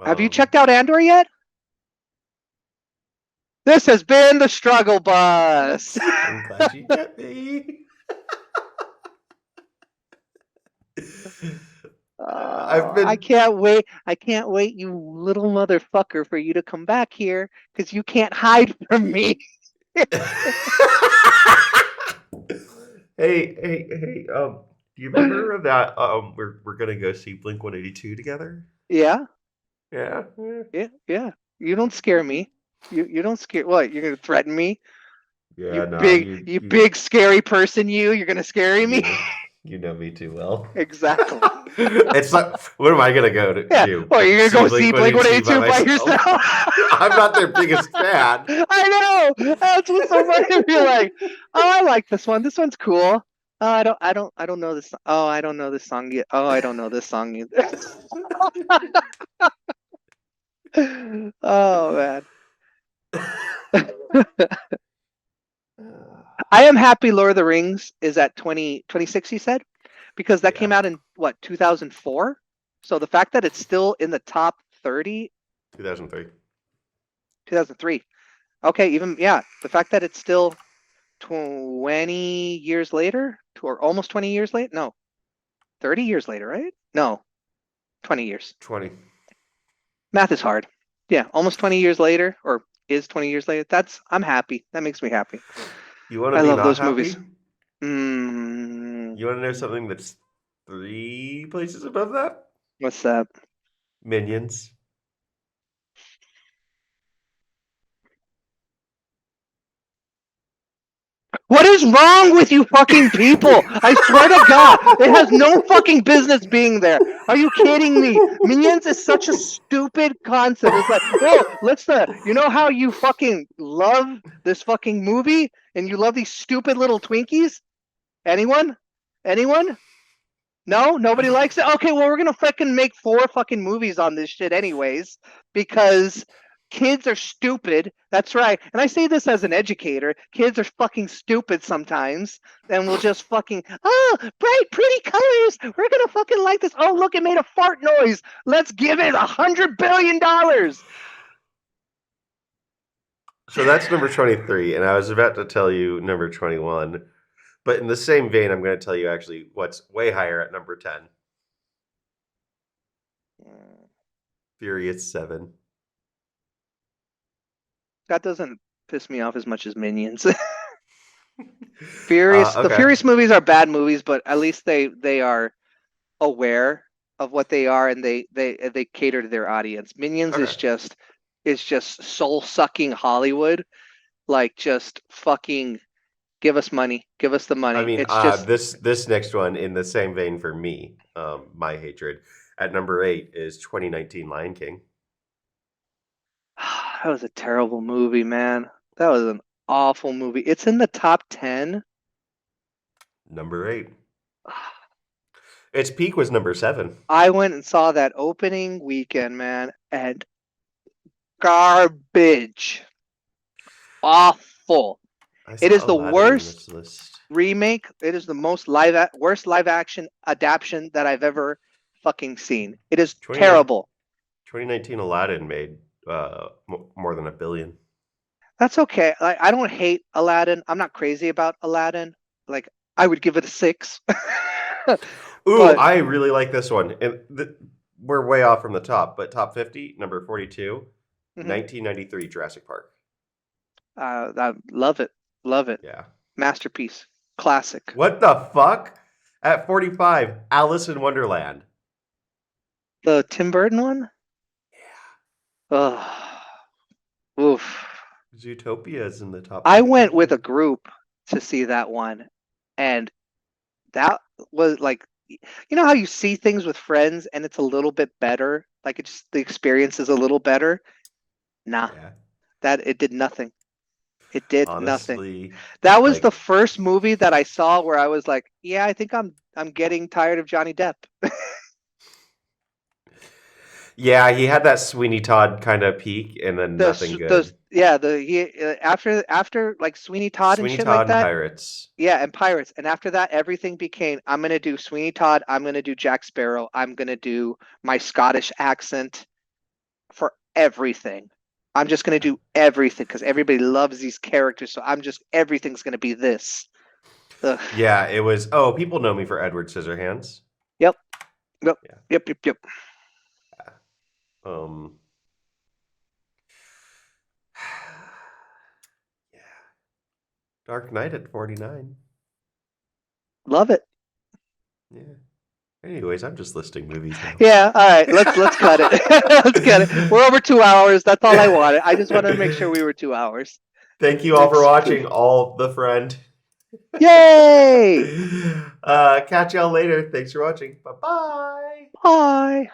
Have you checked out Andor yet? This has been the Struggle Bus. I'm glad you get me. I can't wait. I can't wait, you little motherfucker, for you to come back here because you can't hide from me. Hey, do you remember that we're gonna go see Blink-182 together? Yeah. Yeah. Yeah. You don't scare me. You don't scare. What? You're gonna threaten me? Yeah. You big scary person. You're gonna scare me. You know me too well. Exactly. It's like, what am I gonna go to? Yeah. Do? Well, you're gonna go see Blink-182 by myself? yourself. I'm not their biggest fan. I know. That's what's so funny. You're like, oh, I like this one. This one's cool. Oh, I don't know this. Oh, I don't know this song yet. Oh, I don't know this song either. Oh man. I am happy Lord of the Rings is at 2026, you said? Because that came out in what, 2004? So the fact that it's still in the top 30. 2003. 2003. Okay, even, yeah, the fact that it's still 20 years later, or almost 20 years late? No, 30 years later, right? No, 20 years. 20. Math is hard. Yeah, almost 20 years later, or is 20 years later. I'm happy. That makes me happy. You want to I be love not those happy? movies. You want to know something that's 3 places above that? What's that? Minions. What is wrong with you fucking people? I swear to God, it has no fucking business being there. Are you kidding me? Minions is such a stupid concept. It's like, oh, you know how you fucking love this fucking movie and you love these stupid little Twinkies? Anyone? Anyone? No? Nobody likes it? Okay, well, we're gonna fucking make 4 fucking movies on this shit anyways, because kids are stupid. That's right. And I say this as an educator. Kids are fucking stupid sometimes. And we'll just fucking, oh, bright, pretty colors. We're going to fucking like this. Oh, look, it made a fart noise. Let's give it $100 billion. So that's number 23. And I was about to tell you number 21. But in the same vein, I'm going to tell you actually what's way higher at number 10. Furious 7. That doesn't piss me off as much as Minions. Furious. Okay. The Furious movies are bad movies, but at least they are aware of what they are and they cater to their audience. Minions is just soul sucking Hollywood, like just fucking give us money, give us the money. I mean, it's just this next one in the same vein for me, my hatred at number 8 is 2019 Lion King. that was a terrible movie, man. That was an awful movie. It's in the top 10. Number 8. Its peak was number 7. I went and saw that opening weekend, man, and garbage. Awful. It is the worst remake. It is the most worst live action adaptation that I've ever fucking seen. It is terrible. 2019 Aladdin made more than $1 billion. That's okay. I don't hate Aladdin. I'm not crazy about Aladdin. Like, I would give it a 6. Ooh, I really like this one. And we're way off from the top, but top 50, number 42, 1993 Jurassic Park. I love it. Love it. Yeah. Masterpiece. Classic. What the fuck? At 45, Alice in Wonderland. The Tim Burton one? Yeah. Oof. Zootopia is in the top 50. I went with a group to see that one, and that was like, you know how you see things with friends and it's a little bit better, like it's just the experience is a little better. Nah, it did nothing. It did nothing. That was the first movie that I saw where I was like, yeah, I think I'm getting tired of Johnny Depp. Yeah, he had that Sweeney Todd kind of peak, and then nothing good. After like Sweeney Todd and shit like that. Pirates. Yeah, and Pirates, and after that, everything became, I'm gonna do Sweeney Todd, I'm gonna do Jack Sparrow, I'm gonna do my Scottish accent for everything. I'm just gonna do everything because everybody loves these characters, so everything's gonna be this. Ugh. Yeah, it was. Oh, people know me for Edward Scissorhands. Yep. Yeah. Yep. Yeah. Dark Knight at 49. Love it. Yeah. Anyways, I'm just listing movies now. Yeah, all right. Let's cut it. Let's cut it. We're over 2 hours. That's all I wanted. I just wanted to make sure we were 2 hours. Thank you all for watching. All the Friend. Yay! Catch y'all later. Thanks for watching. Bye-bye. Bye.